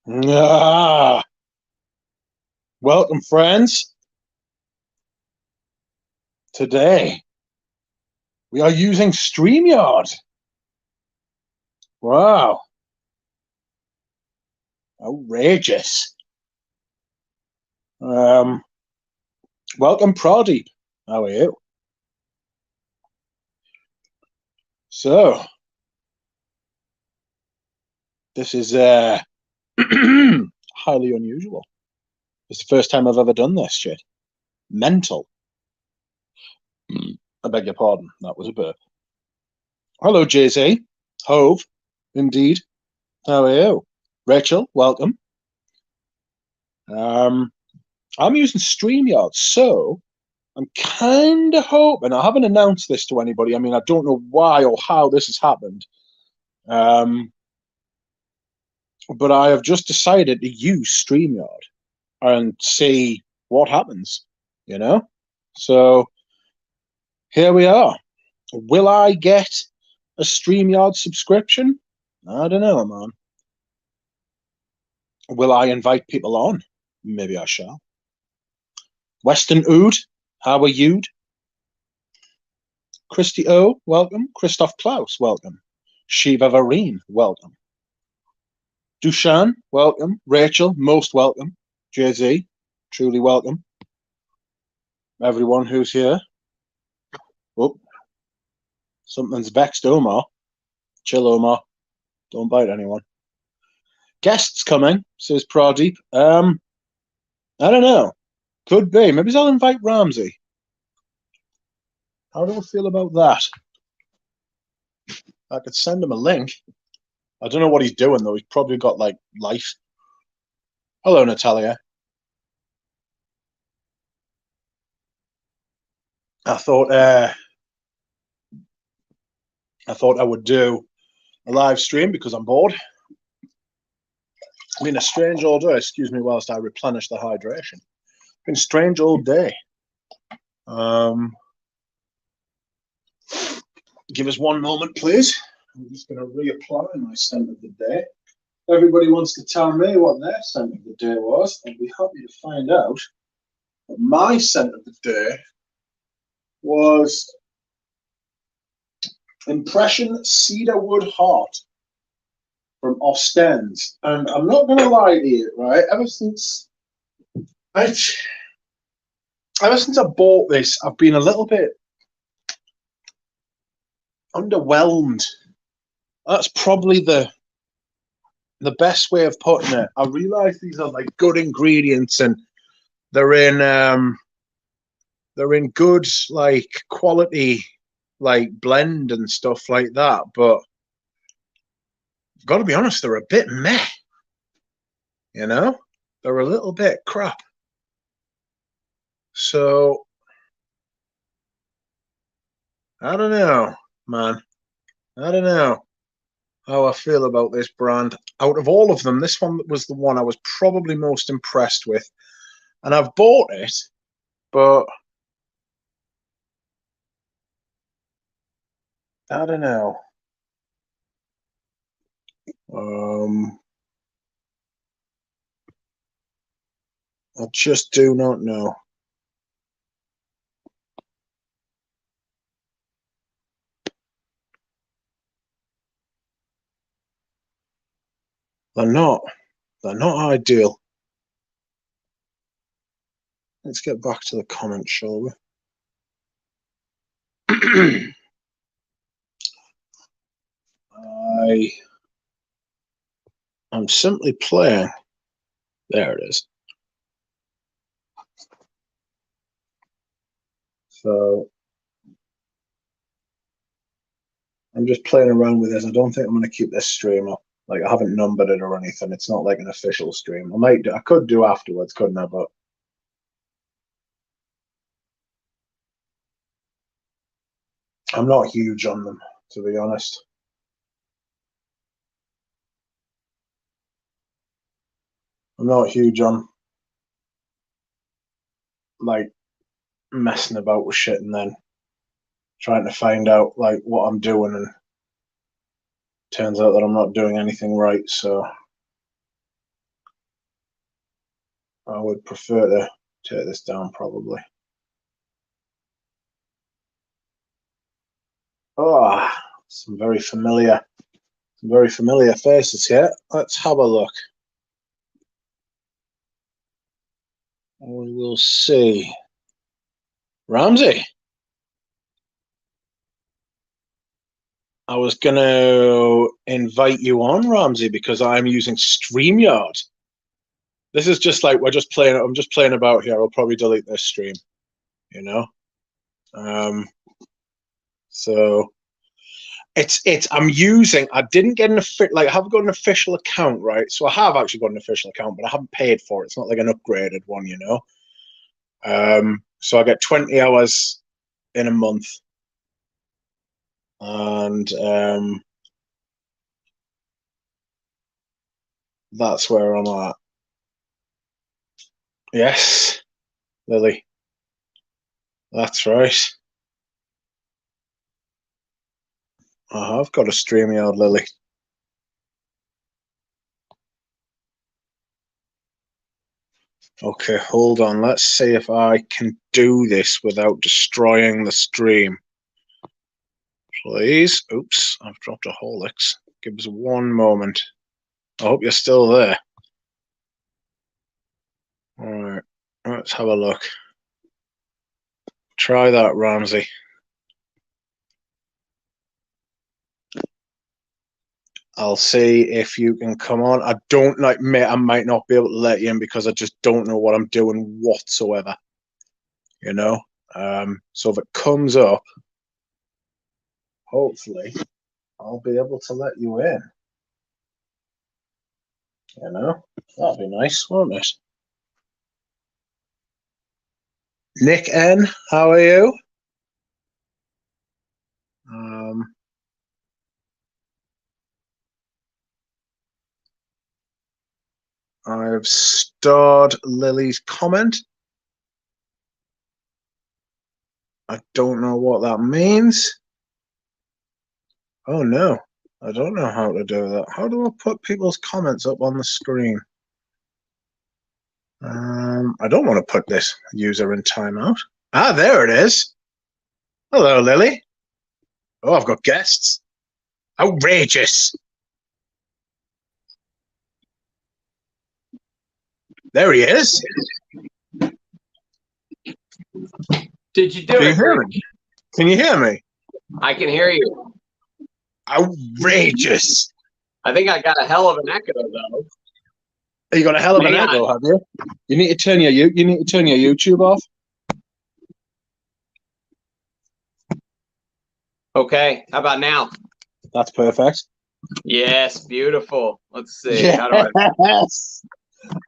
Ah, welcome, friends. Today we are using StreamYard. Wow, outrageous. Um, welcome, Pradeep. How are you? So, this is highly unusual. It's the first time I've ever done this shit. Mental. I beg your pardon. That was a burp. Hello, JZ. Hove. Indeed. How are you? Rachel, welcome. I'm using StreamYard, so I'm kind of hoping. I haven't announced this to anybody. I mean, I don't know why or how this has happened. Um, but I have just decided to use StreamYard and see what happens, you know? So here we are. Will I get a StreamYard subscription? I don't know, man. Will I invite people on? Maybe I shall. Western Ood, how are you? Christy O, welcome. Christoph Klaus, welcome. Shiva Vareen, welcome. Dushan, welcome. Rachel, most welcome. JZ, truly welcome. Everyone who's here. Oh, something's vexed Omar. Chill, Omar. Don't bite anyone. Guests coming, says Pradeep. I don't know. Could be. Maybe I'll invite Ramsay. How do I feel about that? I could send him a link. I don't know what he's doing though. He's probably got like life. Hello, Natalia. I thought I would do a live stream because I'm bored. Been a strange all day. Excuse me whilst I replenish the hydration. Been strange all day. Give us one moment, please. I'm just going to reapply my scent of the day. Everybody wants to tell me what their scent of the day was. I'd be happy to find out. But my scent of the day was Impression Cedarwood Heart from Ostend. And I'm not going to lie to you, right? Ever since I bought this, I've been a little bit underwhelmed. That's probably the best way of putting it. I realize these are like good ingredients and they're in good like quality like blend and stuff like that, but I've got to be honest, they're a bit meh. You know, they're a little bit crap. So I don't know, man. I don't know how I feel about this brand. Out of all of them, this one was the one I was probably most impressed with. And I've bought it, but I don't know. I just do not know. They're not. They're not ideal. Let's get back to the comments, shall we? I'm simply playing. There it is. So I'm just playing around with this. I don't think I'm going to keep this stream up. Like I haven't numbered it or anything. It's not like an official stream. I could do afterwards, couldn't I? But I'm not huge on them, to be honest. I'm not huge on like messing about with shit and then trying to find out like what I'm doing, and turns out that I'm not doing anything right. So I would prefer to take this down probably. Oh, some very familiar faces here. Let's have a look. We will see. Ramsay. I was going to invite you on, Ramsay, because I'm using StreamYard. This is just like I'm just playing about here. I'll probably delete this stream, you know. So I'm using. I didn't get I haven't got an official account, right? So I have actually got an official account, but I haven't paid for it. It's not like an upgraded one, you know. So I get 20 hours in a month, and that's where I'm at. Yes, Lily. That's right. I have got a StreamYard, Lily. Okay, hold on. Let's see if I can do this without destroying the stream. Please. Oops, I've dropped a Horlicks. Give us one moment. I hope you're still there. All right, let's have a look. Try that, Ramsay. I'll see if you can come on. I don't like, mate, I might not be able to let you in because I just don't know what I'm doing whatsoever. You know? So if it comes up, hopefully I'll be able to let you in. You know? That'd be nice, won't it? Nick N, how are you? I've starred Lily's comment. I don't know what that means. Oh no, I don't know how to do that. How do I put people's comments up on the screen? I don't want to put this user in timeout. Ah, there it is. Hello, Lily. Oh, I've got guests. Outrageous. There he is. Did you do it? Can you hear me? I can hear you. Outrageous. I think I got a hell of an echo though. You got a hell of an echo, have you? You need to turn your YouTube off. Okay, how about now? That's perfect. Yes, beautiful. Let's see. Yes.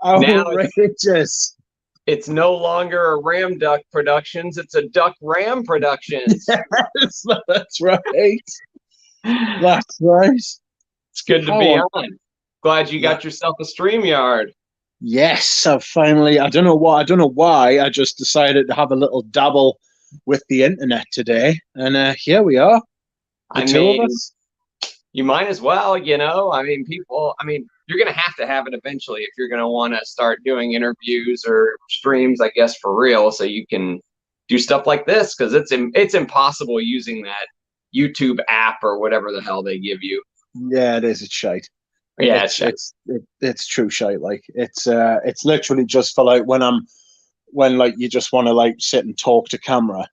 Outrageous. Now it's no longer a Ram Duck Productions. It's a Duck Ram Productions. Yes, that's right. That's right. It's good to be on. Glad you got yourself a StreamYard. Yes, I've finally. I don't know why. I just decided to have a little dabble with the internet today, and here we are. The two of us. You might as well, you know. I mean, you're going to have it eventually if you're going to want to start doing interviews or streams, I guess, for real, so you can do stuff like this, because it's impossible using that YouTube app or whatever the hell they give you. Yeah, it is. It's shite. Yeah, it's true shite. Like it's literally just for like when like you just want to like sit and talk to camera.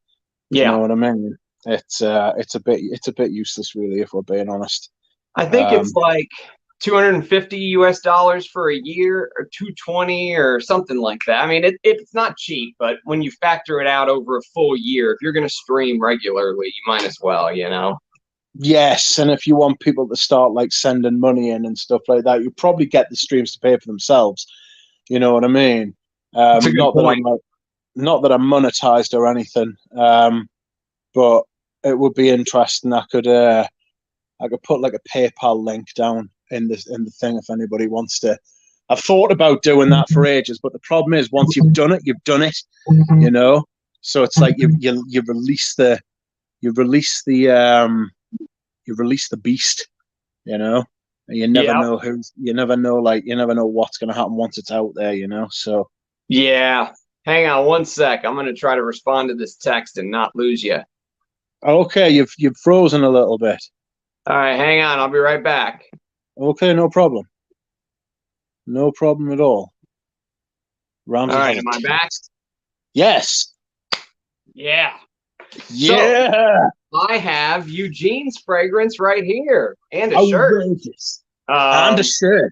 Yeah. You know what I mean? It's a bit useless, really, if we're being honest. I think it's like $250 for a year, or $220 or something like that. I mean, it's not cheap, but when you factor it out over a full year, if you're going to stream regularly, you might as well, you know. Yes, and if you want people to start like sending money in and stuff like that, you probably get the streams to pay for themselves. You know what I mean? Not that I'm monetized or anything, but it would be interesting. I could put like a PayPal link down in the thing if anybody wants to. I've thought about doing that for ages, but the problem is once you've done it, you know. So it's like you release the beast, you know. You never know what's going to happen once it's out there, you know. So Yeah. Hang on one sec. I'm going to try to respond to this text and not lose you. Okay, you've frozen a little bit. All right, hang on. I'll be right back. Okay, no problem. No problem at all. Ramsay All right, has am a I back? text. Yes. Yeah. Yeah. So I have Eugene's fragrance right here and a shirt. Outrageous. And a shirt.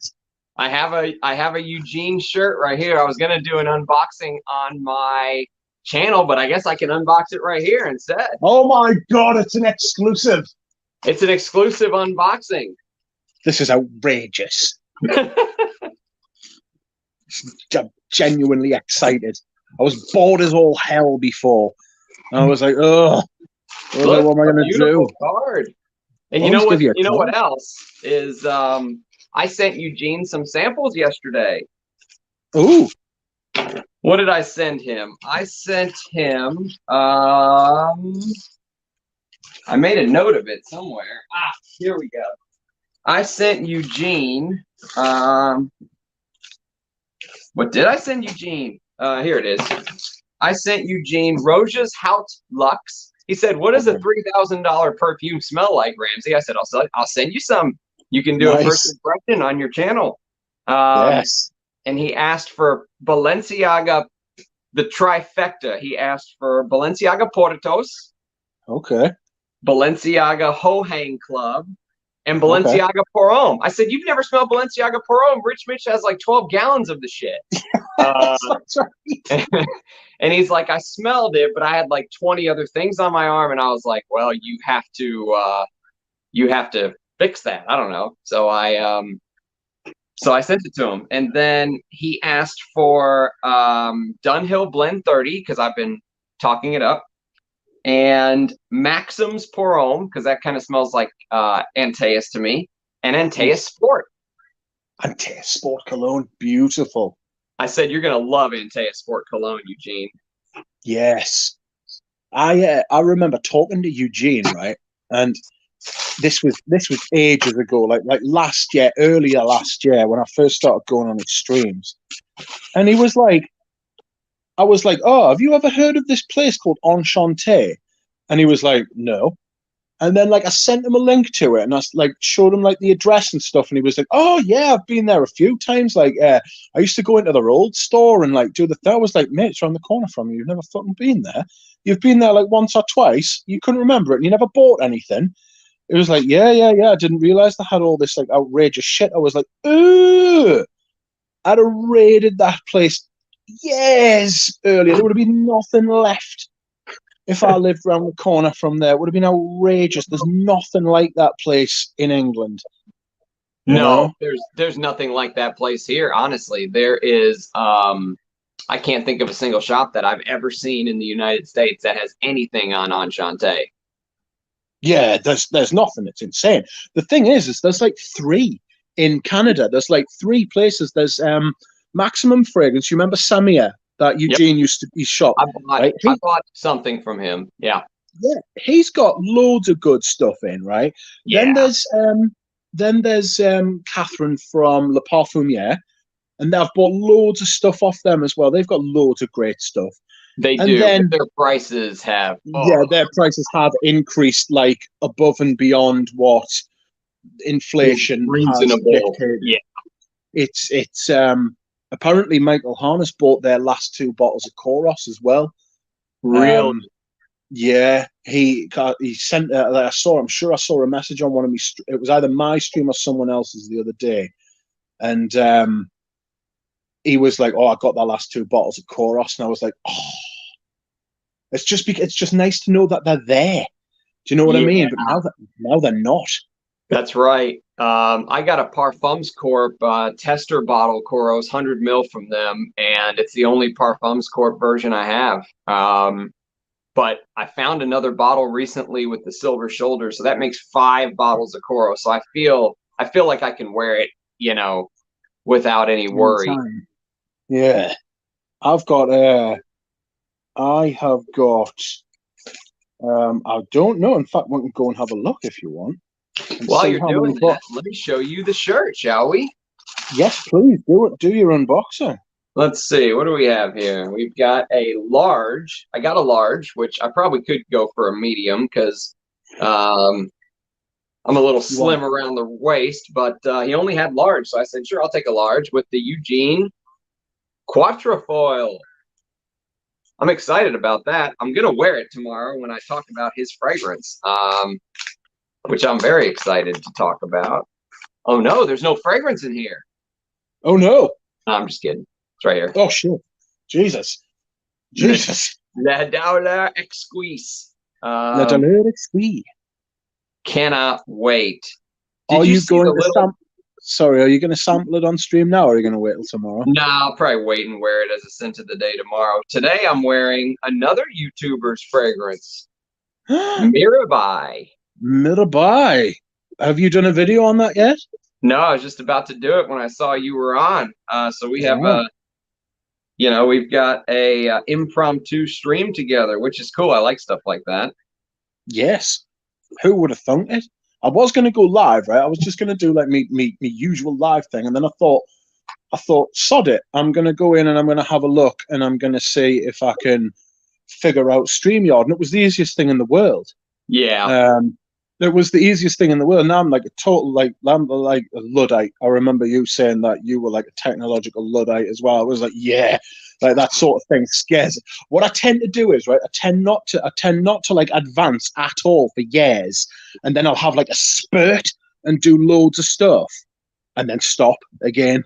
I have a Eugene shirt right here. I was gonna do an unboxing on my channel, but I guess I can unbox it right here instead. Oh my God, it's an exclusive. It's an exclusive unboxing. This is outrageous. I'm genuinely excited. I was bored as all hell before. And I was like, oh, Look, what am I going to do? Card. And I'll you know what? you know what else is? I sent Eugene some samples yesterday. Ooh. What did I send him? I sent him. I made a note of it somewhere. Ah, here we go. I sent Eugene. What did I send Eugene? Here it is. I sent Eugene Roja's House Lux. He said, "What does a $3,000 perfume smell like, Ramsay?" I said, "I'll send you some. You can do a first impression on your channel." Yes. And he asked for Balenciaga, the trifecta. He asked for Balenciaga Portos. Okay. Balenciaga Hohang Club. And Balenciaga Pour Homme. I said, "You've never smelled Balenciaga Pour Homme? Rich Mitch has like 12 gallons of the shit." That's right. And he's like, "I smelled it, but I had like 20 other things on my arm." And I was like, "Well, you have to fix that." I don't know. So I sent it to him. And then he asked for Dunhill Blend 30, because I've been talking it up. And Maxim's Pour Homme, because that kind of smells like Antaeus to me. And Antaeus Sport. Antaeus Sport cologne, beautiful. I said, "You're going to love Antaeus Sport cologne, Eugene." Yes. I remember talking to Eugene, right? And this was ages ago, like last year, earlier last year, when I first started going on his streams. And he was like, I was like, "Oh, have you ever heard of this place called Enchanté?" And he was like, "No." And then like I sent him a link to it, and I like showed him like the address and stuff, and he was like, "Oh yeah, I've been there a few times. Like, I used to go into their old store and like do the thing." I was like, "Mate, it's around the corner from you. You've never fucking been there. You've been there like once or twice. You couldn't remember it, and you never bought anything." It was like, yeah. I didn't realize they had all this like outrageous shit. I was like, ooh, I'd have raided that place years earlier. There would have been nothing left. If I lived around the corner from there, it would have been outrageous. There's nothing like that place in England. No, there's nothing like that place here. Honestly, there is. I can't think of a single shop that I've ever seen in the United States that has anything on Enchanté. Yeah, there's nothing. It's insane. The thing is there's like 3 in Canada. There's like 3 places. There's Maximum Fragrance. You remember Samir that Eugene used to be shop? I bought something from him. Yeah. Yeah, he's got loads of good stuff in, right? Yeah. Then there's Catherine from Le Parfumier, and I've bought loads of stuff off them as well. They've got loads of great stuff. They do. Then, their prices have. Yeah, their prices have increased like above and beyond what inflation has dictated. Yeah. It's apparently Michael Harness bought their last 2 bottles of Koros as well. Really? Yeah, he sent. I'm sure I saw a message on one of me. It was either my stream or someone else's the other day, and he was like, "Oh, I got that last 2 bottles of Koros," and I was like, "Oh, it's just nice to know that they're there." Do you know what I mean? But now they're not. That's right. I got a Parfums Corp tester bottle Koros 100 ml from them, and it's the only Parfums Corp version I have. But I found another bottle recently with the silver shoulder, so that makes 5 bottles of Koros. So I feel like I can wear it, without any worry. Yeah, I have got. I don't know. In fact, we can go and have a look if you want. While you're doing that, let me show you the shirt, shall we? Yes, please do it. Do your unboxing. Let's see. What do we have here? We've got a large. I got a large, which I probably could go for a medium because I'm a little slim around the waist, but he only had large. So I said, sure, I'll take a large with the Eugene Quatrefoil. I'm excited about that. I'm going to wear it tomorrow when I talk about his fragrance, which I'm very excited to talk about. Oh, no, there's no fragrance in here. Oh, no. I'm just kidding. It's right here. Oh, shit. Jesus. Jesus. La Daula Exquise. La Douleur Exquise. Cannot wait. Are you going to sample? Sorry, are you going to sample it on stream now, or are you going to wait till tomorrow? No, I'll probably wait and wear it as a scent of the day tomorrow. Today, I'm wearing another YouTuber's fragrance, Mirabai. Mirabai. Have you done a video on that yet? No, I was just about to do it when I saw you were on. So we have we've got a impromptu stream together, which is cool. I like stuff like that. Yes. Who would have thunk it? I was going to go live, right? I was just going to do like me usual live thing, and then I thought, sod it. I'm going to go in and I'm going to have a look, and I'm going to see if I can figure out StreamYard. And it was the easiest thing in the world. Yeah. It was the easiest thing in the world. Now I'm like a total I'm like a Luddite. I remember you saying that you were like a technological Luddite as well. I was like, yeah, like that sort of thing scares. What I tend to do is, right, I tend not to like advance at all for years, and then I'll have like a spurt and do loads of stuff, and then stop again.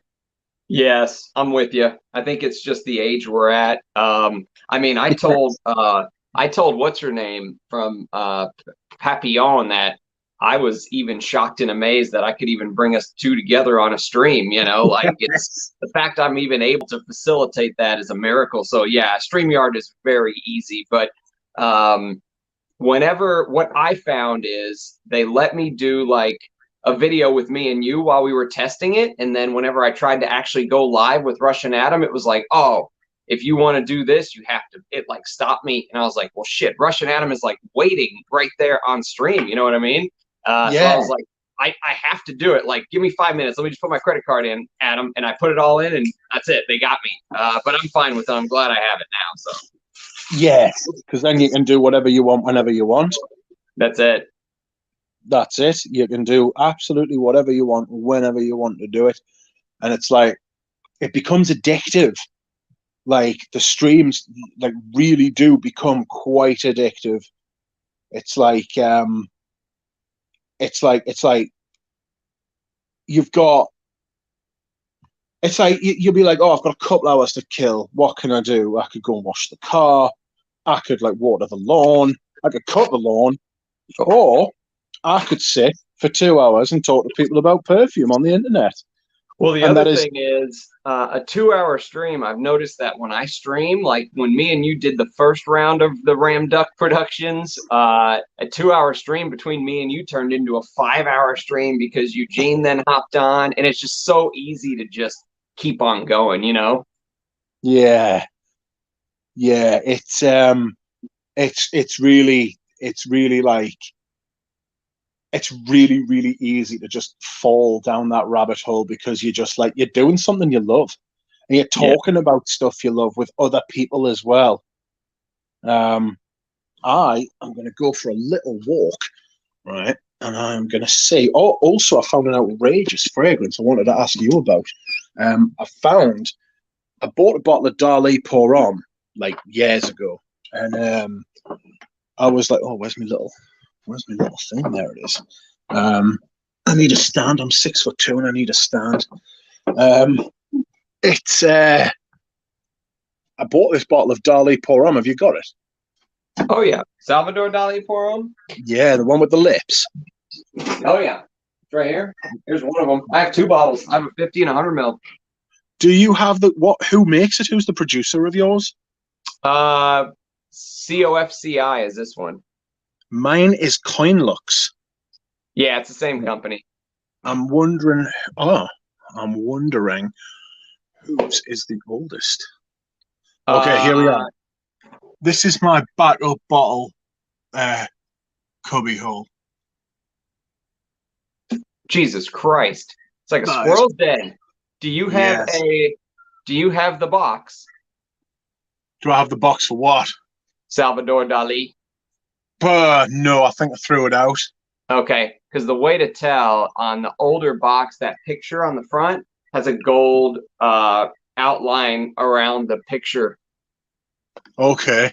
Yes, I'm with you. I think it's just the age we're at. I mean, I told what's her name from Papillon that I was even shocked and amazed that I could even bring us two together on a stream, like it's the fact I'm even able to facilitate that is a miracle. So yeah, StreamYard is very easy, but what I found is they let me do like a video with me and you while we were testing it, and then whenever I tried to actually go live with Russian Adam, it was like, oh, if you want to do this, you have to, it like stopped me. And I was like, well, shit, Russian Adam is like waiting right there on stream. You know what I mean? Yeah. So I was like, I have to do it. Like, give me 5 minutes. Let me just put my credit card in, Adam. And I put it all in, and that's it. They got me. But I'm fine with it. I'm glad I have it now. So. Yes, because then you can do whatever you want whenever you want. That's it. That's it. You can do absolutely whatever you want whenever you want to do it. And it's like, it becomes addictive. Like the streams like really do become quite addictive. It's like you've got, it's like you'll be like, oh, I've got a couple hours to kill. What can I do? I could go and wash the car. I could like water the lawn. I could cut the lawn, or I could sit for 2 hours and talk to people about perfume on the internet. Well, the other thing is a 2-hour stream. I've noticed that when I stream, like when me and you did the first round of the Ram Duck Productions, a 2-hour stream between me and you turned into a 5-hour stream because Eugene then hopped on, and it's just so easy to just keep on going, Yeah. It's really like, it's really, really easy to just fall down that rabbit hole because you're just like, you're doing something you love and you're talking about stuff you love with other people as well. I am going to go for a little walk, right? And I'm going to see, oh, also I found an outrageous fragrance I wanted to ask you about. I bought a bottle of Dali Pour On like years ago. And I was like, oh, where's my little thing? There it is. I need a stand. I'm 6'2" and I need a stand. I bought this bottle of Dali Pour On. Have you got it? Oh yeah, Salvador Dali Pour On. Yeah, the one with the lips. Oh yeah, it's right here. Here's one of them. I have 2 bottles. I have a 50 and 100 ml. Do you have who makes it? Who's the producer of yours? COFCI is this one. Mine is Coinlux. Yeah, it's the same company. I'm wondering whose is the oldest. Okay, here we are. This is my backup bottle cubby hole. Jesus Christ. It's like a squirrel's den. Do you have do you have the box? Do I have the box for what? Salvador Dali. No, I think I threw it out. Okay, because the way to tell on the older box, that picture on the front has a gold outline around the picture. Okay.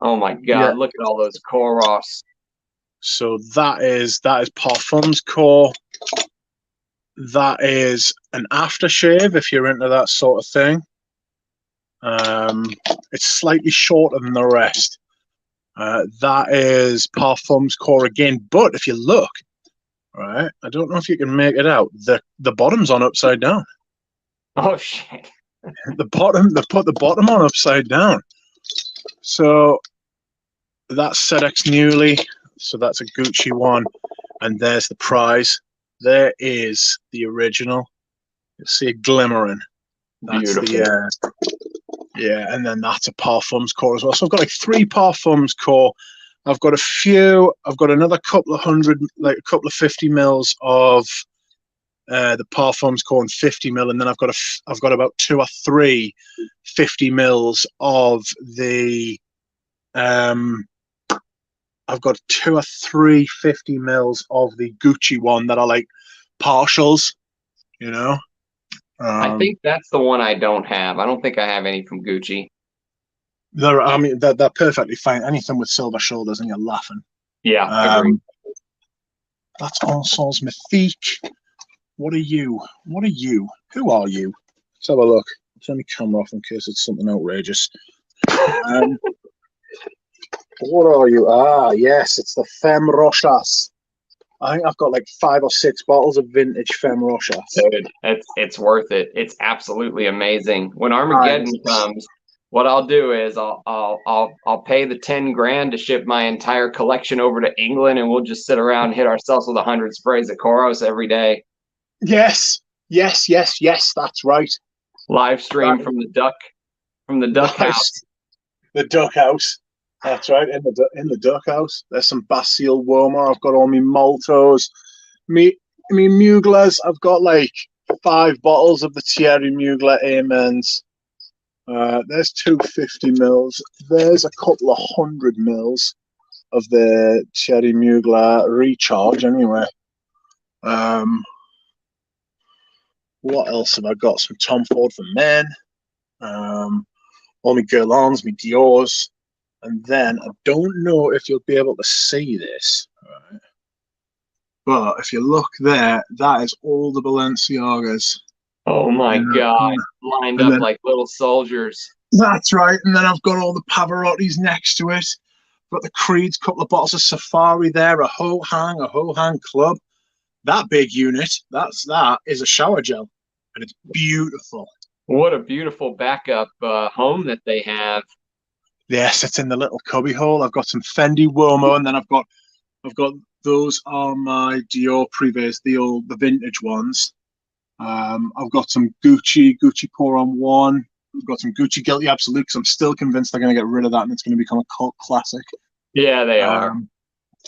Oh my Yeah. God! Look at all those Koros. So that is Parfums Core. That is an aftershave if you're into that sort of thing. It's slightly shorter than the rest. That is Parfums Core again, but if you look, right, I don't know if you can make it out. The bottom's on upside down. Oh shit! The bottom, they put the bottom on upside down. So that's Sedex Newly. So that's a Gucci one, and there's the prize. There is the original. You see it glimmering. That's Beautiful. Yeah, and then that's a Parfums Core as well. So I've got like 3 Parfums Core. I've got a few. I've got another couple of hundred, like a couple of 50 mils of the Parfums Core and 50 mil, and then I've got about 2 or 3 50 mils of the I've got 2 or 3 50 mils of the Gucci one that are like partials, you know. I think that's the one I don't have. I don't think I have any from Gucci. They're perfectly fine. Anything with silver shoulders, and you're laughing. Yeah, agreed. That's Ensemble Mythique. What are you? What are you? Who are you? Let's have a look. Turn my camera off in case it's something outrageous. What are you? Ah, yes, it's the Femme Rochas. I think I've got like 5 or 6 bottles of vintage Femme Rochas. Dude, it's worth it. It's absolutely amazing. When Armageddon comes, what I'll do is I'll pay the 10 grand to ship my entire collection over to England, and we'll just sit around and hit ourselves with 100 sprays of Koros every day. Yes, that's right. Live stream from the duck house. The duck house. That's right, in the duck house. There's some Bastille Woma. I've got all my Maltos. Me Muglas. I've got like 5 bottles of the Thierry Mugler Amens. There's 250 mils. There's a couple of 100 mils of the Thierry Mugler Recharge anyway. What else have I got? Some Tom Ford for men. All my Guerlains, my Dior's. And then I don't know if you'll be able to see this, right? But if you look there, that is all the Balenciagas. Oh my God, lined up like little soldiers. That's right. And then I've got all the Pavarottis next to it. Got the Creeds, couple of bottles of Safari there, a Ho-Hang Club. That big unit, that is a shower gel. And it's beautiful. What a beautiful backup home that they have. Yes, it's in the little cubby hole. I've got some Fendi Womo, and then I've got those are my Dior Privés, the vintage ones. I've got some Gucci Pour on One. I've got some Gucci Guilty Absolute, because I'm still convinced they're going to get rid of that and it's going to become a cult classic. Yeah, they are.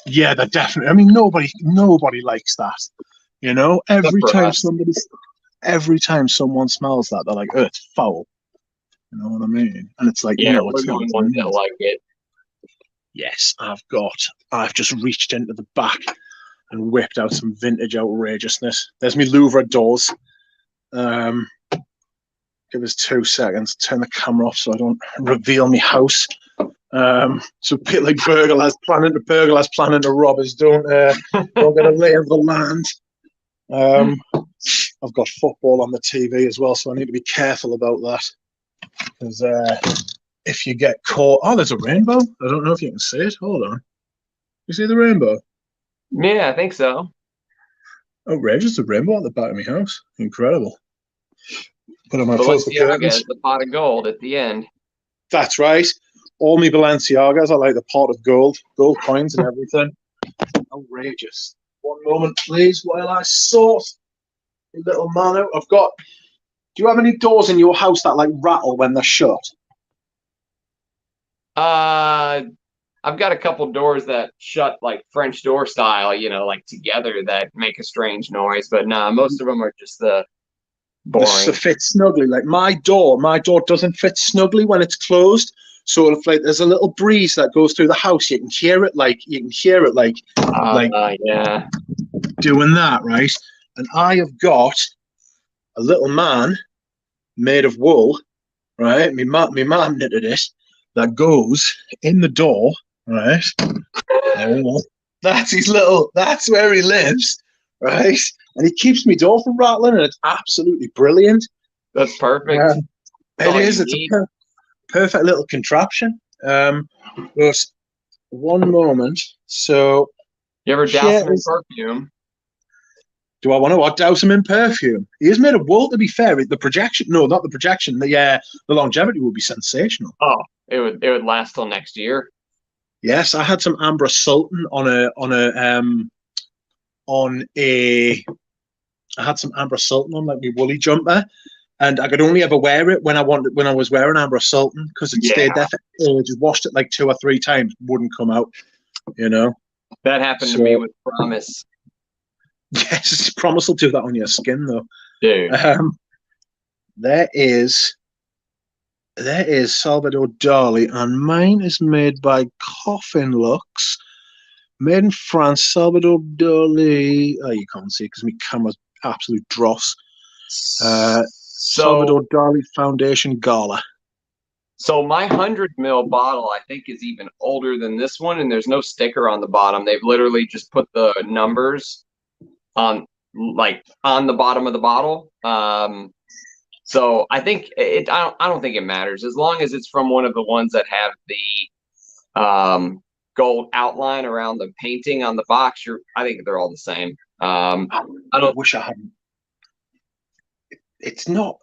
Yeah, they're definitely. I mean, nobody likes that. You know, every time someone smells that, they're like, "Oh, it's foul." You know what I mean? And it's like, yeah, no, we're it's the not. only ones that like it. Yes, I've just reached into the back and whipped out some vintage outrageousness. There's me Louvre doors. Give us 2 seconds. Turn the camera off so I don't reveal my house. So people like burglars planning to rob us don't get a lay of the land. I've got football on the TV as well, so I need to be careful about that. Because if you get caught, there's a rainbow. I don't know if you can see it. Hold on. You see the rainbow? Yeah, I think so. Outrageous, a rainbow at the back of my house. Incredible. But I'm going to close the curtains. The pot of gold at the end. That's right. All my Balenciagas are like the pot of gold coins and everything. Outrageous. One moment, please, while I sort a little man out. Do you have any doors in your house that like rattle when they're shut? I've got a couple doors that shut like French door style, like together, that make a strange noise. But nah, most of them are just the Boring. fits snugly. Like my door doesn't fit snugly when it's closed. So if like there's a little breeze that goes through the house, you can hear it like yeah. doing that, right? And I have got a little man made of wool, right? My mum knitted it, that goes in the door, right? Oh, that's where he lives, right? And he keeps me door from rattling, and it's absolutely brilliant. That's perfect. It is. It's a perfect little contraption. Just one moment. So, you ever douse him in perfume? Do I want to douse him in perfume? He is made of wool, to be fair. The projection, no, not the projection. The longevity would be sensational. Oh, it would last till next year. Yes, I had some Ambra Sultan I had some Ambra Sultan on like my woolly jumper, and I could only ever wear it when I was wearing Ambra Sultan because it stayed there for ages. Washed it like 2 or 3 times, wouldn't come out. You know, that happened to me with Promise. Yes, Promise will do that on your skin though. Dude. There is Salvador Dali, and mine is made by Coffin Lux, made in France. Salvador Dali. Oh, you can't see because my camera's absolute dross. Salvador Dali Foundation Gala. So my 100 ml bottle, I think, is even older than this one, and there's no sticker on the bottom. They've literally just put the numbers on the bottom of the bottle. So I think I don't think it matters as long as it's from one of the ones that have the gold outline around the painting on the box. I think they're all the same. I wish I hadn't. It's not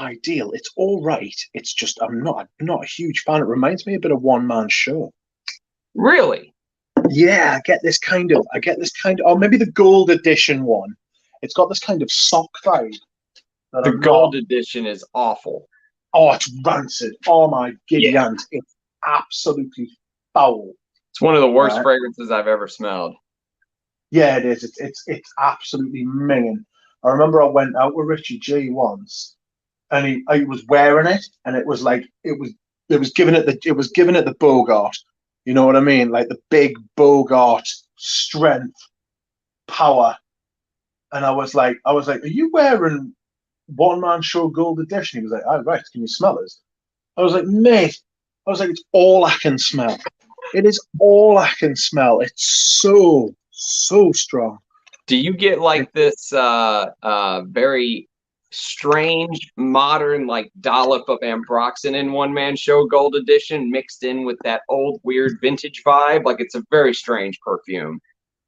ideal. It's all right. It's just I'm not a huge fan. It reminds me a bit of One Man Show. Really? Yeah, I get this kind of, or maybe the gold edition one. It's got this kind of sock vibe. The gold edition is awful. Oh, it's rancid. Oh my giddy aunt. It's absolutely foul. It's one of the worst fragrances I've ever smelled. Yeah, it is. It's absolutely minging. I remember I went out with Richie G once, and he was wearing it, and it was like it was giving it the Bogart. You know what I mean? Like the big Bogart strength, power. And I was like, are you wearing One Man Show Gold Edition? He was like, oh, right, can you smell it? I was like, mate, it's all I can smell. It is all I can smell. It's so strong. Do you get like this very strange modern like dollop of ambroxan in One Man Show Gold Edition mixed in with that old weird vintage vibe? Like it's a very strange perfume.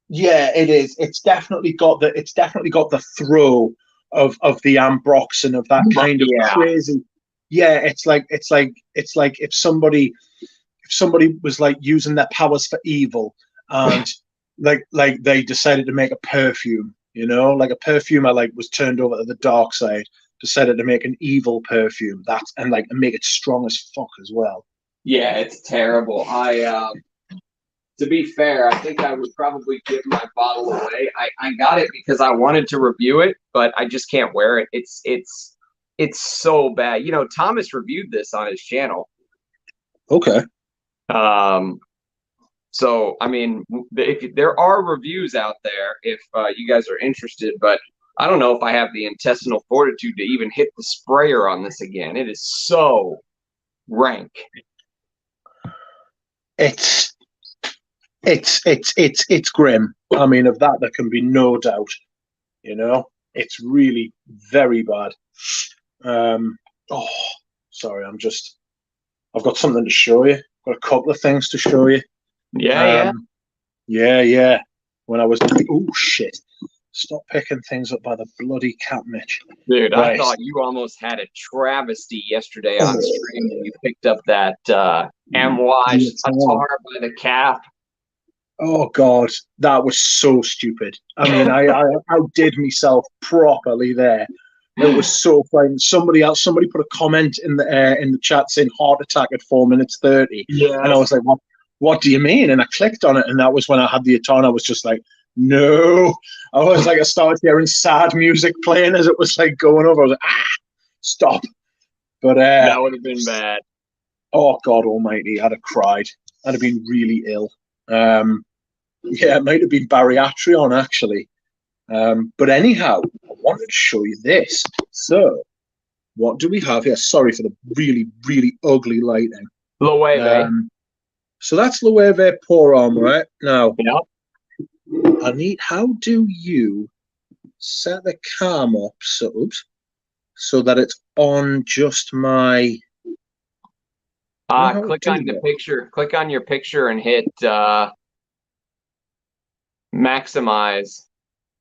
Yeah, it is. It's definitely got the throw of the ambroxan, of that kind of crazy. Yeah, it's like if somebody was like using their powers for evil, and like they decided to make a perfume, you know, like a perfumer was turned over to the dark side, decided to make an evil perfume and make it strong as fuck as well. Yeah, it's terrible. To be fair, I think I would probably give my bottle away. I got it because I wanted to review it, but I just can't wear it. It's so bad. You know, Thomas reviewed this on his channel. Okay. So, I mean, if there are reviews out there, if you guys are interested, but I don't know if I have the intestinal fortitude to even hit the sprayer on this again. It is so rank. It's grim. I mean, of that there can be no doubt. You know, it's really very bad. Oh, sorry, I've got something to show you. Got a couple of things to show you. Yeah. When I was, oh shit! Stop picking things up by the bloody cat, Mitch. Dude, right. I thought you almost had a travesty yesterday on stream when you picked up that Amouage Attar by the cap. Oh God, that was so stupid. I mean, I outdid myself properly there. It was so fine. Somebody put a comment in the chat saying heart attack at 4 minutes 30. Yeah. And I was like, what do you mean? And I clicked on it, and that was when I had the Attar. I was just like, No. I was like, I started hearing sad music playing as it was like going over. I was like, stop. But That would have been bad. oh God Almighty, I'd have cried. I'd have been really ill. Yeah, it might have been bariatrion actually. But anyhow, I wanted to show you this. So, what do we have here? Sorry for the really, really ugly lighting. Loewe. So that's Loewe Pour-Homme, right? Now, Yeah. I need, how do you set the cam up so that it's on just my... Click on the picture. Click on your picture and hit maximize.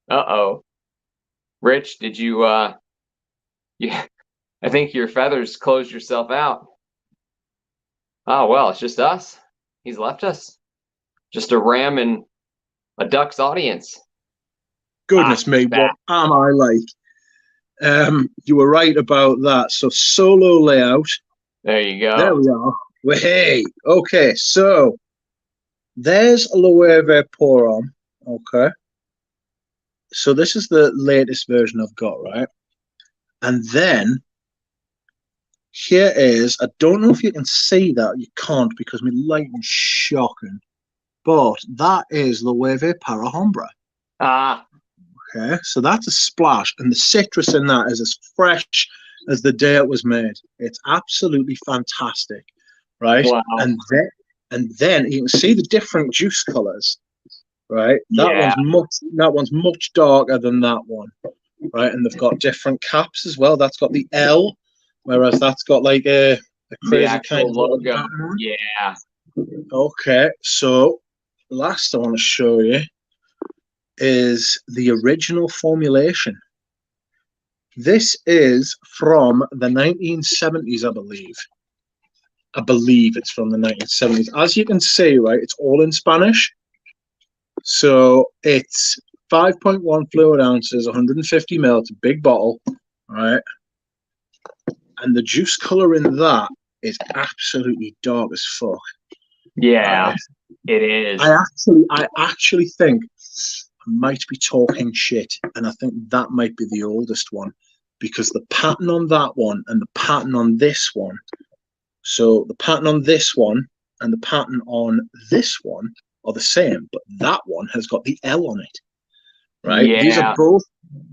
Uh-oh. Rich, did you yeah, I think your feathers closed yourself out. Oh well, it's just us. He's left us. Just a ram and a duck's audience. Goodness me, what am I like? You were right about that. So solo layout. There you go. There we are. Well, hey, okay, so there's a Loewe Pour-Homme. Okay. So this is the latest version I've got, right? And then here is, I don't know if you can see that. You can't because my lighting's shocking. But that is Loewe Para Hombre. Okay, so that's a splash. And the citrus in that is as fresh as the day it was made. It's absolutely fantastic, right? Wow. And then you can see the different juice colors, right? Yeah. That one's much darker than that one, right? And they've got different caps as well. That's got the L, whereas that's got like a crazy kind of logo. Yeah. Okay, so last I want to show you is the original formulation. This is from the 1970s, I believe. I believe it's from the 1970s. As you can see, right, it's all in Spanish. So it's 5.1 fluid ounces, 150 ml. It's a big bottle, right? And the juice color in that is absolutely dark as fuck. Yeah, it is. I actually think I might be talking shit, and I think that might be the oldest one because the pattern on that one and the pattern on this one. So the pattern on this one and the pattern on this one are the same, but that one has got the L on it, right? Yeah. These are both.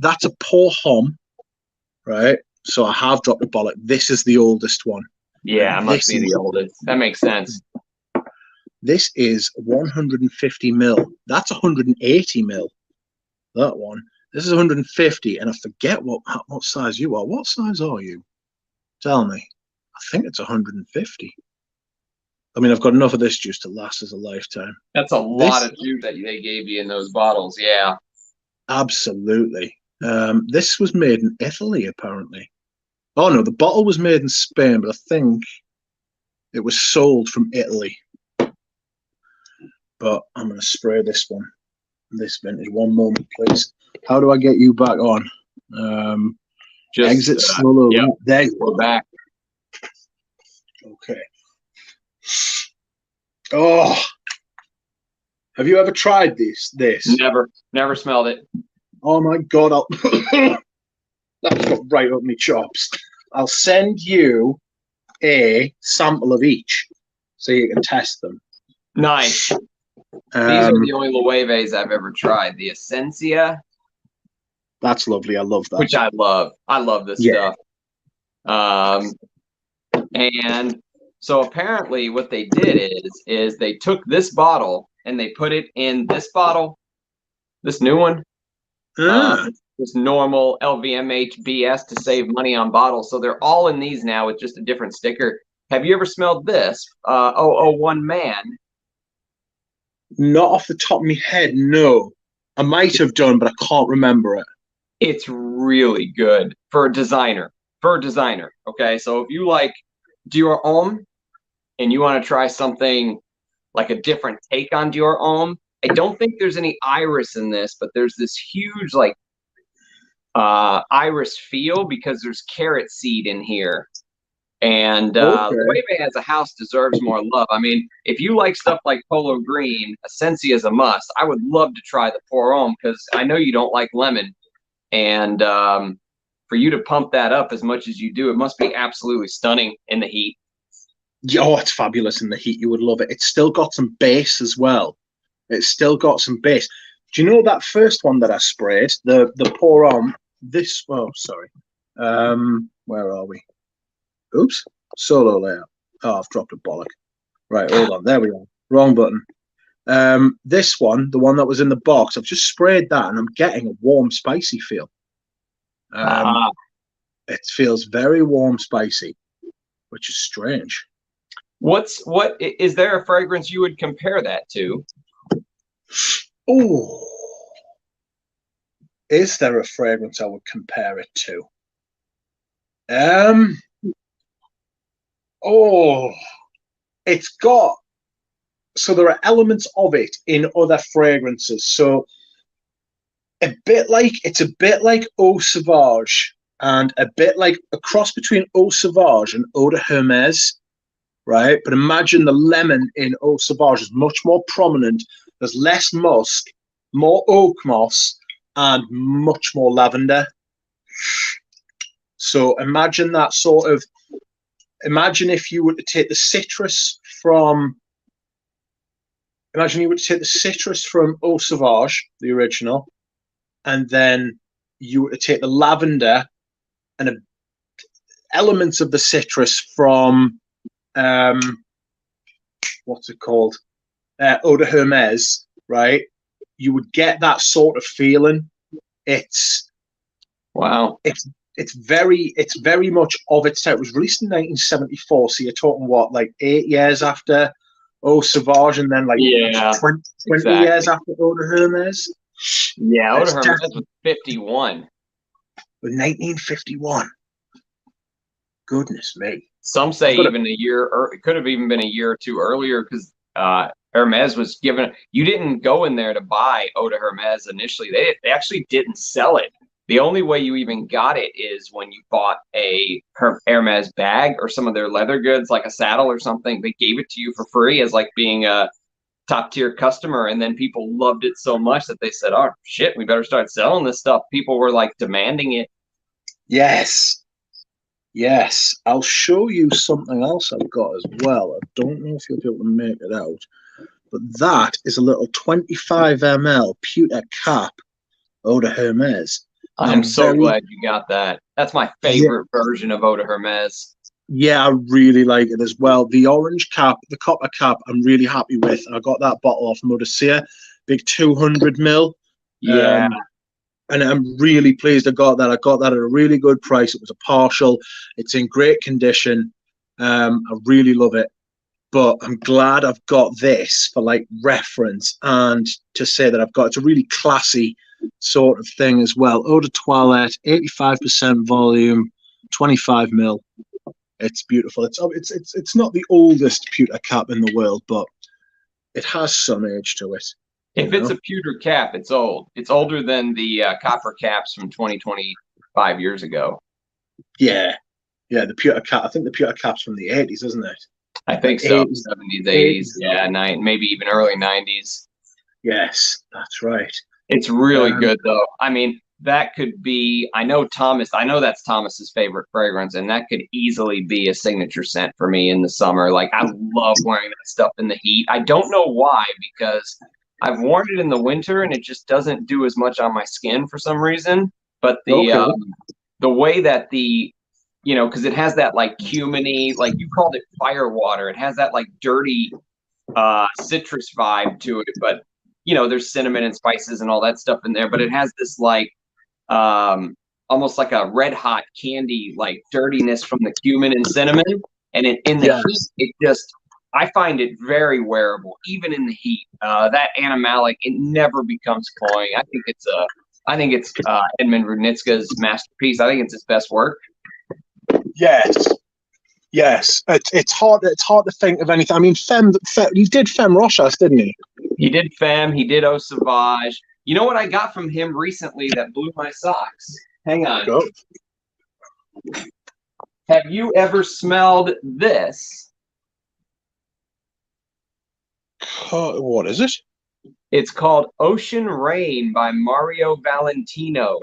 That's a Pour-Homme, right? So I have dropped a bollock. This is the oldest one. Yeah, it must be the oldest. That makes sense. This is 150 mil. That's 180 mil. That one. This is 150, and I forget what size you are. What size are you? Tell me. I think it's 150. I mean, I've got enough of this juice to last us a lifetime. That's a lot of juice that they gave you in those bottles. Yeah. Absolutely. This was made in Italy, apparently. Oh, no, the bottle was made in Spain, but I think it was sold from Italy. But I'm going to spray this one, this vintage. One moment, please. How do I get you back on? Just exit slowly. Yep. There you go. Back. Okay. Oh, have you ever tried this? Never smelled it. Oh my God! That's got right up my chops. I'll send you a sample of each so you can test them. Nice. These are the only Loewe's I've ever tried. The Essentia. That's lovely. I love that. Which I love. I love this stuff. And so apparently what they did is they took this bottle and they put it in this bottle, this new one, this normal LVMH BS to save money on bottles. So they're all in these now with just a different sticker. Have you ever smelled this? 001 Man. Not off the top of my head, no. I might have done, but I can't remember it. It's really good for a designer. Okay, so if you like Dior Homme and you want to try something like a different take on Dior Homme, I don't think there's any iris in this, but there's this huge like iris feel because there's carrot seed in here. And Okay. Loewe as a house deserves more love. I mean, if you like stuff like Polo Green, Essentia is a must. I would love to try the Pour Homme because I know you don't like lemon. And for you to pump that up as much as you do, it must be absolutely stunning in the heat. Yeah, oh, it's fabulous in the heat. You would love it. It's still got some bass as well. It's still got some bass. Do you know that first one that I sprayed? The Pour Homme. This. Oh, sorry. Where are we? Oops. Solo layout. Oh, I've dropped a bollock. Right, hold on. There we are. Wrong button. This one, the one that was in the box, I've just sprayed that, and I'm getting a warm, spicy feel. It feels very warm, spicy, which is strange. What is there a fragrance you would compare that to? Oh, is there a fragrance I would compare it to? Oh, it's got, so there are elements of it in other fragrances. So it's a bit like Eau Sauvage, and a bit like a cross between Eau Sauvage and Eau de Hermes, right? But imagine the lemon in Eau Sauvage is much more prominent. There's less musk, more oak moss, and much more lavender. So imagine that sort of, imagine if you were to take the citrus from, imagine you were to take the citrus from Eau Sauvage, the original, and then you were to take the lavender and elements of the citrus from, what's it called? Eau de Hermes, right? You would get that sort of feeling. It's wow. It's very much of its time. It was released in 1974, so you're talking what, like 8 years after Eau Sauvage, and then like 20 years after Eau de Hermes. Yeah, Eau de Hermes was 51. 1951. Goodness me. Some say even a year, or it could have even been a year or two earlier, because Hermes was given. You didn't go in there to buy Eau de Hermes initially. They actually didn't sell it. The only way you even got it is when you bought a Hermes bag or some of their leather goods, like a saddle or something. They gave it to you for free as like being a top tier customer, and then people loved it so much that they said, "Oh shit, we better start selling this stuff." People were like demanding it. Yes, I'll show you something else I've got as well. I don't know if you'll be able to make it out, but that is a little 25 ml pewter cap Eau de Hermes. I'm so glad you got that. That's my favorite version of Eau de Hermes. Yeah, I really like it as well. The orange cap, the copper cap, I'm really happy with. I got that bottle off Modicea, big 200 ml. Yeah. And I'm really pleased I got that. I got that at a really good price. It was a partial. It's in great condition. I really love it. But I'm glad I've got this for like reference and to say that I've got, it's a really classy sort of thing as well. Eau de Toilette, 85% volume, 25 ml. It's beautiful. It's not the oldest pewter cap in the world, but it has some age to it. If it's a pewter cap, it's old. It's older than the copper caps from 25 years ago. Yeah, the pewter cap. I think the pewter cap's from the 80s, isn't it? I think so. 70s, 80s, yeah, maybe even early 90s. Yes, that's right. It's really good, though. I mean, that could be, I know that's Thomas's favorite fragrance, and that could easily be a signature scent for me in the summer. Like, I love wearing that stuff in the heat. I don't know why, because I've worn it in the winter and it just doesn't do as much on my skin for some reason. But the way that because it has that like cuminy, like you called it fire water. It has that like dirty citrus vibe to it, but there's cinnamon and spices and all that stuff in there. But it has this like almost like a red hot candy like dirtiness from the cumin and cinnamon, and in the heat, it just. I find it very wearable, even in the heat. That animalic, it never becomes cloying. I think it's Edmund Rudnitska's masterpiece. I think it's his best work. Yes. It's hard to think of anything. I mean, he did Femme Rochas, didn't he? He did Femme. He did Eau Sauvage. You know what I got from him recently that blew my socks? Hang on. Go. Have you ever smelled this? What is it? It's called Ocean Rain by Mario Valentino.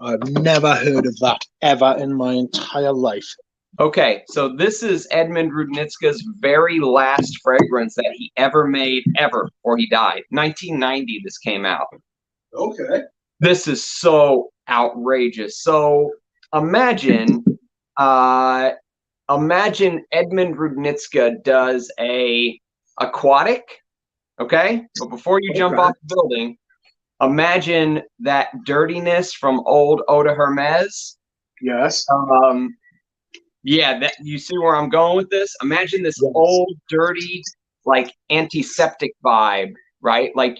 I've never heard of that ever in my entire life. Okay, so this is Edmund Rudnitska's very last fragrance that he ever made, ever, before he died. 1990, this came out. Okay. This is so outrageous. So imagine Edmund Rudnitska does a aquatic, okay? But before you jump off the building, imagine that dirtiness from old Eau de Hermes. Yes. Yeah, that you see where I'm going with this? Imagine this old, dirty, like antiseptic vibe, right? Like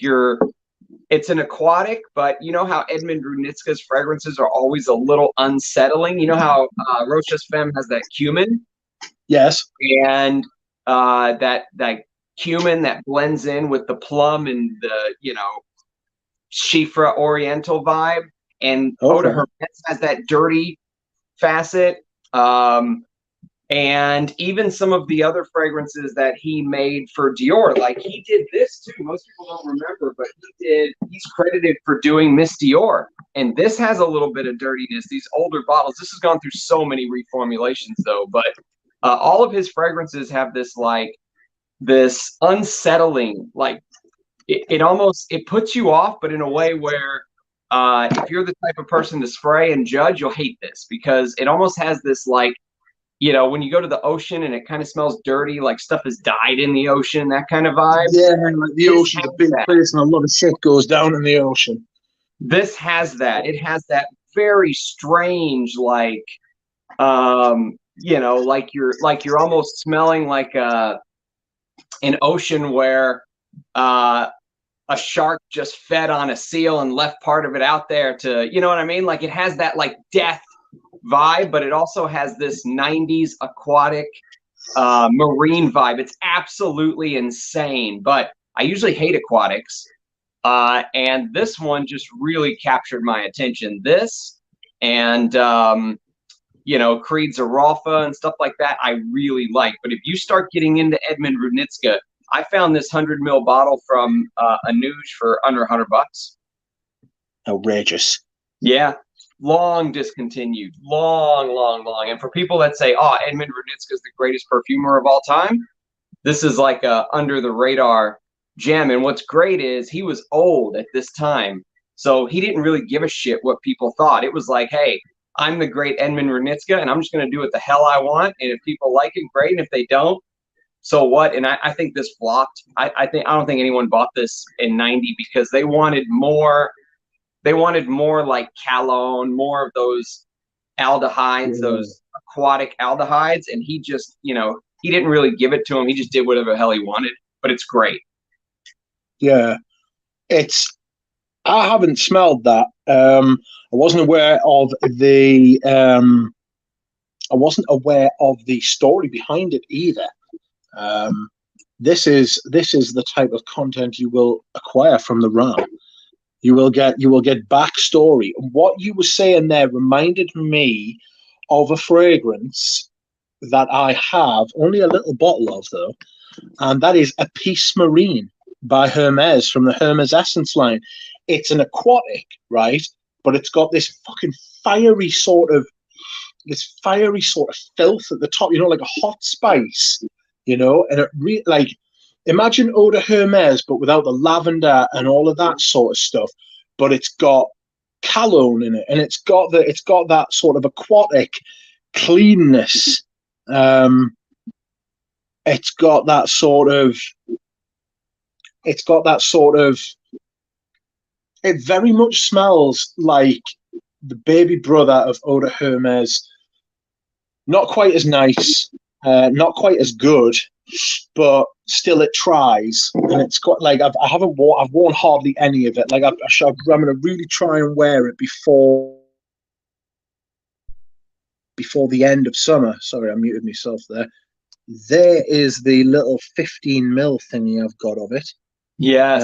it's an aquatic, but you know how Edmund Rudnitska's fragrances are always a little unsettling? You know how Roche's Femme has that cumin? Yes. And that cumin that blends in with the plum and the, Chifra Oriental vibe. And Eau de Hermes has that dirty facet. And even some of the other fragrances that he made for Dior, like he did this too. Most people don't remember, but he's credited for doing Miss Dior. And this has a little bit of dirtiness. These older bottles, this has gone through so many reformulations though, but all of his fragrances have this unsettling, like it puts you off, but in a way where if you're the type of person to spray and judge, you'll hate this because it almost has this when you go to the ocean and it kind of smells dirty, like stuff has died in the ocean, that kind of vibe. Yeah, like the ocean's a big place and a lot of shit goes down in the ocean. This has that. It has that very strange, like you're almost smelling like an ocean where a shark just fed on a seal and left part of it out there to, you know what I mean? Like it has that like death vibe, but it also has this 90s aquatic marine vibe. It's absolutely insane, but I usually hate aquatics. And this one just really captured my attention. This and, Creed Zaralfa and stuff like that, I really like. But if you start getting into Edmund Rudnitska, I found this 100 ml bottle from Anuj for under $100. Outrageous. Yeah. Long discontinued. Long. And for people that say, oh, Edmund Rudnitska is the greatest perfumer of all time, this is like a under the radar gem. And what's great is he was old at this time. So he didn't really give a shit what people thought. It was like, hey, I'm the great Edmund Rudnitska, and I'm just going to do what the hell I want. And if people like it, great. And if they don't, so what? And I think this flopped. I don't think anyone bought this in 90 because they wanted more. They wanted more like Calone, more of those aldehydes, those aquatic aldehydes. And he just, he didn't really give it to him. He just did whatever the hell he wanted. But it's great. Yeah, I haven't smelled that. I wasn't aware of the story behind it either. This is the type of content you will acquire from the RAM. You will get backstory. What you were saying there reminded me of a fragrance that I have only a little bottle of though, and that is a Peace Marine by Hermes from the Hermes Essence line. It's an aquatic, right? But it's got this fucking fiery sort of filth at the top, like a hot spice, and it imagine Eau de Hermes, but without the lavender and all of that sort of stuff. But it's got Calone in it, and it's got that sort of aquatic cleanness. It's got that sort of. It very much smells like the baby brother of Eau de Hermes. Not quite as nice, not quite as good, but still it tries. And it's got I've worn hardly any of it. I'm going to really try and wear it before the end of summer. Sorry, I muted myself there. There is the little 15 ml thingy I've got of it. Yes.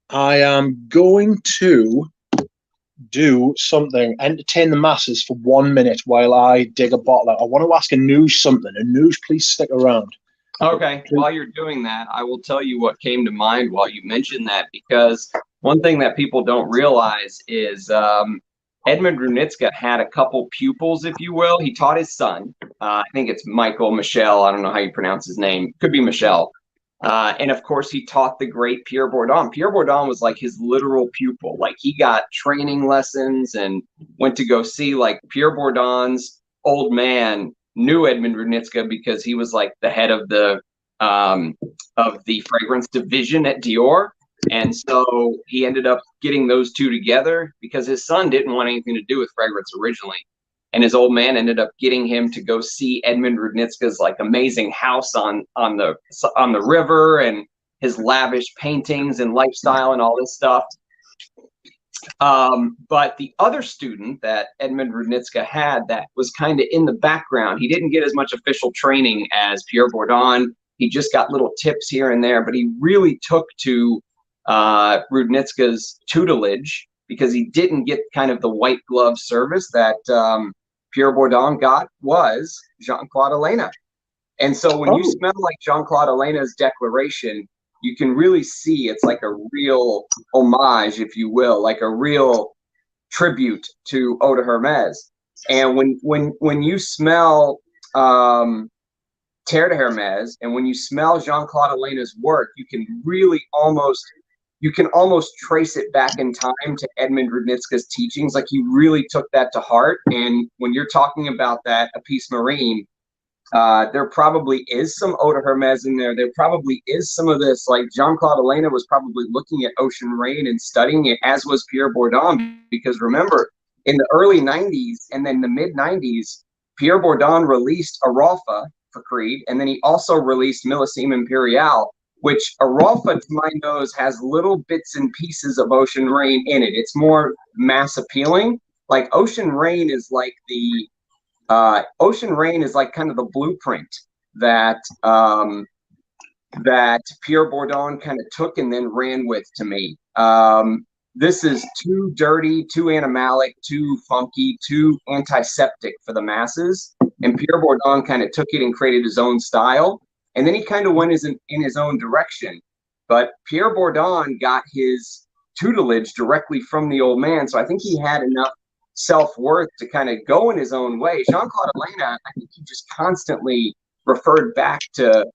I am going to do something, entertain the masses for 1 minute while I dig a bottle out. I want to ask Anuj something. Anuj, please stick around. Okay, while you're doing that, I will tell you what came to mind while you mentioned that, because one thing that people don't realize is Edmund Runitska had a couple pupils, if you will. He taught his son. I think it's Michel. I don't know how you pronounce his name. Could be Michel. And of course, he taught the great Pierre Bourdon. Pierre Bourdon was like his literal pupil. Like, he got training lessons and went to go see, like, Pierre Bourdon's old man knew Edmund Runitska because he was like the head of the fragrance division at Dior. And so he ended up getting those two together because his son didn't want anything to do with fragrance originally. And his old man ended up getting him to go see Edmund Runitska's like amazing house on the river, and his lavish paintings and lifestyle and all this stuff. But the other student that Edmund Runitska had that was kind of in the background, he didn't get as much official training as Pierre Bourdon. He just got little tips here and there, but he really took to Runitska's tutelage because he didn't get kind of the white glove service that Pierre Bourdon got, was Jean-Claude Elena. And so when you smell like Jean-Claude Elena's declaration, you can really see it's like a real homage, if you will, like a real tribute to Eau de Hermes. And when you smell Terre de Hermes, and when you smell Jean-Claude Elena's work, you can really almost trace it back in time to Edmund Runitska's teachings. Like, he really took that to heart. And when you're talking about that Apis Marine, there probably is some Eau de Hermes in there. There probably is some of this. Like, Jean-Claude Elena was probably looking at Ocean Rain and studying it, as was Pierre Bourdon. Because remember, in the early 90s and then the mid 90s, Pierre Bourdon released Aralfa for Creed, and then he also released Millésime Impériale, which Aralfa, to my nose, has little bits and pieces of Ocean Rain in it. It's more mass appealing. Like, Ocean Rain is like kind of the blueprint that that Pierre Bourdon kind of took and then ran with, to me. This is too dirty, too animalic, too funky, too antiseptic for the masses. And Pierre Bourdon kind of took it and created his own style. And then he kind of went in his own direction. But Pierre Bourdon got his tutelage directly from the old man. So I think he had enough self-worth to kind of go in his own way. Jean-Claude Elena, I think he just constantly referred back to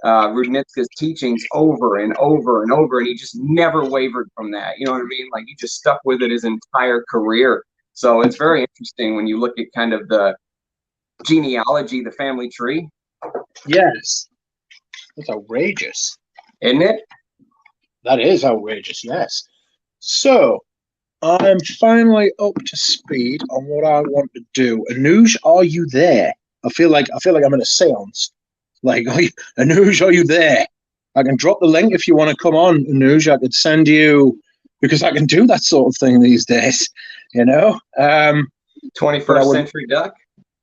Runitska's teachings over and over and over, and he just never wavered from that. You know what I mean? Like, he just stuck with it his entire career. So it's very interesting when you look at kind of the genealogy, the family tree. Yes. That's outrageous. Isn't it? That is outrageous, yes. So, I'm finally up to speed on what I want to do. Anuj, are you there? I feel like I'm in a seance. Like, Anuj, are you there? I can drop the link if you want to come on, Anuj. I could send you, because I can do that sort of thing these days, you know? 21st century duck?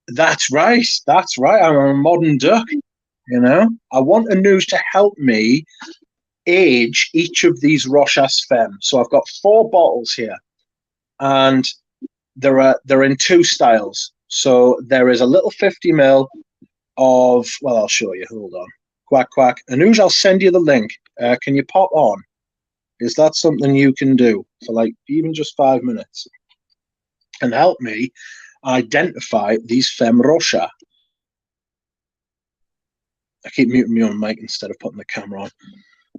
That's right. That's right. I'm a modern duck, you know? I want Anuj to help me age each of these Rochas Femme. So I've got 4 bottles here, and they're in 2 styles. So there is a little 50 ml of, well, I'll show you. Hold on. Quack, quack. Anuj, I'll send you the link. Can you pop on? Is that something you can do for like even just 5 minutes? And help me identify these Femme Rocha. I keep muting me on mic instead of putting the camera on.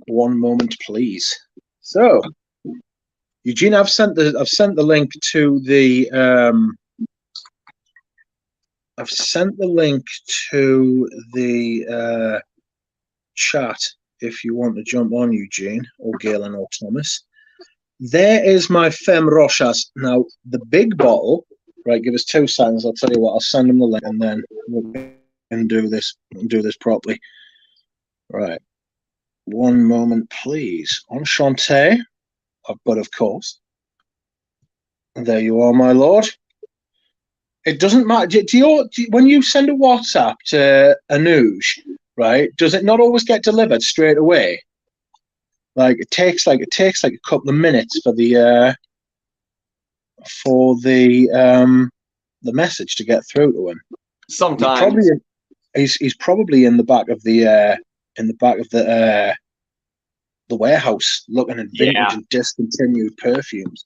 1 moment, please. So, Eugene, I've sent the link to the chat if you want to jump on, Eugene, or Galen or Thomas. There is my Femme Rochas. Now, the big bottle, right, give us 2 seconds. I'll tell you what, I'll send them the link, and then we can do this properly. Right. 1 moment, please. Enchanté. But of course. There you are, my lord. It doesn't matter. When you send a WhatsApp to Anuj, right, does it not always get delivered straight away? Like, it takes like a couple of minutes for the for the message to get through to him. Sometimes He's probably in the back of the warehouse looking at vintage and discontinued perfumes.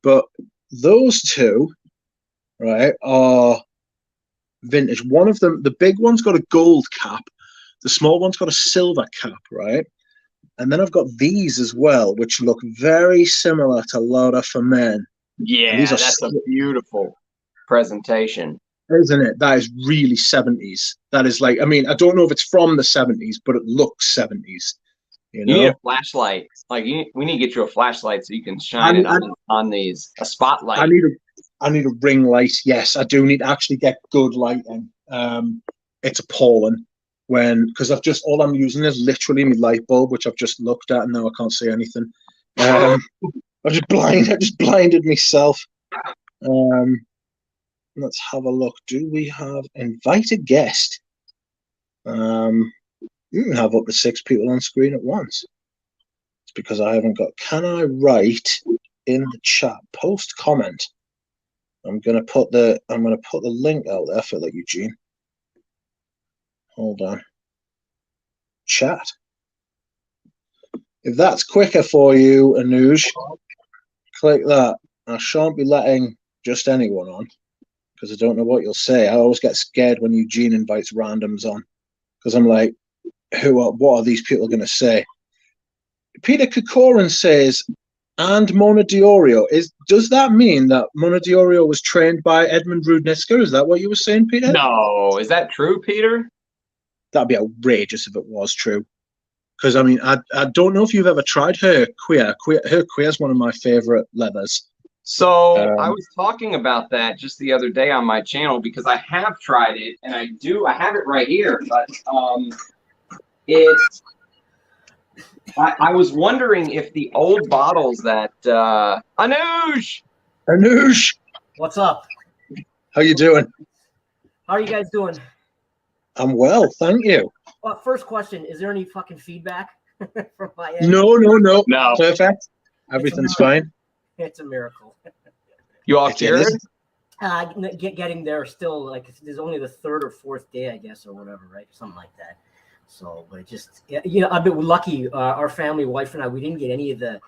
But those two, right, are vintage. One of them, the big one's got a gold cap, the small one's got a silver cap, right? And then I've got these as well, which look very similar to Lauda for Men. Yeah, that's a beautiful presentation. Isn't it? That is really 70s. That is like, I mean, I don't know if it's from the 70s, but it looks 70s. You know? You need a flashlight. Like we need to get you a flashlight so you can shine it on these. A spotlight. I need a ring light. Yes, I do need to actually get good lighting. It's appalling because all I'm using is literally my light bulb, which I've just looked at and now I can't see anything. I just blinded myself. Let's have a look. Do we have invite a guest? You can have up to 6 people on screen at once. It's because I haven't got. Can I write in the chat? Post comment. I'm gonna put the link out there for that, Eugene. Hold on. Chat. If that's quicker for you, Anuj, click that. I shan't be letting just anyone on because I don't know what you'll say. I always get scared when Eugene invites randoms on because I'm like, what are these people going to say? Peter Kokorin says, and Mona Diorio. Does that mean that Mona Diorio was trained by Edmund Rudnitzer? Is that what you were saying, Peter? No. Is that true, Peter? That'd be outrageous if it was true. Because, I mean, I don't know if you've ever tried her queer. Her queer is one of my favorite leathers. So I was talking about that just the other day on my channel because I have tried it and I have it right here, but I was wondering if the old bottles that Anuj, what's up? How you doing? How are you guys doing? I'm well, thank you. Well, first question: is there any fucking feedback from my end? No. Perfect. Everything's fine. It's a miracle. You all cured? Getting there still. Like there's only the 3rd or 4th day, I guess, or whatever, right? Something like that. So, but it just, I've been lucky. Our family, wife and I, we didn't get any of the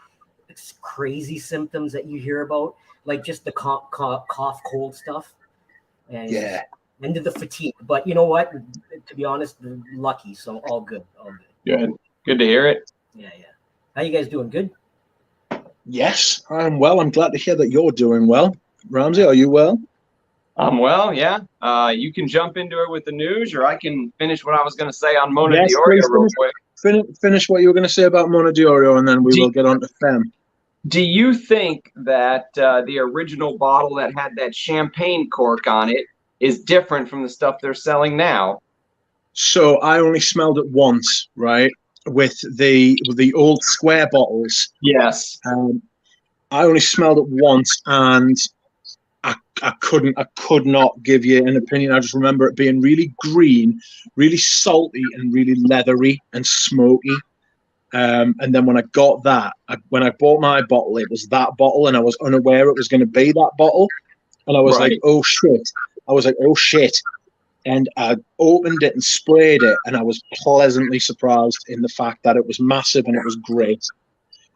crazy symptoms that you hear about, like just the cough, cold stuff, and into the fatigue. But you know what? To be honest, lucky. So all good. Good to hear it. Yeah. How you guys doing? Good. Yes, I'm well. I'm glad to hear that you're doing well. Ramsay, are you well? I'm well, yeah. You can jump into it with the news, or I can finish what I was going to say on Mona Diorio real quick. Finish what you were going to say about Mona Diorio, and then we will get on to Femme. Do you think that the original bottle that had that champagne cork on it is different from the stuff they're selling now? So I only smelled it once, right? With the old square bottles. Yes. I only smelled it once, and I could not give you an opinion. I just remember it being really green, really salty, and really leathery and smoky. And then when I got that, when I bought my bottle, it was that bottle, and I was unaware it was going to be that bottle. And I was like, oh shit. And I opened it and sprayed it, and I was pleasantly surprised in the fact that it was massive and it was great.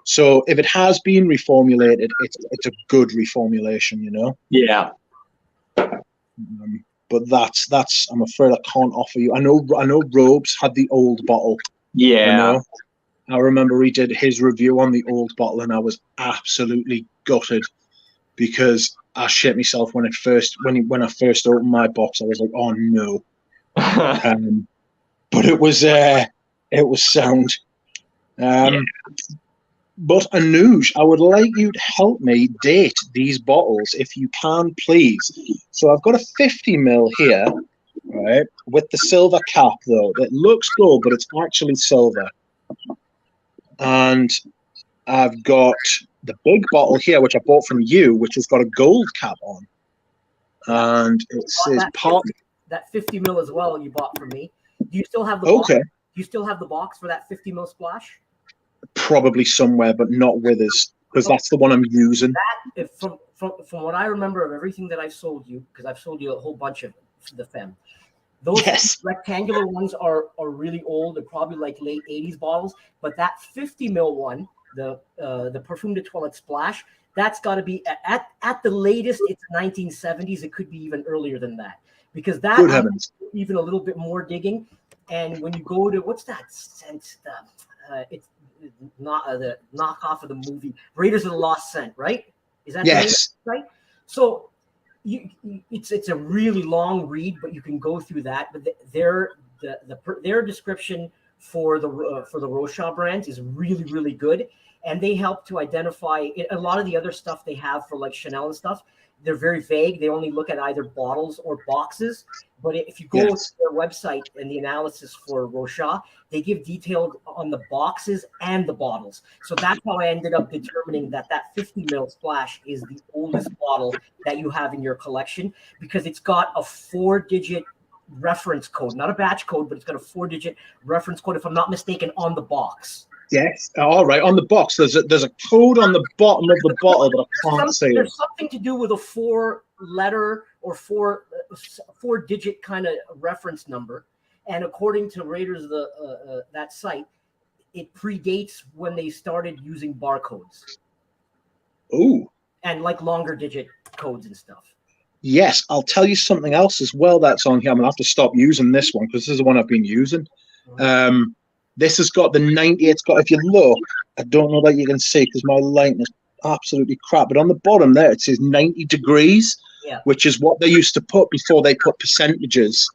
So if it has been reformulated, it's a good reformulation, you know? Yeah. But that's I'm afraid I can't offer you. I know Robes had the old bottle. Yeah. I remember he did his review on the old bottle, and I was absolutely gutted because I shit myself when I first opened my box. I was like, oh no. But it was sound. But Anuj, I would like you to help me date these bottles if you can, please. So I've got a 50 ml here, right, with the silver cap though. It looks gold, but it's actually silver. And I've got the big bottle here, which I bought from you, which has got a gold cap on. And it says that 50 ml as well you bought from me. Do you still have the box? Do you still have the box for that 50 ml splash? Probably somewhere, but not with us, because that's the one I'm using. That from what I remember of everything that I've sold you, because I've sold you a whole bunch of the Femme. Those rectangular ones are really old. They're probably like late 80s bottles. But that 50 ml one, the Perfume de Toilette Splash, that's got to be at the latest. It's 1970s. It could be even earlier than that, because that Good heavens. Even a little bit more digging. And when you go to what's that scent stuff? It's not the knockoff of the movie Raiders of the Lost Scent, right? Is that yes? The name, right? So it's a really long read, but you can go through that. But their description for the Rocha brands is really good, and they help to identify a lot of the other stuff they have for like Chanel and stuff. They're very vague. They only look at either bottles or boxes. But if you go to their website and the analysis for Rocha, they give detail on the boxes and the bottles. So that's how I ended up determining that 50 ml Splash is the oldest bottle that you have in your collection, because it's got a 4-digit reference code, not a batch code, but it's got a 4-digit reference code, if I'm not mistaken, on the box. Yes. All right. On the box, there's a code on the bottom of the bottle, but I can't say it. There's something to do with a 4-letter or 4-digit kind of reference number. And according to Raiders, that site, it predates when they started using barcodes. Ooh. And like longer digit codes and stuff. Yes, I'll tell you something else as well that's on here. I'm gonna have to stop using this one because this is the one I've been using. This has got the 90. It's got, if you look, I don't know that you can see because my lighting is absolutely crap, but on the bottom there it says 90 degrees, which is what they used to put before they put percentages.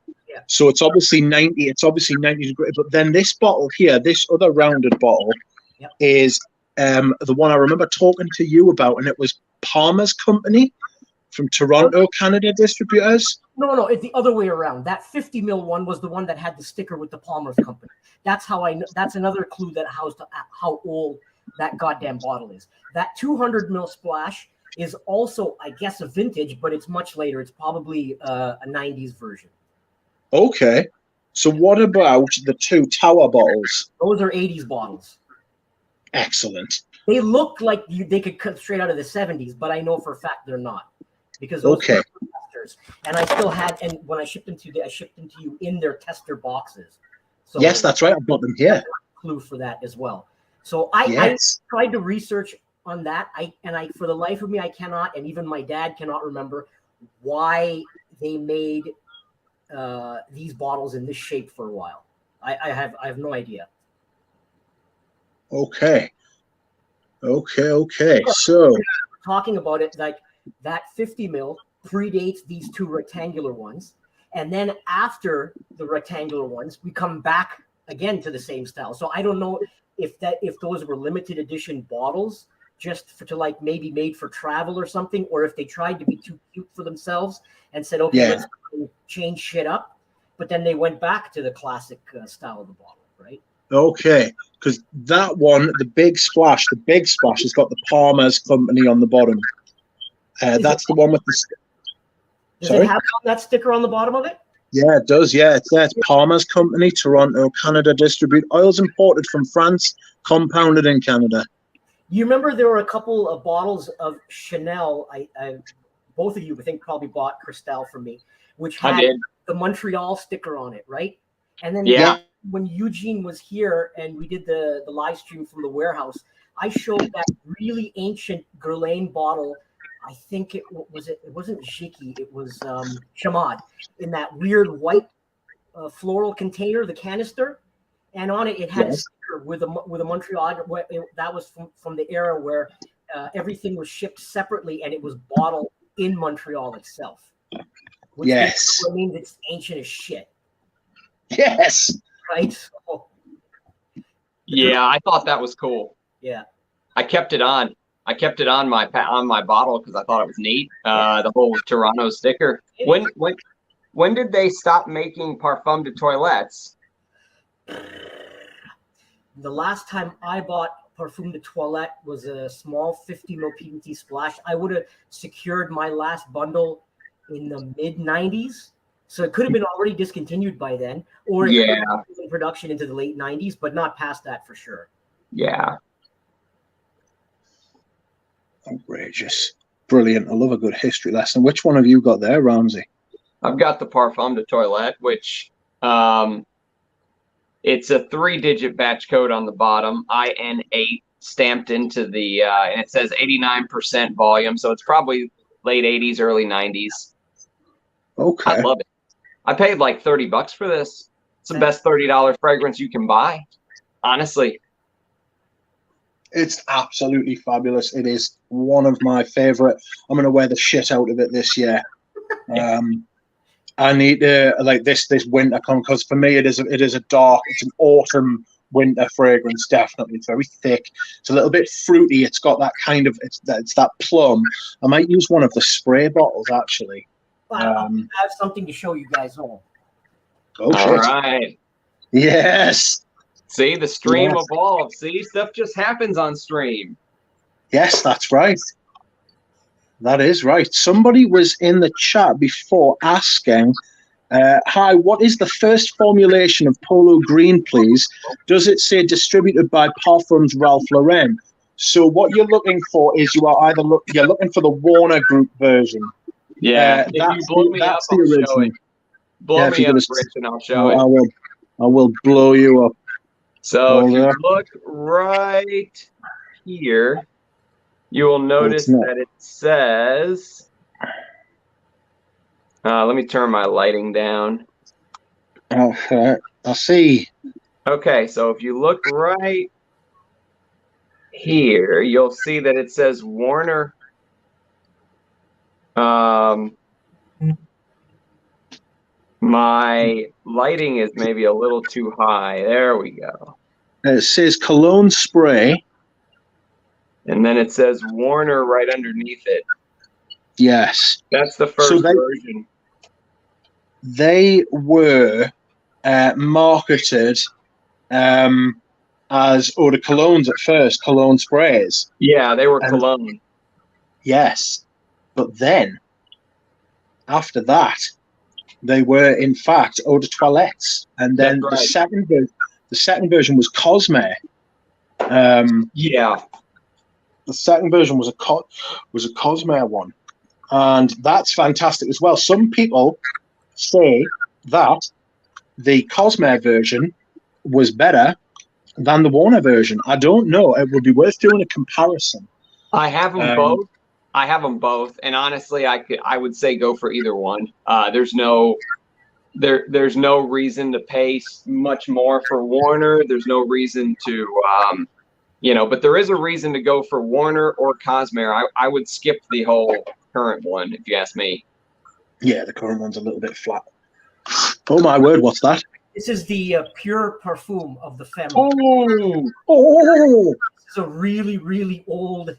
So it's obviously 90. It's obviously 90 degrees. But then this bottle here, this other rounded bottle, is the one I remember talking to you about, and it was Palmer's company from Toronto, Canada distributors. No, it's the other way around. That 50 ml one was the one that had the sticker with the Palmer's company. That's how I know. That's another clue that how old that goddamn bottle is. That 200 ml Splash is also, I guess, a vintage, but it's much later. It's probably a 90s version. Okay. So what about the 2 tower bottles? Those are 80s bottles. Excellent. They look like they could cut straight out of the 70s, but I know for a fact they're not. Because those are testers. And I still had, and when I shipped them to you in their tester boxes. So yes, that's right. I've got them here. Clue for that as well. So I tried to research on that. I for the life of me, I cannot, and even my dad cannot remember why they made these bottles in this shape for a while. I have no idea. Okay. So talking about it, like that 50 ml predates these 2 rectangular ones, and then after the rectangular ones, we come back again to the same style. So I don't know if those were limited edition bottles just to like maybe made for travel or something, or if they tried to be too cute for themselves and said, okay, let's change shit up, but then they went back to the classic style of the bottle, right? Okay, because that one, the big splash has got the Palmer's company on the bottom. That's the one with the. Does it have that sticker on the bottom of it? Yeah, it does. Yeah, it's there. It's Palmer's company, Toronto, Canada. Distribute oils imported from France, compounded in Canada. You remember there were a couple of bottles of Chanel. I both of you, I think, probably bought Cristal from me, which had the Montreal sticker on it, right? And then when Eugene was here and we did the live stream from the warehouse, I showed that really ancient Guerlain bottle. I think it wasn't Jiki, it was Chamad, in that weird white floral container, the canister, and on it had a sticker with a Montreal. That was from the era where everything was shipped separately and it was bottled in Montreal itself. Which means it's ancient as shit. Yes. Right. So, yeah, I thought that was cool. Yeah. I kept it on. I kept it on my bottle because I thought it was neat. The whole Toronto sticker. When did they stop making Parfum de Toilettes? The last time I bought Parfum de Toilette was a small 50 ml PBT Splash. I would have secured my last bundle in the mid 90s. So it could have been already discontinued by then, or it could have been in production into the late 90s, but not past that for sure. Yeah. Outrageous. Brilliant. I love a good history lesson. Which one have you got there, Ramsay? I've got the Parfum de Toilette, which it's a 3-digit batch code on the bottom, IN8, stamped into the, and it says 89% volume, so it's probably late 80s, early 90s. Okay. I love it. I paid like $30 for this. It's the best $30 fragrance you can buy, honestly. It's absolutely fabulous. It is one of my favorite. I'm going to wear the shit out of it this year. I need to like this winter come, because for me it's an autumn winter fragrance. Definitely, it's very thick. It's a little bit fruity. It's got that kind of it's that plum. I might use one of the spray bottles actually. I have something to show you guys all. Oh, all right. Yes. See, the stream evolves. See, stuff just happens on stream. Yes, that's right. That is right. Somebody was in the chat before asking, hi, what is the first formulation of Polo Green, please? Does it say distributed by Parfums Ralph Lauren? So what you're looking for is you're looking for the Warner Group version. Yeah, if you blow me up, I'll show it. Blow me up, Rich, and I'll show it. I will blow you up. So if you look right here, you will notice that it says, let me turn my lighting down. Okay, I see. Okay, so if you look right here, you'll see that it says Warner. My lighting is maybe a little too high. There we go. It says cologne spray. And then it says Warner right underneath it. Yes. That's the first version. They were marketed as eau de colognes at first, cologne sprays. Yeah, they were cologne. Yes. But then, after that, they were, in fact, eau de toilettes. And then the second version was Cosme. Yeah. The second version was a Cosme one. And that's fantastic as well. Some people say that the Cosme version was better than the Warner version. I don't know. It would be worth doing a comparison. I have them both. I have them both, and honestly, I would say go for either one. There's no reason to pay much more for Warner. There's no reason to but there is a reason to go for Warner or Cosme. I would skip the whole current one if you ask me. Yeah, the current one's a little bit flat. Oh my word, what's that? This is the pure perfume of the family. Oh! This is a really, really old.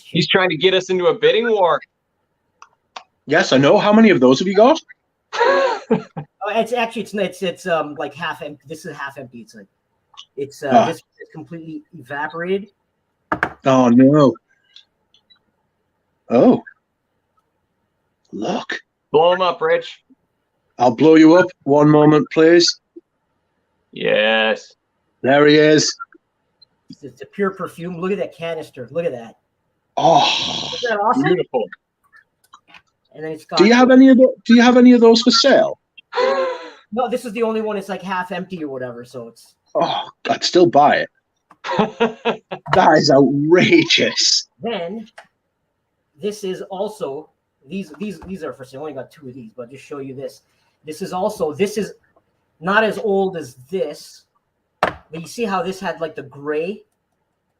He's trying to get us into a bidding war. Yes, I know. How many of those have you got? It's like half empty. This is half empty. It's like this is completely evaporated. Oh no! Oh, look! Blow him up, Rich. I'll blow you up. One moment, please. Yes. There he is. It's a pure perfume. Look at that canister. Look at that. Oh, isn't that awesome? Beautiful. And then it's got. Do you have any of those for sale? No, this is the only one. It's like half empty or whatever. So it's. Oh, I'd still buy it. That is outrageous. Then, this is also these are for sale. I only got 2 of these, but I'll just show you this. This is not as old as this, but you see how this had like the gray.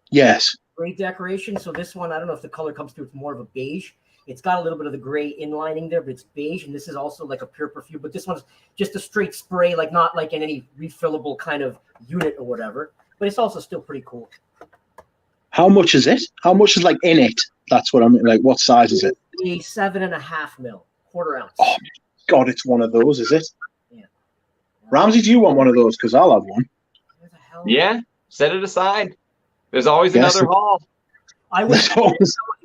Yes. Gray decoration. So this one, I don't know if the color comes through. It's more of a beige. It's got a little bit of the gray inlining there, but it's beige. And this is also like a pure perfume. But this one's just a straight spray, like not like in any refillable kind of unit or whatever. But it's also still pretty cool. How much is it? How much is like in it? That's what I mean. Like, what size is it? A 7.5 ml, quarter ounce. Oh God, it's one of those, is it? Yeah. Ramsay, do you want one of those? Because I'll have one. Where the hell? Yeah, set it aside. There's always another haul. I was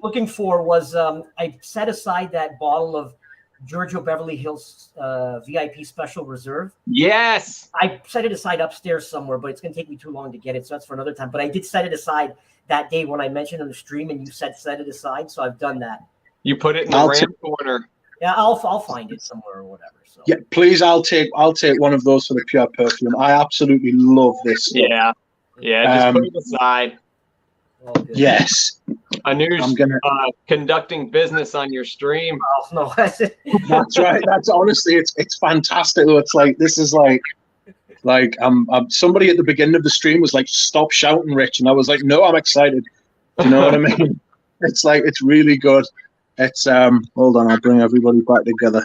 looking for was I set aside that bottle of Giorgio Beverly Hills VIP Special Reserve. Yes. I set it aside upstairs somewhere, but it's going to take me too long to get it, so that's for another time. But I did set it aside that day when I mentioned on the stream, and you said set it aside. So I've done that. You put it in the RAM corner. Yeah, I'll find it somewhere or whatever. So Yeah, please, I'll take one of those for the pure perfume. I absolutely love this stuff. Yeah, just put it aside. Yes. Anuj, conducting business on your stream. Oh, no, that's it. That's right. That's honestly, it's fantastic. It's like, this is like somebody at the beginning of the stream was like, "Stop shouting, Rich," and I was like, "No, I'm excited." Do you know what I mean? It's like, it's really good. It's hold on, I'll bring everybody back together.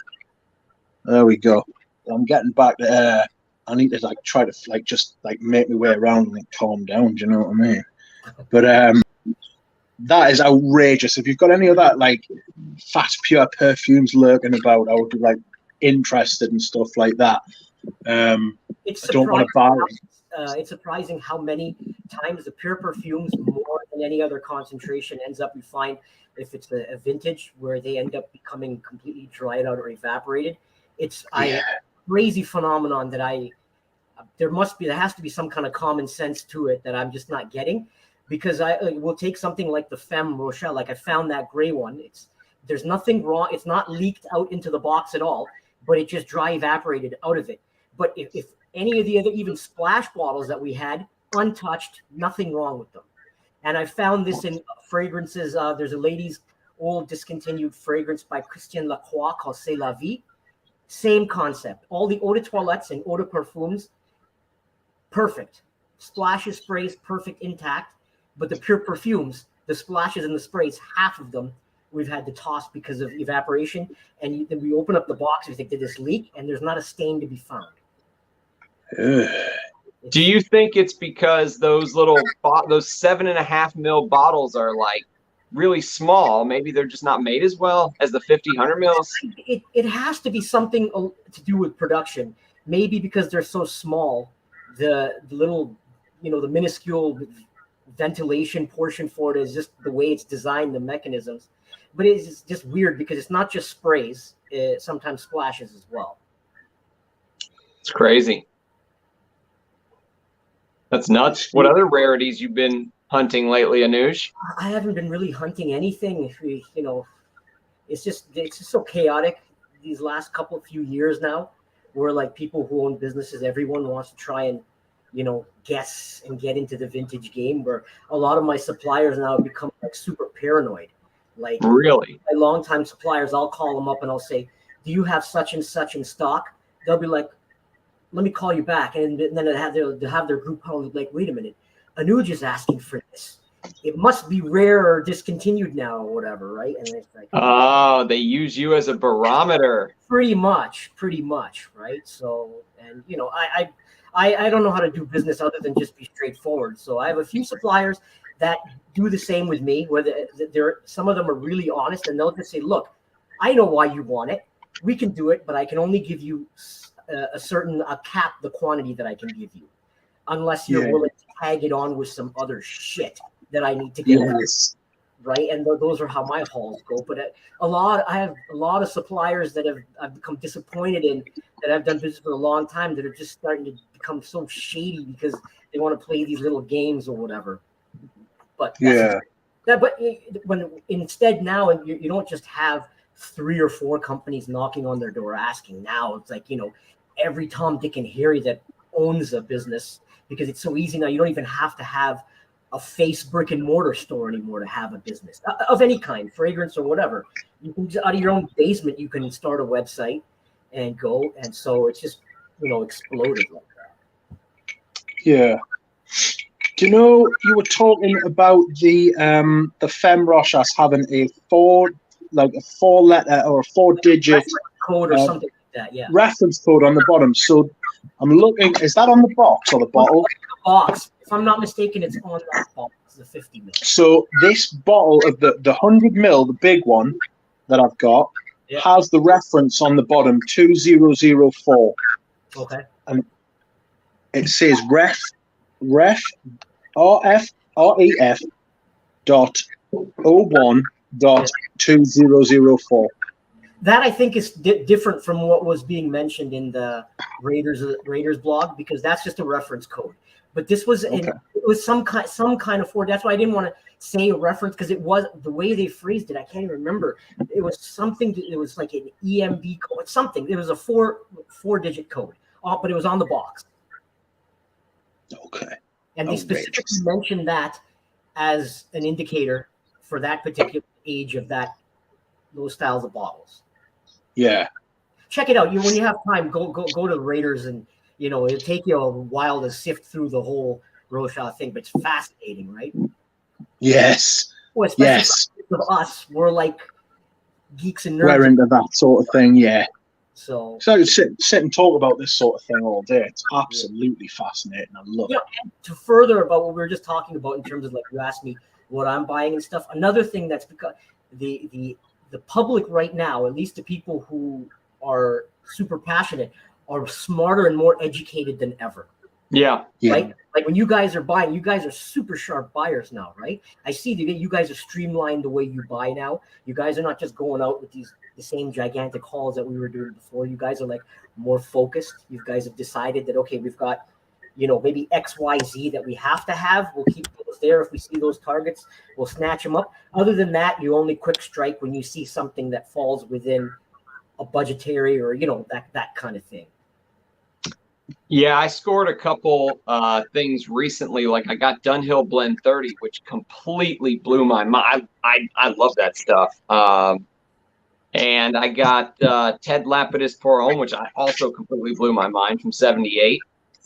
There we go. I'm getting back to I need to like try to like just like make my way around and like, calm down. Do you know what I mean? But that is outrageous. If you've got any of that like fat pure perfumes lurking about, I would be like interested in stuff like that. I don't want to buy it. It's surprising how many times the pure perfumes, more than any other concentration, ends up, you find, if it's a vintage, where they end up becoming completely dried out or evaporated. It's a crazy phenomenon that there has to be some kind of common sense to it that I'm just not getting, because we'll take something like the Femme Rochelle. Like, I found that gray one. There's nothing wrong. It's not leaked out into the box at all, but it just dry evaporated out of it. But if any of the other even splash bottles that we had, untouched, nothing wrong with them. And I found this in fragrances. There's a lady's old discontinued fragrance by Christian Lacroix called C'est la Vie. Same concept. All the eau de toilettes and eau de perfumes, perfect. Splashes, sprays, perfect, intact. But the pure perfumes, the splashes and the sprays, half of them we've had to toss because of evaporation. And then we open up the box, we think, did this leak? And there's not a stain to be found. Do you think it's because those little those 7.5 ml bottles are like really small? Maybe they're just not made as well as the 100 mils. It has to be something to do with production. Maybe because they're so small, the little, the minuscule ventilation portion for it is just the way it's designed, the mechanisms. But it's just weird because it's not just sprays; it sometimes splashes as well. It's crazy. That's nuts. What other rarities you've been hunting lately, Anuj? I haven't been really hunting anything. It's just so chaotic these last few years now, where like people who own businesses, everyone wants to try and guess and get into the vintage game. Where a lot of my suppliers now have become like super paranoid. Like, really, my longtime suppliers, I'll call them up and I'll say, "Do you have such and such in stock?" They'll be like, "Let me call you back," and then they'll have their group call, like, "Wait a minute, Anuj is asking for this. It must be rare or discontinued now or whatever, right?" And it's like, oh, they use you as a barometer. Pretty much, right? So, and I don't know how to do business other than just be straightforward. So I have a few suppliers that do the same with me, where some of them are really honest, and they'll just say, "Look, I know why you want it. We can do it, but I can only give you a cap, the quantity that I can give you, unless you're willing to tag it on with some other shit that I need to get right." And those are how my hauls go. But I have a lot of suppliers that I've become disappointed in, that I've done business for a long time, that are just starting to become so shady because they want to play these little games or whatever. But when instead now, you don't just have 3 or 4 companies knocking on their door asking. Now it's like, every Tom, Dick, and Harry that owns a business, because it's so easy now. You don't even have to have a face brick and mortar store anymore to have a business of any kind, fragrance or whatever. You can just, out of your own basement, you can start a website and go. And so it's just, exploded like that. Yeah. Do you know, you were talking about the Femme Rochas having a 4-letter or a 4-digit code or something like that, reference code on the bottom. So I'm looking, is that on the box or the bottle? The box. If I'm not mistaken, it's on that box, the 50 ml. So this bottle of the 100 ml, the big one that I've got, has the reference on the bottom, 2004. Okay. And it says ref RF dot 01 dot 2004. That I think is different from what was being mentioned in the Raiders blog, because that's just a reference code. But this was it was some kind of Ford. That's why I didn't want to say a reference, because it was the way they phrased it. I can't even remember. It was something. It was like an EMB code, something. It was a four-digit code, but it was on the box. Okay. And they specifically mentioned that as an indicator for that particular age of those styles of bottles. Yeah. Check it out. When you have time, go to Raiders, and it'll take you a while to sift through the whole Rothschild thing, but it's fascinating, right? Yes. Well, especially for us, we're like geeks and nerds. We're into that sort of thing, yeah. So sit and talk about this sort of thing all day. It's absolutely fascinating. I love it. And to further about what we were just talking about in terms of, like, you asked me what I'm buying and stuff. Another thing that's because the public right now, at least the people who are super passionate, are smarter and more educated than ever. Yeah. Right? Like when you guys are buying, you guys are super sharp buyers now, right? I see that you guys are streamlined the way you buy now. You guys are not just going out with the same gigantic hauls that we were doing before. You guys are like more focused. You guys have decided that, okay, we've got, maybe XYZ that we have to have. We'll keep those there. If we see those targets, we'll snatch them up. Other than that, you only quick strike when you see something that falls within a budgetary or, that kind of thing. Yeah, I scored a couple things recently. Like I got Dunhill Blend 30, which completely blew my mind. I love that stuff. And I got Ted Lapidus Pour Homme, which I also completely blew my mind, from 78.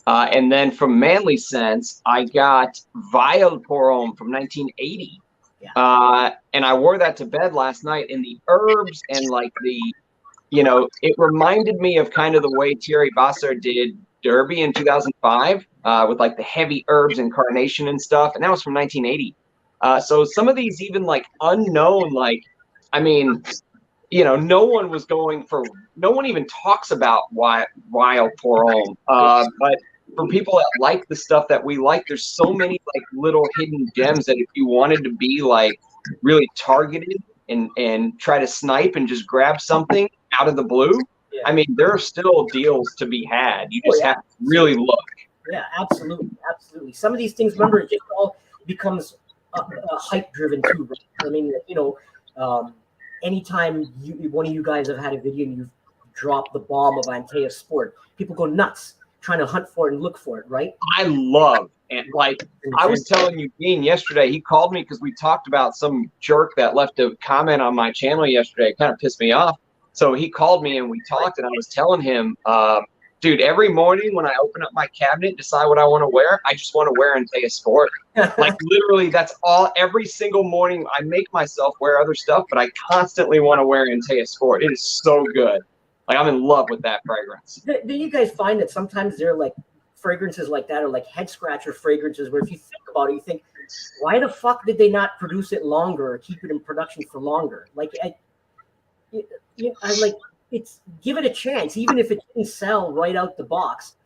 And then from Manly Scents, I got Vial Pour Homme from 1980. Yeah. And I wore that to bed last night, and the herbs and like it reminded me of kind of the way Thierry Vassar did Derby in 2005 with like the heavy herbs and carnation and stuff. And that was from 1980. So some of these even like unknown, like, I mean, no one even talks about Wild Pour Homme. But for people that like the stuff that we like, there's so many like little hidden gems that if you wanted to be like really targeted and try to snipe and just grab something out of the blue, I mean, there are still deals to be had. You just have to really look. Yeah, absolutely. Absolutely. Some of these things, remember, it just all becomes hype driven too, right? I mean, anytime one of you guys have had a video and you've dropped the bomb of Antea Sport, people go nuts trying to hunt for it and look for it, right? I love, and like I was telling Eugene yesterday, he called me because we talked about some jerk that left a comment on my channel yesterday. It kind of pissed me off. So he called me and we talked, and I was telling him, dude, every morning when I open up my cabinet, decide what I want to wear, I just want to wear Antea Sport. Like literally, that's all. Every single morning, I make myself wear other stuff, but I constantly want to wear Antea Sport. It is so good. Like I'm in love with that fragrance. Do you guys find that sometimes they're like fragrances like that, or like head scratcher fragrances, where if you think about it, you think, why the fuck did they not produce it longer or keep it in production for longer? Like I like, it's, give it a chance, even if it didn't sell right out the box.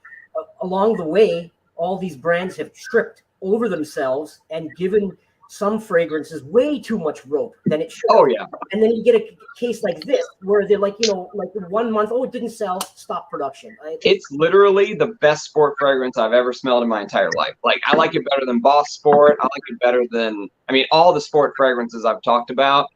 Along the way, all these brands have tripped over themselves and given some fragrances way too much rope than it should. Oh yeah. And then you get a case like this where they're like, like 1 month, oh, it didn't sell, stop production. It's literally the best sport fragrance I've ever smelled in my entire life. Like I like it better than Boss Sport. I like it better than, I mean, all the sport fragrances I've talked about.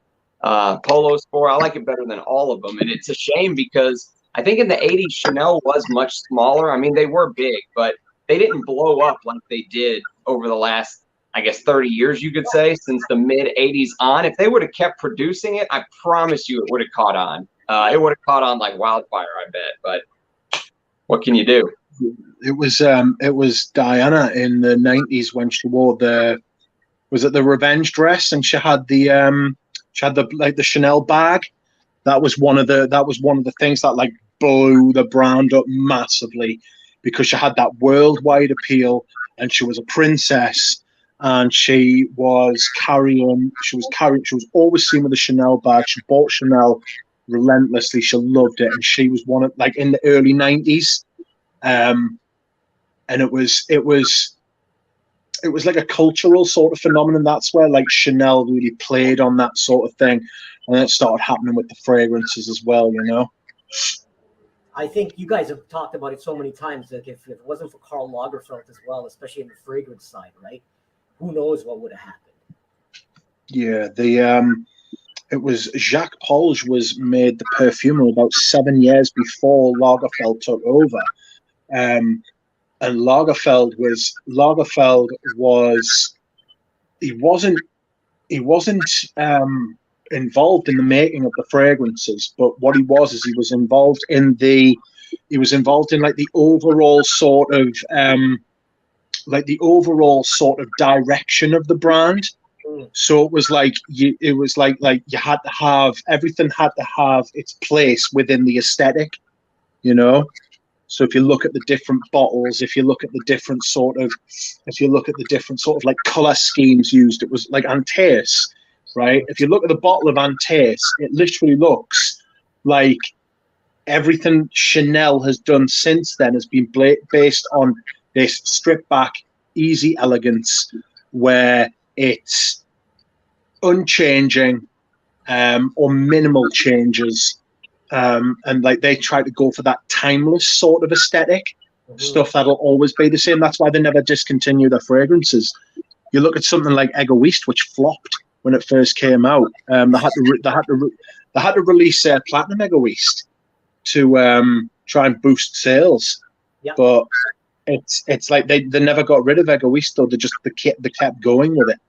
Polo Sport, I like it better than all of them. And it's a shame because I think in the 80s, Chanel was much smaller. I mean, they were big, but they didn't blow up like they did over the last, I guess, 30 years, you could say, since the mid 80s on. If they would have kept producing it, I promise you it would have caught on. It would have caught on like wildfire, I bet. But what can you do? It was Diana in the 90s when she wore was it the revenge dress, and she had the like the Chanel bag. That was one of the things that like blew the brand up massively, because she had that worldwide appeal, and she was a princess, and she was always seen with a Chanel bag. She bought Chanel relentlessly. She loved it, and she was one of, like, in the early 90s, and it was like a cultural sort of phenomenon. That's where like Chanel really played on that sort of thing. And it started happening with the fragrances as well, you know. I think you guys have talked about it so many times that if it wasn't for Karl Lagerfeld as well, especially in the fragrance side, right? Who knows what would have happened? Yeah, it was Jacques Polge was made the perfumer about 7 years before Lagerfeld took over. And Lagerfeld was he wasn't involved in the making of the fragrances, but what he was is he was involved in like the overall sort of direction of the brand. So it was like you had to have everything had to have its place within the aesthetic, you know. So if you look at the different bottles, if you look at the different sort of like color schemes used, it was like Antaeus, right? If you look at the bottle of Antaeus, it literally looks like everything Chanel has done since then has been based on this stripped back, easy elegance, where it's unchanging or minimal changes. And like they try to go for that timeless sort of aesthetic, stuff that'll always be the same. That's why they never discontinue their fragrances. You look at something like Egoist, which flopped when it first came out. They had to release Platinum Egoist to try and boost sales. Yep. But it's like they never got rid of Egoist, though. They kept going with it.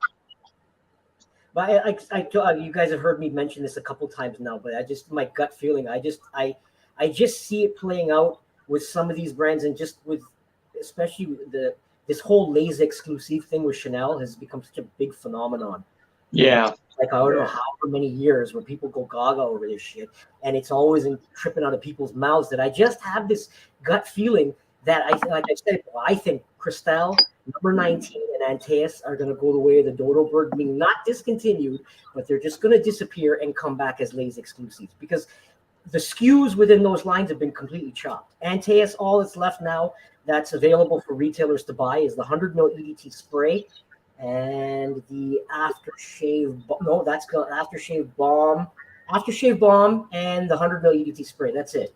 But you guys have heard me mention this a couple times now, but my gut feeling, I just see it playing out with some of these brands, and just with especially this whole Les exclusive thing with Chanel has become such a big phenomenon. Yeah. Like I don't know how many years where people go gaga over this shit, and it's always tripping out of people's mouths, that I just have this gut feeling that I think Cristal, number 19, and Antaeus are going to go the way of the dodo bird, being not discontinued, but they're just going to disappear and come back as Les exclusives, because the SKUs within those lines have been completely chopped. Antaeus, all that's left now that's available for retailers to buy is the 100 ml EDT spray and the aftershave. No, that's called aftershave bomb, and the 100 ml EDT spray. That's it.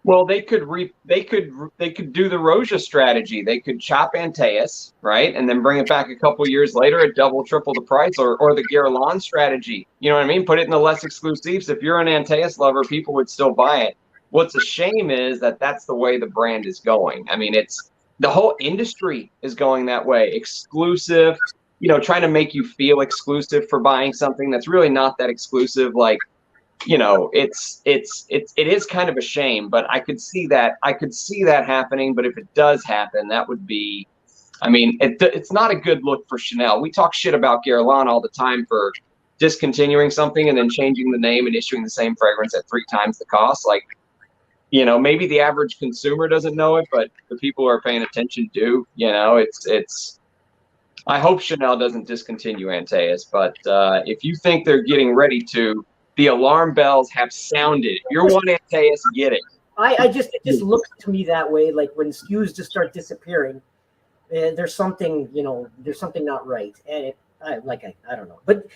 Well, they could do the Roja strategy. They could chop Antaeus, right, and then bring it back a couple years later at double, triple the price, or the Guerlain strategy. You know what I mean? Put it in the less exclusives. If you're an Antaeus lover, people would still buy it. What's a shame is that that's the way the brand is going. I mean, it's the whole industry is going that way. Exclusive, trying to make you feel exclusive for buying something that's really not that exclusive. Like, it is kind of a shame, but I could see that happening. But if it does happen, that would be, I mean, it's not a good look for Chanel. We talk shit about Guerlain all the time for discontinuing something and then changing the name and issuing the same fragrance at 3 times the cost. Like, maybe the average consumer doesn't know it, but the people who are paying attention do. It's. I hope Chanel doesn't discontinue Antaeus, but if you think they're getting ready to, the alarm bells have sounded. If you're one Antaeus, get it. It just looks to me that way. Like when SKUs just start disappearing, there's something not right. And I don't know. But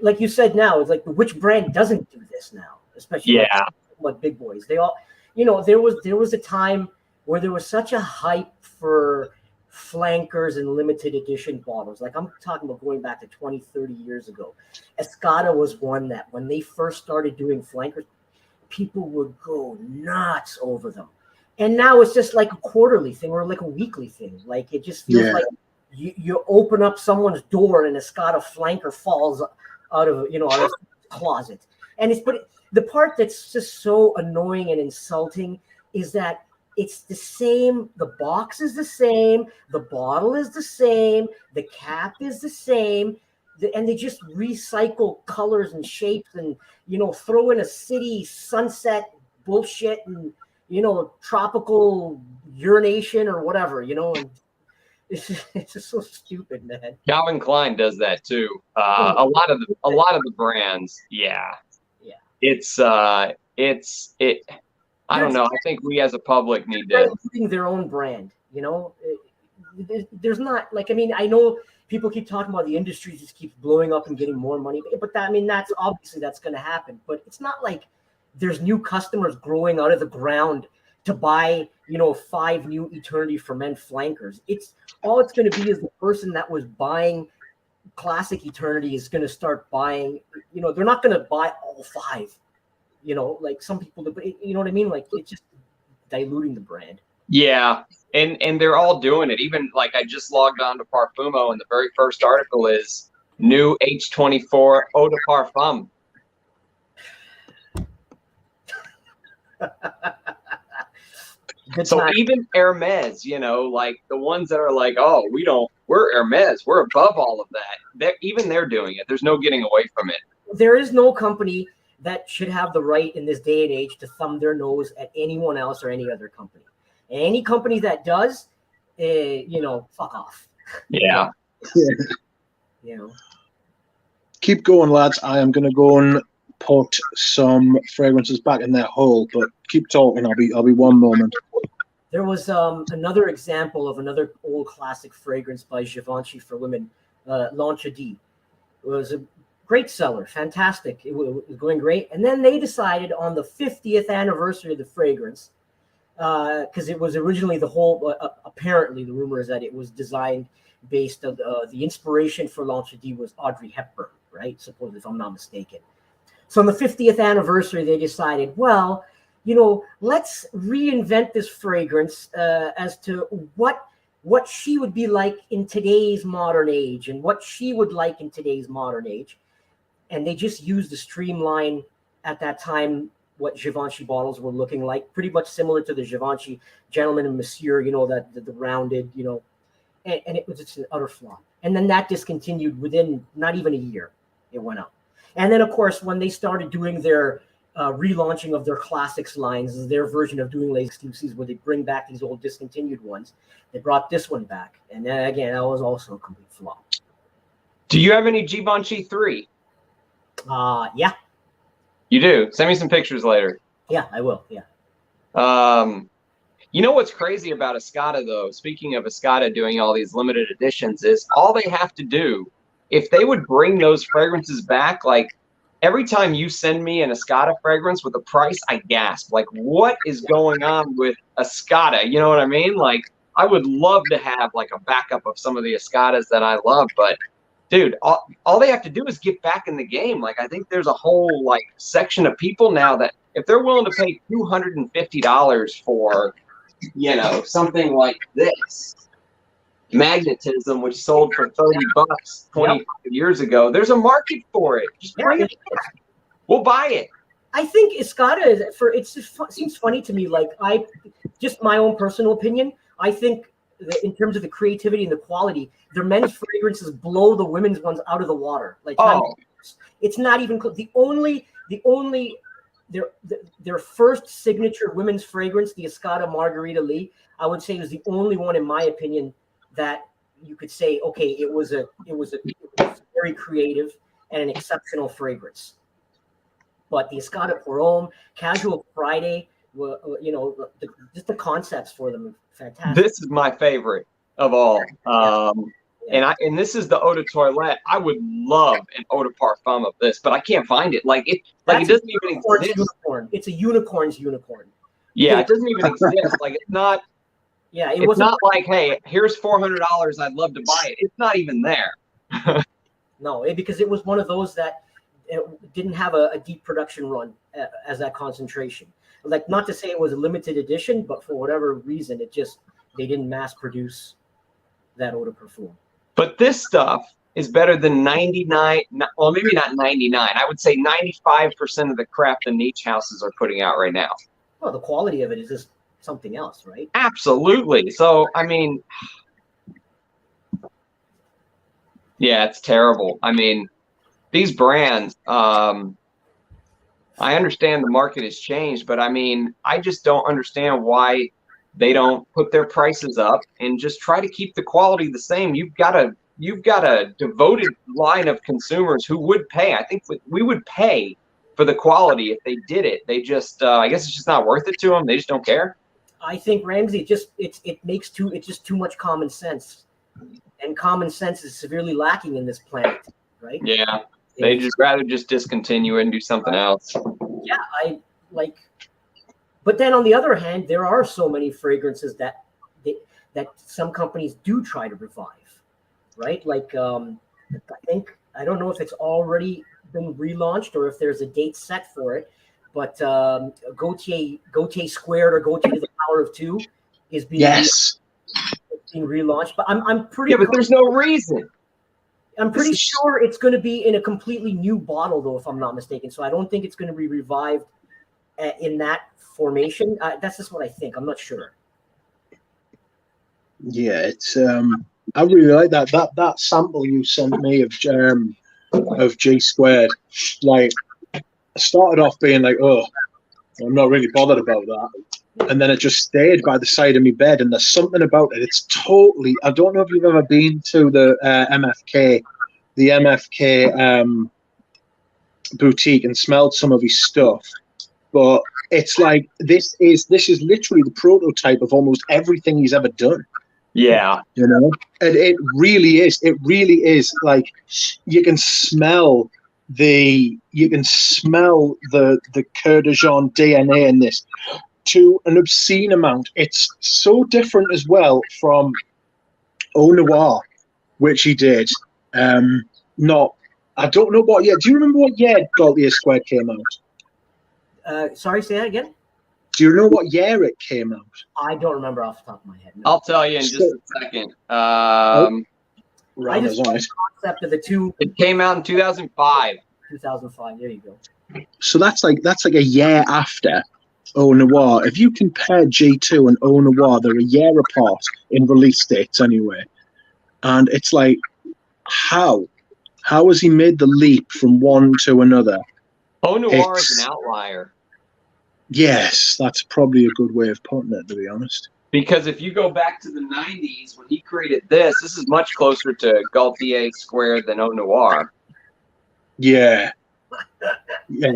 like you said, now it's like, which brand doesn't do this now? Especially like big boys. They all, there was a time where there was such a hype for flankers and limited edition bottles. Like I'm talking about going back to 20, 30 years ago. Escada was one that when they first started doing flankers, people would go nuts over them. And now it's just like a quarterly thing or like a weekly thing. Like it just feels like you open up someone's door and an Escada flanker falls out of the closet. And but the part that's just so annoying and insulting is that it's the same. The box is the same. The bottle is the same. The cap is the same. And they just recycle colors and shapes and, throw in a city sunset bullshit and, tropical urination or whatever, and it's just so stupid, man. Calvin Klein does that too. A lot of the brands. Yeah. I don't know. I think we as a public need to doing their own brand. there's not like, I mean, I know people keep talking about the industry just keeps blowing up and getting more money, but that, I mean, that's obviously that's going to happen, but it's not like there's new customers growing out of the ground to buy, you know, 5 new Eternity for Men flankers. It's all it's going to be is the person that was buying classic Eternity is going to start buying, you know, they're not going to buy all 5, you know, like some people do, you know what I mean? Like it's just diluting the brand. Yeah. And they're all doing it. Even like I just logged on to Parfumo and the very first article is new H24 eau de parfum. So even Hermes, you know, like the ones that are like, oh, we're Hermes, we're above all of that. They're doing it. There's no getting away from it. There is no company that should have the right in this day and age to thumb their nose at anyone else or any other company. Any company that does, you know, fuck off. Yeah. Yeah. You know. Keep going, lads. I am going to go and put some fragrances back in their hole, but keep talking. I'll be one moment. There was another example of another old classic fragrance by Givenchy for women, L'Enchedi. It was a great seller, fantastic. It was going great. And then they decided on the 50th anniversary of the fragrance, because it was originally the whole, apparently the rumor is that it was designed based on the inspiration for L'Enchedi was Audrey Hepburn, right? Supposedly, if I'm not mistaken. So on the 50th anniversary, they decided, well, you know, let's reinvent this fragrance as to what she would be like in today's modern age and what she would like in today's modern age. And they just used the streamline at that time, what Givenchy bottles were looking like, pretty much similar to the Givenchy Gentleman and Monsieur, you know, that the rounded, you know, and it was just an utter flop. And then that discontinued within not even a year. It went out. And then, of course, when they started doing their relaunching of their classics lines, their version of doing Les Exclusives, where they bring back these old discontinued ones, they brought this one back. And then, again, that was also a complete flop. Do you have any Givenchy 3? Yeah. You do? Send me some pictures later. Yeah, I will. Yeah. You know what's crazy about Escada, though? Speaking of Escada doing all these limited editions, is all they have to do, if they would bring those fragrances back, like every time you send me an Escada fragrance with a price, I gasp. Like, what is going on with Escada? You know what I mean? Like, I would love to have like a backup of some of the Escadas that I love, but dude, all they have to do is get back in the game. Like, I think there's a whole like section of people now that if they're willing to pay $250 for, you know, something like this Magnetism, which sold for $30 25 years ago, there's a market for it. Just bring it. We'll buy it. I think Escada is seems funny to me. Like, just my own personal opinion, I think that in terms of the creativity and the quality, their men's fragrances blow the women's ones out of the water. Like, it's not even close. Their first signature women's fragrance, the Escada Margarita Lee, I would say was the only one, in my opinion, that you could say, okay, it was very creative and an exceptional fragrance. But the Escada Pour Homme, Casual Friday, you know, just the concepts for them are fantastic. This is my favorite of all. And this is the eau de toilette. I would love an eau de parfum of this, but I can't find it. Like, it doesn't even exist. Unicorn. It's a unicorn's unicorn. Yeah, it doesn't even exist. Like, it's not. Yeah, it's not like, hey, here's $400. I'd love to buy it. It's not even there. No, because it was one of those that didn't have a deep production run as that concentration. Like, not to say it was a limited edition, but for whatever reason, they didn't mass produce that eau de parfum. But this stuff is better than 99. Well, maybe not 99. I would say 95% of the crap the niche houses are putting out right now. Well, the quality of it is just something else, right? Absolutely. So, I mean, yeah, it's terrible. I mean, these brands, I understand the market has changed, but I mean, I just don't understand why they don't put their prices up and just try to keep the quality the same. You've got a devoted line of consumers who would pay. I think we would pay for the quality if they did it. They just, I guess it's just not worth it to them. They just don't care. I think Ramsay it's just too much common sense, and common sense is severely lacking in this planet, right? Yeah, they just rather just discontinue it and do something else. Yeah, I like. But then on the other hand, there are so many fragrances that some companies do try to revive, right? Like I don't know if it's already been relaunched or if there's a date set for it, but Gautier Squared or Gautier to the Power of Two is being relaunched. But I'm pretty. Yeah, but there's no reason. I'm pretty sure it's going to be in a completely new bottle, though, if I'm not mistaken. So I don't think it's going to be revived in that formation. That's just what I think. I'm not sure. Yeah, it's I really like that sample you sent me of G Squared. Like, I started off being like, oh, I'm not really bothered about that. And then it just stayed by the side of my bed, and there's something about it. It's totally. I don't know if you've ever been to the MFK boutique and smelled some of his stuff, but it's like this is literally the prototype of almost everything he's ever done. Yeah, you know, and it really is. It really is like you can smell the Coeur de Jean DNA in this to an obscene amount. It's so different as well from Au Noir, which he did. I don't know what year. Do you remember what year Gaultier Squared came out? Sorry, say that again. Do you know what year it came out? I don't remember off the top of my head. No. I'll tell you in just a second. I just love the concept of the two. It came out in 2005. 2005. There you go. So that's like a year after Au Noir. If you compare G2 and Au Noir, they're a year apart in release dates anyway. And it's like, how has he made the leap from one to another? Au Noir is an outlier. Yes, that's probably a good way of putting it, to be honest. Because if you go back to the 90s, when he created this is much closer to Gaultier Square than Au Noir. Yeah. Yeah,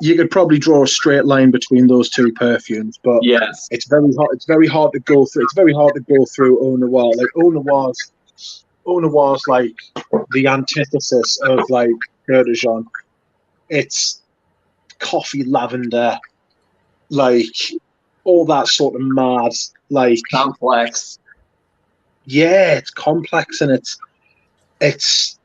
you could probably draw a straight line between those two perfumes, but yes, it's very hard to go through. It's very hard to go through Au Noir. Like Au Noir's like the antithesis of like Coeur de Jean. It's coffee, lavender, like all that sort of mad, like complex. Yeah, it's complex, and it's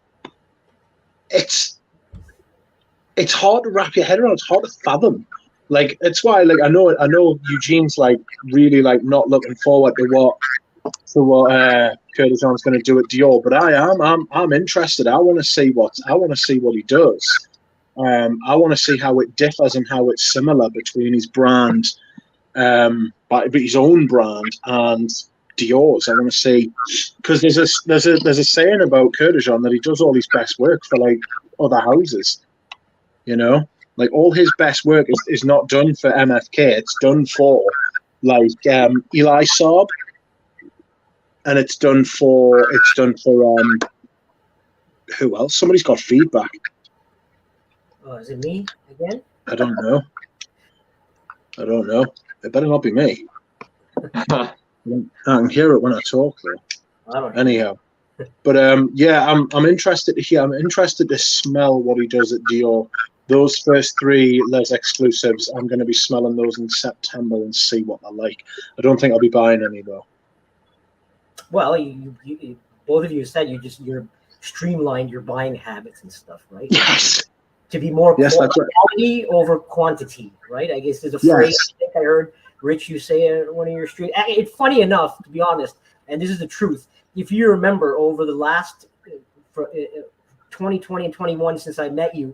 hard to wrap your head around. It's hard to fathom. Like, it's why, like, I know Eugene's like really like not looking forward to what Coeur de Jean's going to do at Dior, but I'm interested. I want to see what he does. I want to see how it differs and how it's similar between his brand, but his own brand and Dior's. I want to see, because there's a saying about Coeur de Jean that he does all his best work for like other houses. You know, like all his best work is not done for MFK. It's done for like Eli Saab, and it's done for who else? Somebody's got feedback. Oh, is it me again? I don't know. It better not be me. I can hear it when I talk, though. I don't know. Anyhow, but yeah, I'm interested to hear. I'm interested to smell what he does at Dior. Those first 3 Les exclusives, I'm going to be smelling those in September and see what they're like. I don't think I'll be buying any though. Well, you both of you said you're streamlined your buying habits and stuff, right? Yes. To be more quality right. over quantity, right? I guess there's a phrase I think I heard Rich you say at one of your streams. It's funny enough, to be honest, and this is the truth. If you remember, over the last 2020 and 21, since I met you,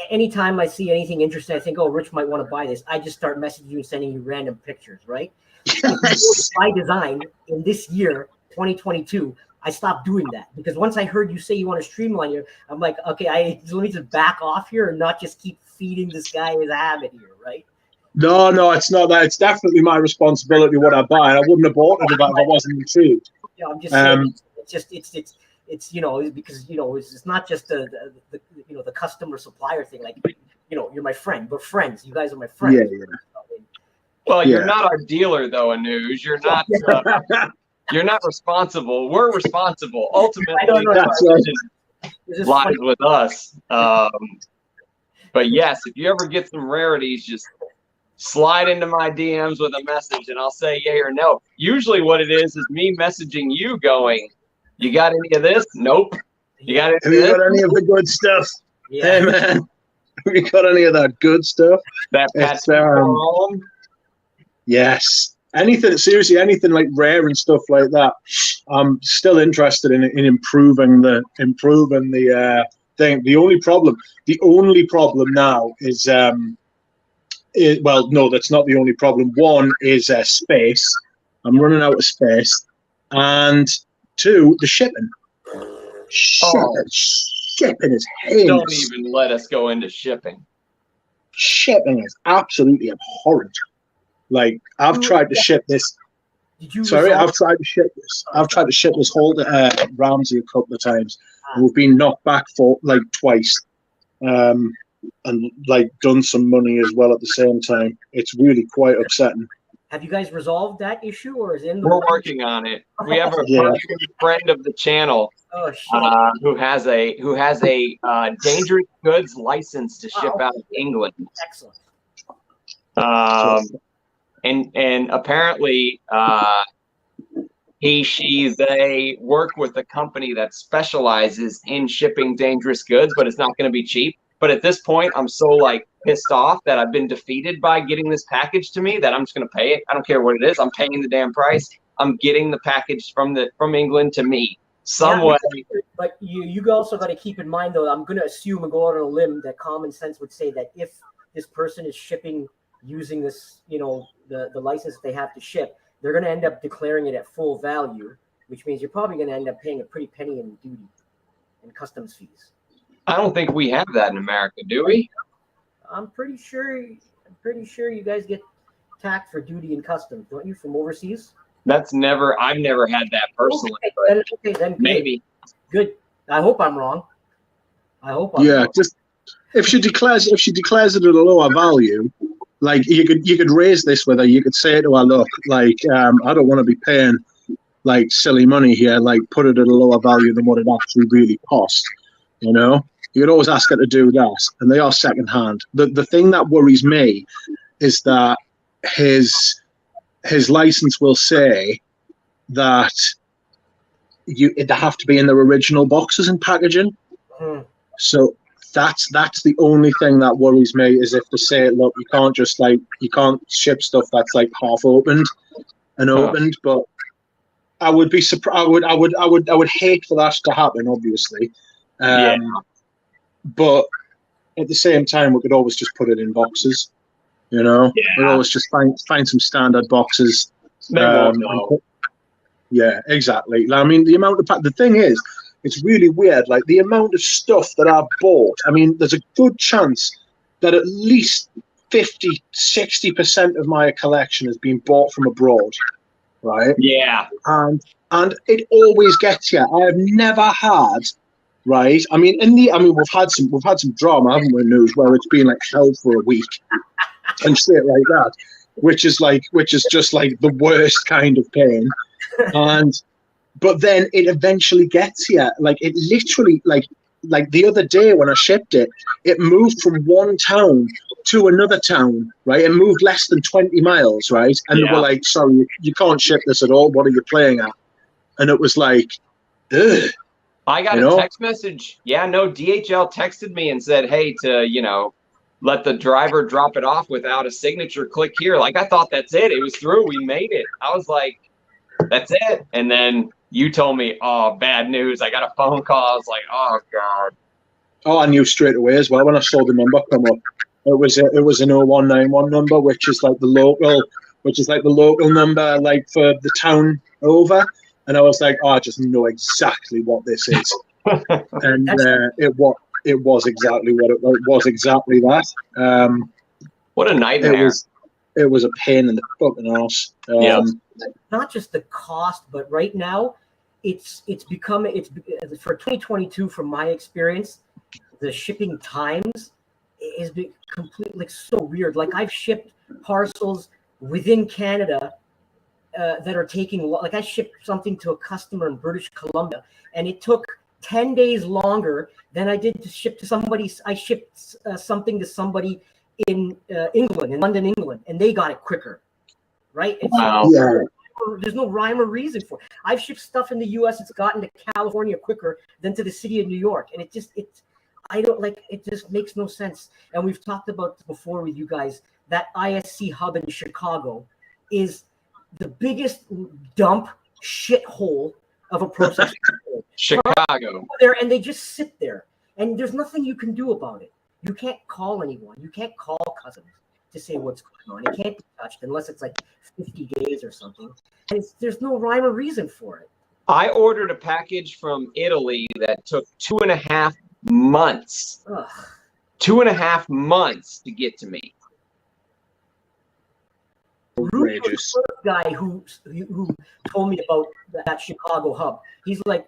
anytime I see anything interesting, I think, oh, Rich might want to buy this. I just start messaging you and sending you random pictures, right? Yes. By design, in this year, 2022, I stopped doing that because once I heard you say you want to streamline your, I'm like, okay, I just need to back off here and not just keep feeding this guy his habit here, right? No, it's not that. It's definitely my responsibility what I buy. I wouldn't have bought it if I wasn't intrigued. Yeah, I'm just saying, it's you know, because you know it's not just the you know the customer supplier thing. Like, you know, you're my friend. We're friends. You guys are my friends. Yeah. Well, Yeah. you're not our dealer, though, Anuj. You're not responsible. We're responsible. Ultimately, That's right. lies with us. But yes, if you ever get some rarities, just slide into my DMs with a message, and I'll say yay or no. Usually, what it is me messaging you, going, "You got any of this? Nope. You got any Have of you this? got any of the good stuff? Yeah. Hey, man. Have you got any of that good stuff? That It's, Pat yes. Seriously, anything like rare and stuff like that. I'm still interested in improving the thing. The only problem now is well, no, that's not the only problem. One is space. I'm running out of space, and two, the shipping. Shipping is heinous. Don't even let us go into shipping. Shipping is absolutely abhorrent. Like, I've tried to ship this. I've tried to ship this. I've tried to ship this whole Ramsay a couple of times, and we've been knocked back for like twice, and like done some money as well at the same time. It's really quite upsetting. Have you guys resolved that issue, or is it in the? We're working on it. We have a friend of the channel who has a dangerous goods license to ship out of England. Excellent. And apparently they work with a company that specializes in shipping dangerous goods, but it's not going to be cheap. But at this point, I'm so like pissed off that I've been defeated by getting this package to me that I'm just going to pay it. I don't care what it is. I'm paying the damn price. I'm getting the package from England to me some way. But you also got to keep in mind, though, I'm going to assume and go out on a limb that common sense would say that if this person is shipping using this, the license that they have to ship, they're going to end up declaring it at full value, which means you're probably going to end up paying a pretty penny in duty and customs fees. I don't think we have that in America, do we? I'm pretty sure you guys get taxed for duty and customs, don't you, from overseas? I've never had that personally. Okay, then good. Maybe. Good. I hope I'm wrong. Wrong. Just if she declares it at a lower value, like you could raise this with her. You could say to her, look, like I don't want to be paying like silly money here. Like put it at a lower value than what it actually really costs. You could always ask her to do that, and they are secondhand. The thing that worries me is that his license will say that they have to be in their original boxes and packaging. So that's the only thing that worries me, is if they say, look, you can't ship stuff that's like half opened and opened. But I would be surprised. I would hate for that to happen, obviously. But at the same time, we could always just put it in boxes. We'd always just find some standard boxes. Yeah, exactly. I mean, the thing is, it's really weird. Like the amount of stuff that I've bought. I mean, there's a good chance that at least 50-60% of my collection has been bought from abroad, right? Yeah. And it always gets you. I have never had. Right. I mean, we've had some drama, haven't we, News, where it's been like held for a week and shit like that, which is just like the worst kind of pain. But then it eventually gets you. Like it literally, like the other day when I shipped it, it moved from one town to another town. Right. It moved less than 20 miles. Right. And they were like, sorry, you can't ship this at all. What are you playing at? And it was like, ugh. I got a text message. DHL texted me and said, hey, to, let the driver drop it off without a signature. Click here. Like, I thought that's it. It was through. We made it. I was like, that's it. And then you told me, oh, bad news. I got a phone call. I was like, oh, God. Oh, I knew straight away as well when I saw the number come up. It was an 0191 number, which is like the local number, like for the town over. And I was like, oh, I just know exactly what this is. And it was exactly what it was. Exactly that. What a nightmare. It was a pain in the fucking ass. Not just the cost, but right now, it's for 2022. From my experience, the shipping times has been completely so weird. Like I've shipped parcels within Canada that are taking, like I shipped something to a customer in British Columbia, and it took 10 days longer than I did to ship to somebody. I shipped something to somebody in England, in London, England, and they got it quicker, right? It's, Wow. Yeah. there's no rhyme or reason for it. I've shipped stuff in the U.S. It's gotten to California quicker than to the city of New York, and I don't like it. Just makes no sense. And we've talked about this before with you guys. That ISC hub in Chicago is the biggest dump shithole of a process. Chicago. There, and they just sit there, and there's nothing you can do about it. You can't call anyone. You can't call customers to say what's going on. It can't be touched unless it's like 50 days or something. And there's no rhyme or reason for it. I ordered a package from Italy that took 2.5 months. Ugh. 2.5 months to get to me. Outrageous. The first guy who told me about that Chicago hub. He's like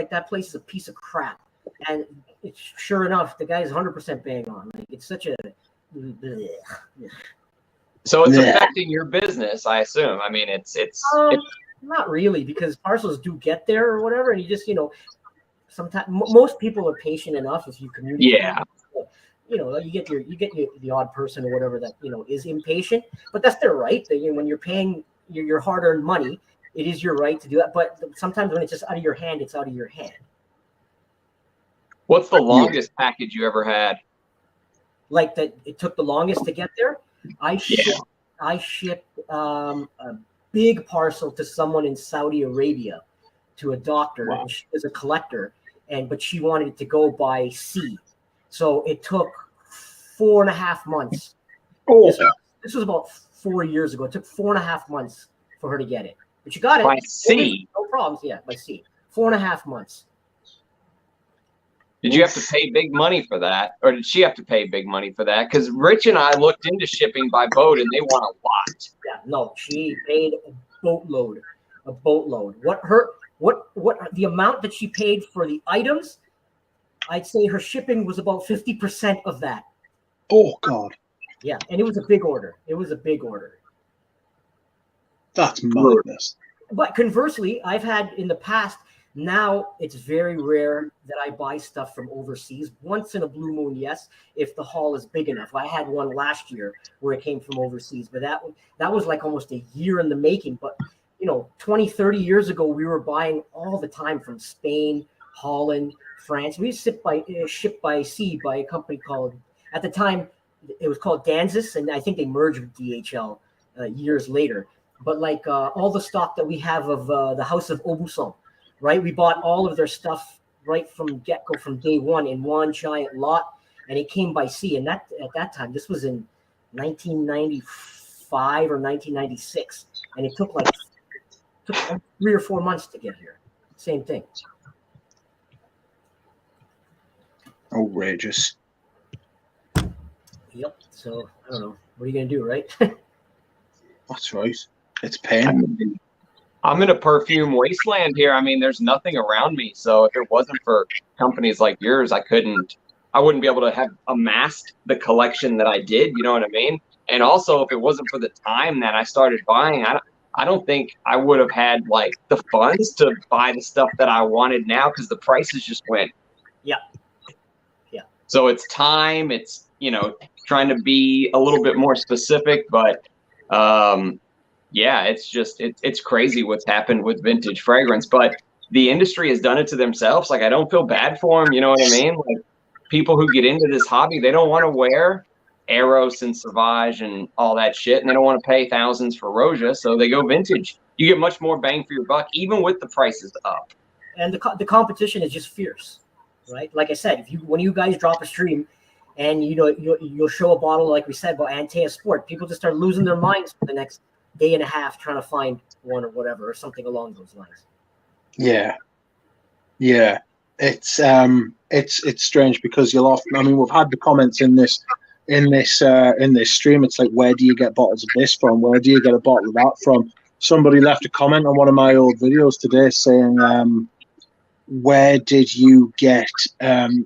that place is a piece of crap. And it's, sure enough, the guy's 100% bang on. Like, it's such a. So it's affecting your business, I assume. I mean, it's not really, because parcels do get there or whatever, and you just sometimes most people are patient enough if you communicate. Yeah. You get the odd person or whatever that is impatient, but that's their right. When you're paying your hard-earned money, it is your right to do that. But sometimes when it's just out of your hand, it's out of your hand. What's the longest package you ever had? Like that, it took the longest to get there. I shipped a big parcel to someone in Saudi Arabia, to a doctor. Wow. And she was a collector, but she wanted it to go by sea. So it took 4.5 months. Oh, This was about 4 years ago. It took 4.5 months for her to get it. But she got it. By sea? No problems. Yeah, by sea. 4.5 months. Did you have to pay big money for that? Or did she have to pay big money for that? Because Rich and I looked into shipping by boat, and they want a lot. Yeah, no, she paid a boatload. What the amount that she paid for the items, I'd say her shipping was about 50% of that. oh God. Yeah, and it was a big order. That's madness. But conversely, I've had in the past, now it's very rare that I buy stuff from overseas. Once in a blue moon, yes, if the haul is big enough. I had one last year where it came from overseas, but that was like almost a year in the making. But 20, 30 years ago, we were buying all the time from Spain, Holland, France. We shipped by sea by a company called, at the time, it was called Danzis, and I think they merged with DHL years later. But like all the stock that we have of the House of Aubusson, right? We bought all of their stuff right from get-go, from day one, in one giant lot, and it came by sea. And that at that time, this was in 1995 or 1996, and it took 3 or 4 months to get here. Same thing. Outrageous. Yep. So I don't know. What are you gonna do, right? That's right. It's pain. I'm in a perfume wasteland here. I mean, there's nothing around me. So if it wasn't for companies like yours, I wouldn't be able to have amassed the collection that I did. You know what I mean? And also, if it wasn't for the time that I started buying, I don't think I would have had like the funds to buy the stuff that I wanted now, because the prices just went. Yeah. So it's time. It's trying to be a little bit more specific, but yeah, it's crazy what's happened with vintage fragrance. But the industry has done it to themselves. Like, I don't feel bad for them. You know what I mean? Like, people who get into this hobby, they don't want to wear Eros and Sauvage and all that shit, and they don't want to pay thousands for Roja, so they go vintage. You get much more bang for your buck, even with the prices up. And the competition is just fierce, right? Like I said, when you guys drop a stream, and you'll show a bottle, like we said about Antea Sport, people just start losing their minds for the next day and a half trying to find one or whatever, or something along those lines. Yeah. It's strange, because you'll often, I mean, we've had the comments in this stream. It's like, where do you get bottles of this from? Where do you get a bottle of that from? Somebody left a comment on one of my old videos today saying, where did you get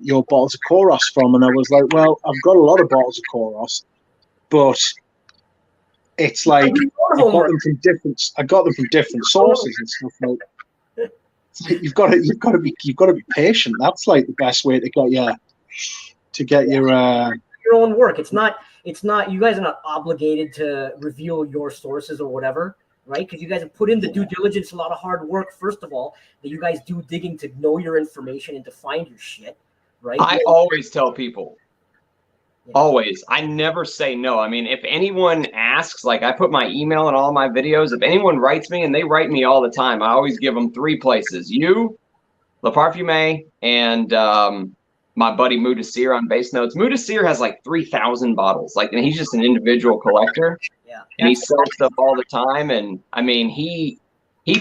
your bottles of Koros from? And I was like, well, I've got a lot of bottles of Koros, but it's like I got them from different sources and stuff. Like, you've got to be patient. That's like the best way to get your own work. It's not you guys are not obligated to reveal your sources or whatever, right? Because you guys have put in the due diligence, a lot of hard work, first of all, that you guys do digging to know your information and to find your shit, right? I always tell people, always, I never say no. I mean, if anyone asks, like I put my email in all my videos, if anyone writes me, and they write me all the time, I always give them 3 places: you, Le Parfume, and my buddy Mudasir on Base Notes. Mudasir has like 3,000 bottles, like, and he's just an individual collector. Yeah, and he sells stuff all the time, and I mean, he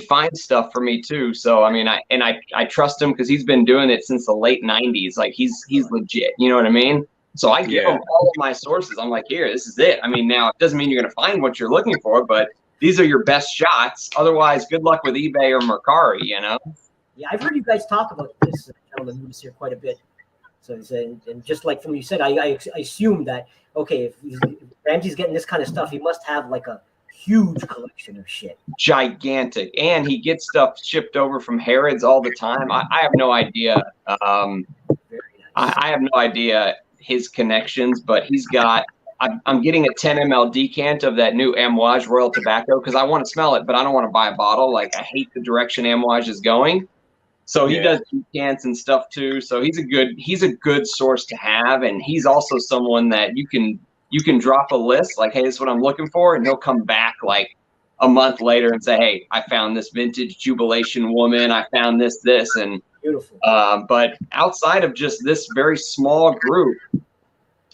finds stuff for me too. So I mean, I trust him because he's been doing it since the late 90s. Like he's legit. You know what I mean? So I give him all of my sources. I'm like, here, this is it. I mean, now it doesn't mean you're going to find what you're looking for, but these are your best shots. Otherwise, good luck with eBay or Mercari, you know? Yeah, I've heard you guys talk about this gentleman who's here quite a bit. So, and just like from you said, I assume that, okay, if Ramsay's getting this kind of stuff, he must have like a huge collection of shit. Gigantic. And he gets stuff shipped over from Harrods all the time. I have no idea. Very nice. I have no idea his connections, but he's got, I'm getting a 10 ml decant of that new Amouage Royal Tobacco because I want to smell it, but I don't want to buy a bottle. Like, I hate the direction Amouage is going. So he does decants and stuff too. So he's a good source to have, and he's also someone that you can drop a list like, hey, this is what I'm looking for, and he'll come back like a month later and say, hey, I found this vintage Jubilation Woman, I found this, and beautiful. But outside of just this very small group,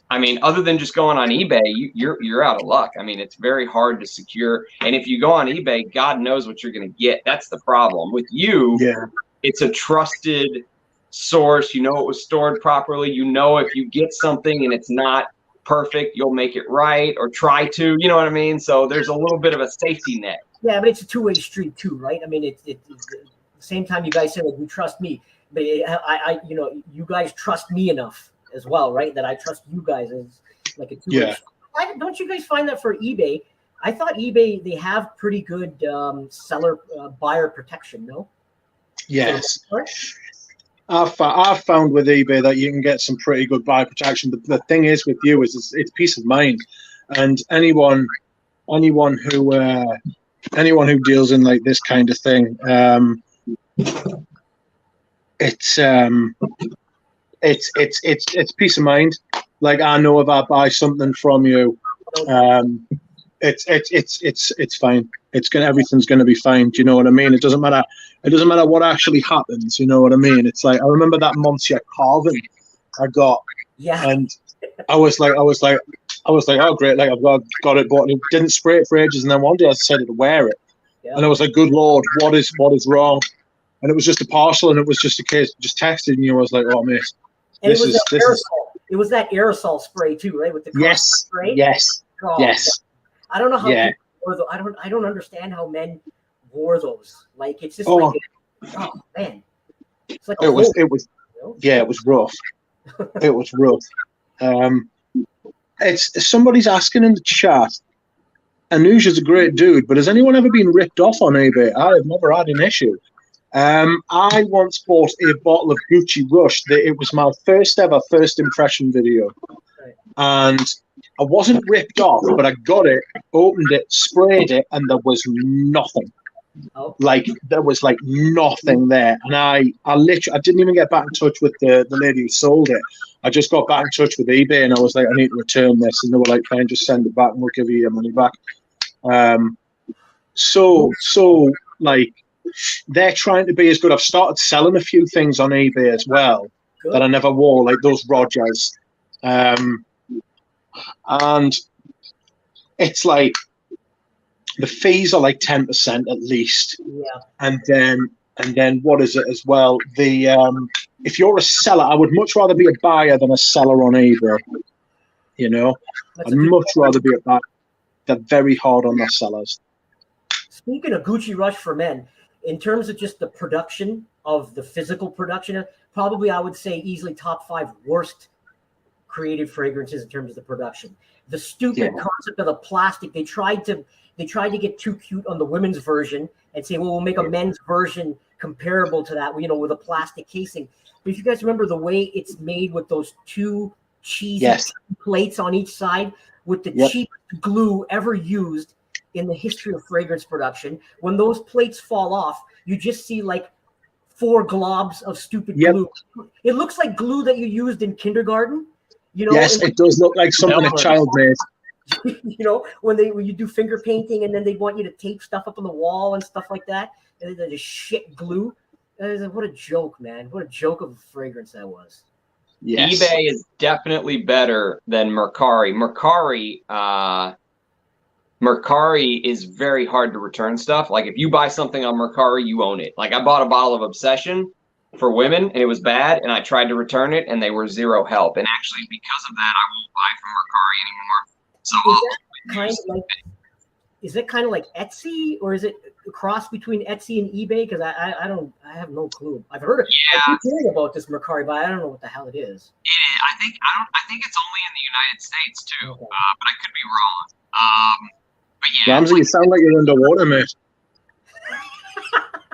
I mean, other than just going on eBay, you're out of luck. I mean, it's very hard to secure, and if you go on eBay, God knows what you're going to get. That's the problem with you. Yeah. It's a trusted source. You know it was stored properly. You know if you get something and it's not perfect, you'll make it right or try to. You know what I mean? So there's a little bit of a safety net. Yeah, but it's a two-way street too, right? I mean, it's at the same time you guys say, like, you trust me, but I you know, you guys trust me enough as well, right? That I trust you guys as like a two-way street. Don't you guys find that for eBay? I thought eBay, they have pretty good seller buyer protection, no? Yes. I've found with eBay that you can get some pretty good buyer protection. The thing is with you is it's peace of mind, and anyone who deals in like this kind of thing, it's peace of mind. Like, I know if I buy something from you, it's fine. Everything's gonna be fine. Do you know what I mean? It doesn't matter what actually happens. You know what I mean? It's like, I remember that Monsieur Carvin I got, and I was like, oh great, like I've got it, but it didn't spray it for ages, and then one day I decided to wear it, and I was like, good Lord, what is wrong? And it was just a parcel, and it was just a case, just texted me. I was like, oh mate, and it was that aerosol spray too, right? With the spray. Yes. I don't know how people wore those. I don't understand how men wore those. Like, it's just like, oh man, it's like it was rough. It was rough. It's somebody's asking in the chat. Anuj is a great dude, but has anyone ever been ripped off on eBay? I have never had an issue. I once bought a bottle of Gucci Rush. It was my first impression video, and I wasn't ripped off, but I got it, opened it, sprayed it, and there was nothing. Like, there was like nothing there. And I didn't even get back in touch with the lady who sold it. I just got back in touch with eBay, and I was like, I need to return this. And they were like, fine, just send it back and we'll give you your money back. So like, they're trying to be as good. I've started selling a few things on eBay as well that I never wore, like those Rogers. And it's like, the fees are like 10% at least. And then what is it as well? If you're a seller, I would much rather be a buyer than a seller on eBay. You know, I'd much rather be a buyer. They're very hard on their sellers. Speaking of Gucci Rush for men, in terms of just the production of the physical production, probably I would say easily top 5 worst created fragrances in terms of the production. The stupid concept of the plastic. They tried to get too cute on the women's version and say, well, we'll make a men's version comparable to that, you know, with a plastic casing. But if you guys remember the way it's made with those two cheesy plates on each side with the cheapest glue ever used in the history of fragrance production, when those plates fall off, you just see like 4 globs of stupid glue. It looks like glue that you used in kindergarten. You know, yes, it does look like something a child made. You know, when you do finger painting and then they want you to tape stuff up on the wall and stuff like that, and they're just shit glue. What a joke, man! What a joke of a fragrance that was. Yes. eBay is definitely better than Mercari. Mercari is very hard to return stuff. Like if you buy something on Mercari, you own it. Like I bought a bottle of Obsession for women and it was bad and I tried to return it and they were zero help. And actually because of that, I won't buy from Mercari anymore. So is that kind of like Etsy, or is it a cross between Etsy and eBay? Because I have no clue. I've heard of I keep hearing about this Mercari, but I don't know what the hell it is. I think it's only in the United States too, but I could be wrong. But yeah, Ramsay, you sound like you're underwater, mate.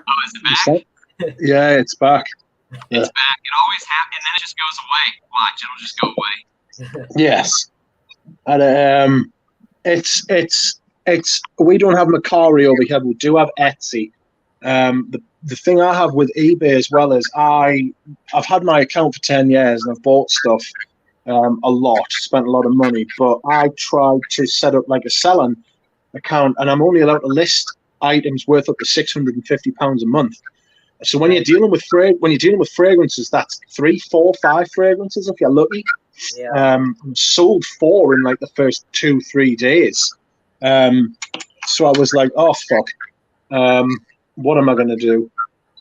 Oh, is it back? Yeah, it's back. It's back. It always happens, and then it just goes away. Watch, it'll just go away. Yes, and it's we don't have Mercari over here. We do have Etsy. The thing I have with eBay as well is I've had my account for 10 years and I've bought stuff a lot, spent a lot of money, but I tried to set up like a selling account and I'm only allowed to list items worth up to £650 a month. So when you're dealing with fragrances, that's 3, 4, 5 fragrances if you're lucky. Sold 4 in like the first 2-3 days. So I was like, oh fuck, what am I going to do?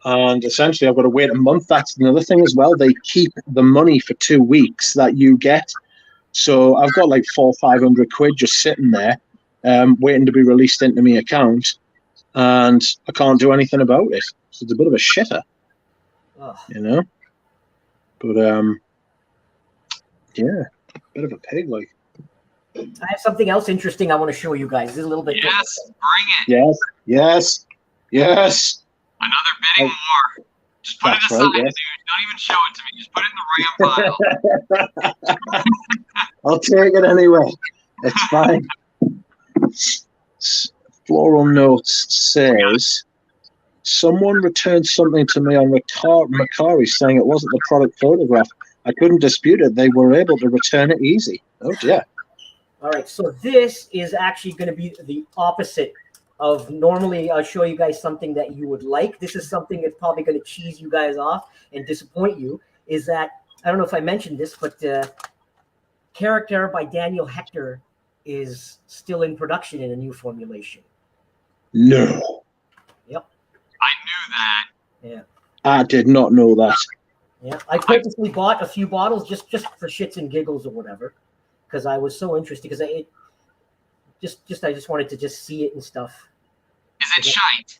And essentially I've got to wait a month. That's another thing as well. They keep the money for 2 weeks that you get. So I've got like 400-500 quid just sitting there, waiting to be released into my account, and I can't do anything about it. So it's a bit of a shitter, you know. But yeah, bit of a pig, like. I have something else interesting I want to show you guys. This is a little bit different. Bring it. Yes. Another bidding war. Just put it aside, dude. Don't even show it to me. Just put it in the RAM pile. I'll take it anyway. It's fine. Floral Notes says, someone returned something to me on Mercari saying it wasn't the product photograph. I couldn't dispute it. They were able to return it easy. Oh, dear. All right, so this is actually going to be the opposite of normally I'll show you guys something that you would like. This is something that's probably going to cheese you guys off and disappoint you, is that, I don't know if I mentioned this, but Character by Daniel Hector is still in production in a new formulation. No. Yep. I knew that. Yeah. I did not know that. Yeah, I purposely bought a few bottles just for shits and giggles or whatever, because I was so interested. Because I just wanted to just see it and stuff. Is it shite?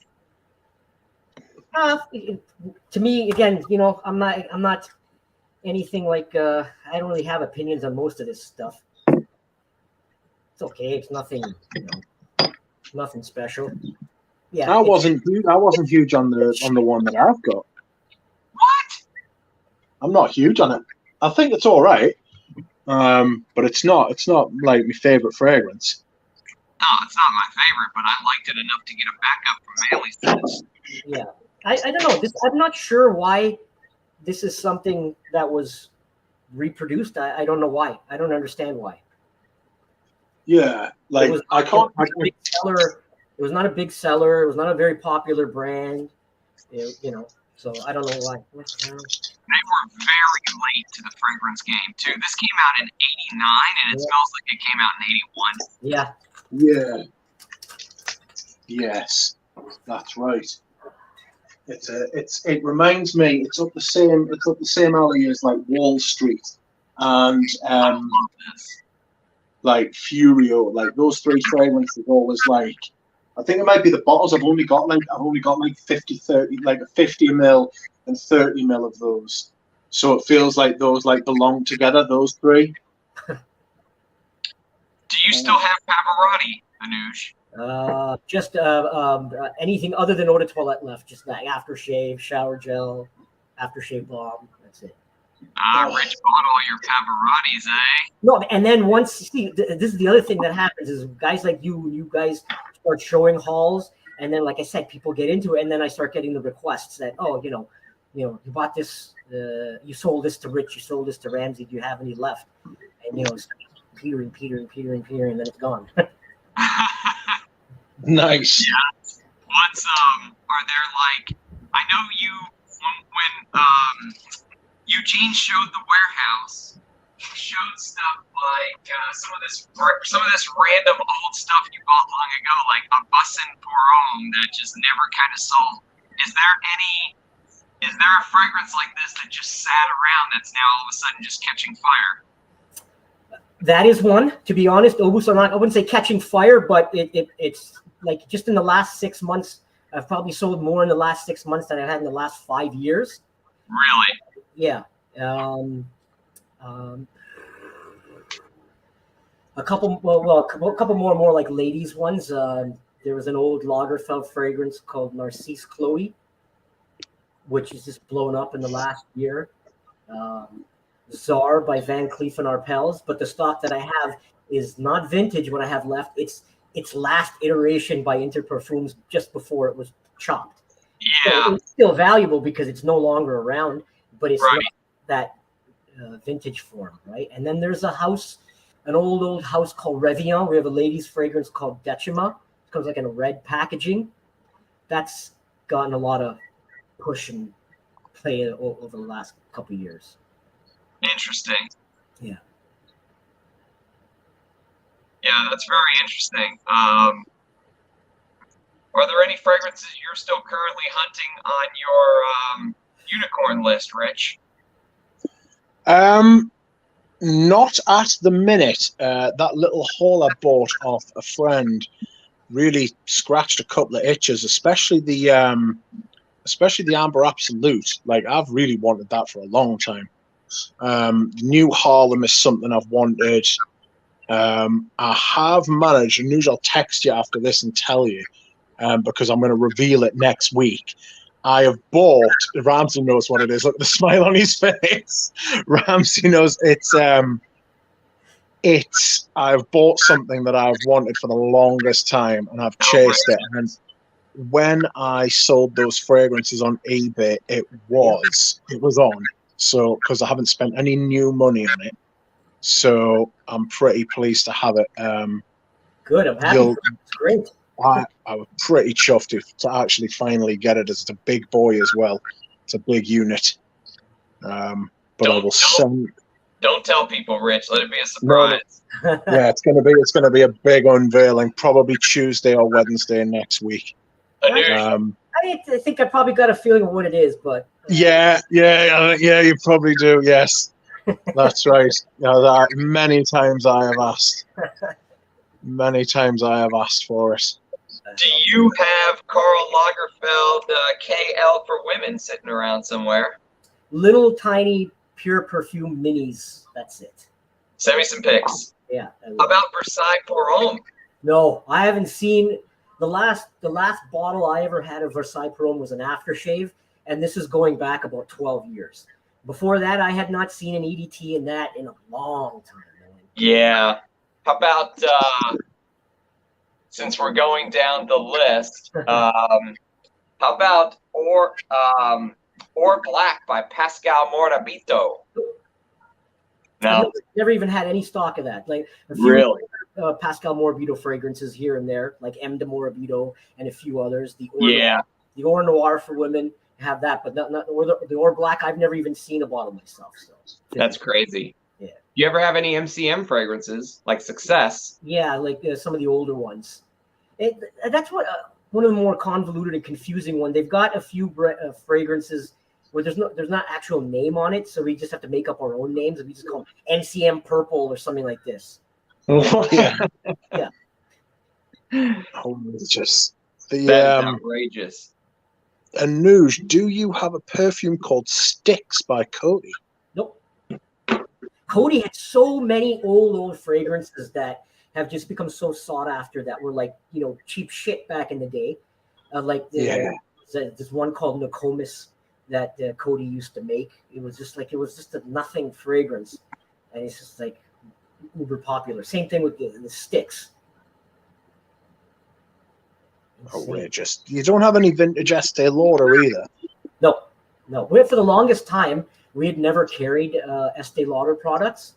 To me, again, you know, I'm not anything like. I don't really have opinions on most of this stuff. It's okay. It's nothing. You know, nothing special. Yeah. I wasn't huge on the one that I've got. What? I'm not huge on it. I think it's all right, but it's not like my favorite fragrance. No, it's not my favorite, but I liked it enough to get a backup from Manly status. Yeah, I don't know. I'm not sure why this is something that was reproduced. I don't know why. I don't understand why. Yeah, like I can't. It was not a big seller. It was not a very popular brand. You know, so I don't know why. They were very late to the fragrance game too. This came out in '89, and it smells like it came out in '81. Yeah. Yeah. Yes, that's right. It reminds me. It's up the same alley as like Wall Street and like Furio. Like those 3 fragrances always like. I think it might be the bottles. I've only got like 50, 30, like a 50 ml and 30 ml of those. So it feels like those like belong together. Those 3. you still have Pavarotti, Anuj? Just anything other than eau de toilette left. Just that aftershave, shower gel, aftershave balm. That's it. Rich bought all your Pavarottis, eh? No, and then once see, this is the other thing that happens is guys like you guys start showing hauls, and then like I said, people get into it, and then I start getting the requests that you bought this, you sold this to Rich, you sold this to Ramsay. Do you have any left? And Peter, and then it's gone. Nice. Yeah. What's are there like? I know you when Eugene showed the warehouse. He showed stuff like some of this random old stuff you bought long ago, like a bussin Polo that just never kind of sold. Is there a fragrance like this that just sat around that's now all of a sudden just catching fire? That is one. To be honest, Obus are not. I wouldn't say catching fire, but it's like just in the last 6 months. I've probably sold more in the last 6 months than I had in the last 5 years. Really? Yeah. A couple more like ladies ones. There was an old Lagerfeld fragrance called Narcisse Chloe, which is just blown up in the last year. Czar by Van Cleef and Arpels, but the stock that I have is not vintage. What I have left, it's last iteration by Inter Perfumes just before it was chopped. Yeah, so it's still valuable because it's no longer around, but it's right. not that vintage form, right? And then there's an old house called Revillon. We have a ladies' fragrance called Decima. It comes like in a red packaging. That's gotten a lot of push and play over the last couple of years. Interesting. Yeah. Yeah, that's very interesting. Are there any fragrances you're still currently hunting on your unicorn list, Rich? Not at the minute. That little haul I bought off a friend really scratched a couple of itches, especially the Amber Absolute. Like, I've really wanted that for a long time. New Harlem is something I've wanted. I have managed, and Anuj, I'll text you after this and tell you, because I'm going to reveal it next week. I have bought, Ramsay knows what it is. Look at the smile on his face. Ramsay knows I've bought something that I've wanted for the longest time, and I've chased it. And when I sold those fragrances on eBay, it was on. So, because I haven't spent any new money on it. So I'm pretty pleased to have it. Good, I'm happy. Great. I was pretty chuffed to actually finally get it, as it's a big boy as well. It's a big unit. But I will send. Don't tell people, Rich. Let it be a surprise. No. Yeah, it's gonna be a big unveiling, probably Tuesday or Wednesday next week. I think I probably got a feeling of what it is, but yeah, you probably do. Yes, that's right. That many times I have asked. Many times I have asked for it. Do you have Karl Lagerfeld KL for women sitting around somewhere? Little tiny pure perfume minis. That's it. Send me some pics. Yeah. How about Versailles Pour Homme? No, I haven't seen the last bottle I ever had of Versailles Pour Homme was an aftershave, and this is going back about 12 years. Before that, I had not seen an EDT in that in a long time. Yeah. How about since we're going down the list, how about Or Black by Pascal Morabito? No, never even had any stock of that. Like a few really, Pascal Morabito fragrances here and there, like M de Morabito and a few others. The Or Noir for women have that, but not the Or Black. I've never even seen a bottle myself. So that's crazy. Yeah. You ever have any MCM fragrances like Success? Yeah, like some of the older ones. That's what one of the more convoluted and confusing one. They've got a few fragrances where there's not actual name on it, so we just have to make up our own names, and we just call them MCM Purple or something like this. Yeah. Yeah. Outrageous. That is outrageous. Anuj, do you have a perfume called Sticks by Coty? Nope. Coty had so many old fragrances that have just become so sought after that were like, you know, cheap shit back in the day. There's one called Nokomis that Cody used to make. It was just a nothing fragrance, and it's just like uber popular. Same thing with the sticks. Outrageous. You don't have any vintage Estee Lauder either. No. For the longest time, we had never carried Estee Lauder products.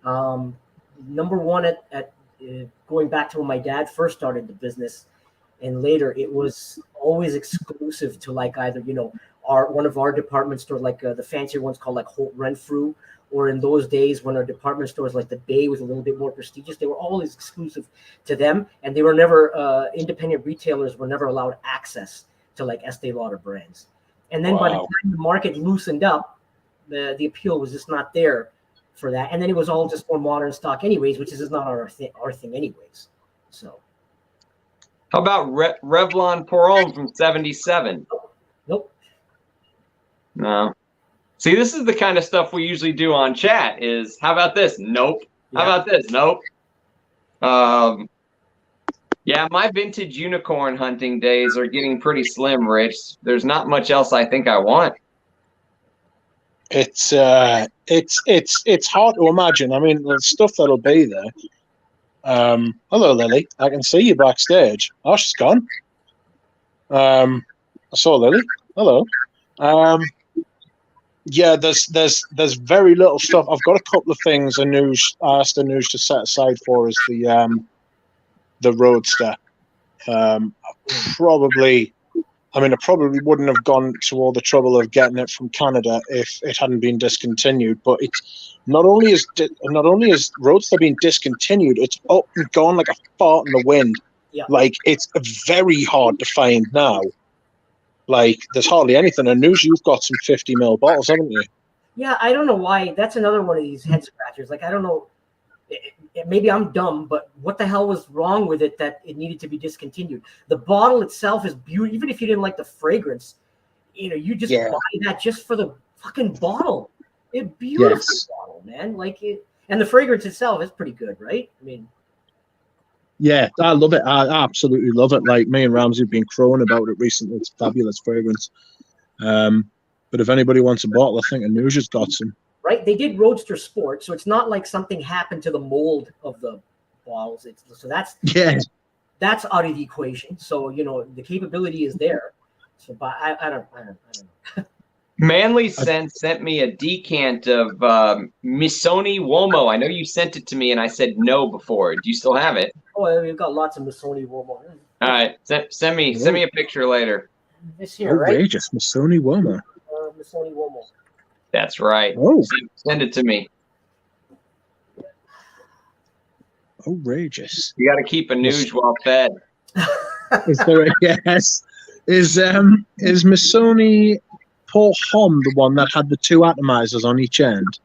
Number one, at going back to when my dad first started the business, and later, it was always exclusive to like either, you know, one of our department stores, like the fancier ones called like Holt Renfrew, or in those days when our department stores like the Bay was a little bit more prestigious, they were always exclusive to them, and they were never independent retailers were never allowed access to like Estee Lauder brands. And then by the time the market loosened up, the appeal was just not there for that. And then it was all just more modern stock anyways, which is not our thing anyways. So. How about Revlon Pour Homme from 77? Nope. No. See, this is the kind of stuff we usually do on chat is, how about this? Nope. Yeah. How about this? Nope. Yeah, my vintage unicorn hunting days are getting pretty slim, Rich. There's not much else I think I want. It's hard to imagine. I mean, the stuff that'll be there. Hello, Lily. I can see you backstage. Oh, she's gone. I saw Lily. Hello. Yeah, there's very little stuff. I've got a couple of things Anuj asked Anuj to set aside for us. The Roadster. I probably wouldn't have gone to all the trouble of getting it from Canada if it hadn't been discontinued. But it's not only is Roadster being discontinued, it's up and gone like a fart in the wind. Yeah. Like, it's very hard to find now. Like, there's hardly anything. And Anuj, you've got some 50 ml bottles, haven't you? Yeah, I don't know why. That's another one of these head scratchers. Like, I don't know. Maybe I'm dumb, but what the hell was wrong with it that it needed to be discontinued? The bottle itself is beautiful. Even if you didn't like the fragrance, you know, you just buy that just for the fucking bottle. It's beautiful bottle, man. Like it, and the fragrance itself is pretty good, right? I mean, yeah, I love it. I absolutely love it. Like, me and Ramsay have been crowing about it recently. It's fabulous fragrance. But if anybody wants a bottle, I think Anuj has got some. Right, they did Roadster Sport, so it's not like something happened to the mold of the bottles. That's out of the equation. So, you know, the capability is there. So, but I don't know. Manly sent me a decant of Missoni Uomo. I know you sent it to me, and I said no before. Do you still have it? Oh, we've got lots of Missoni Uomo. All right, send me a picture later. This here, right? Outrageous, Missoni Uomo. Missoni Uomo. That's right. Oh. Send it to me. Outrageous. You got to keep Anuj well fed. Is there yes? Is Missoni Pour Homme the one that had the two atomizers on each end?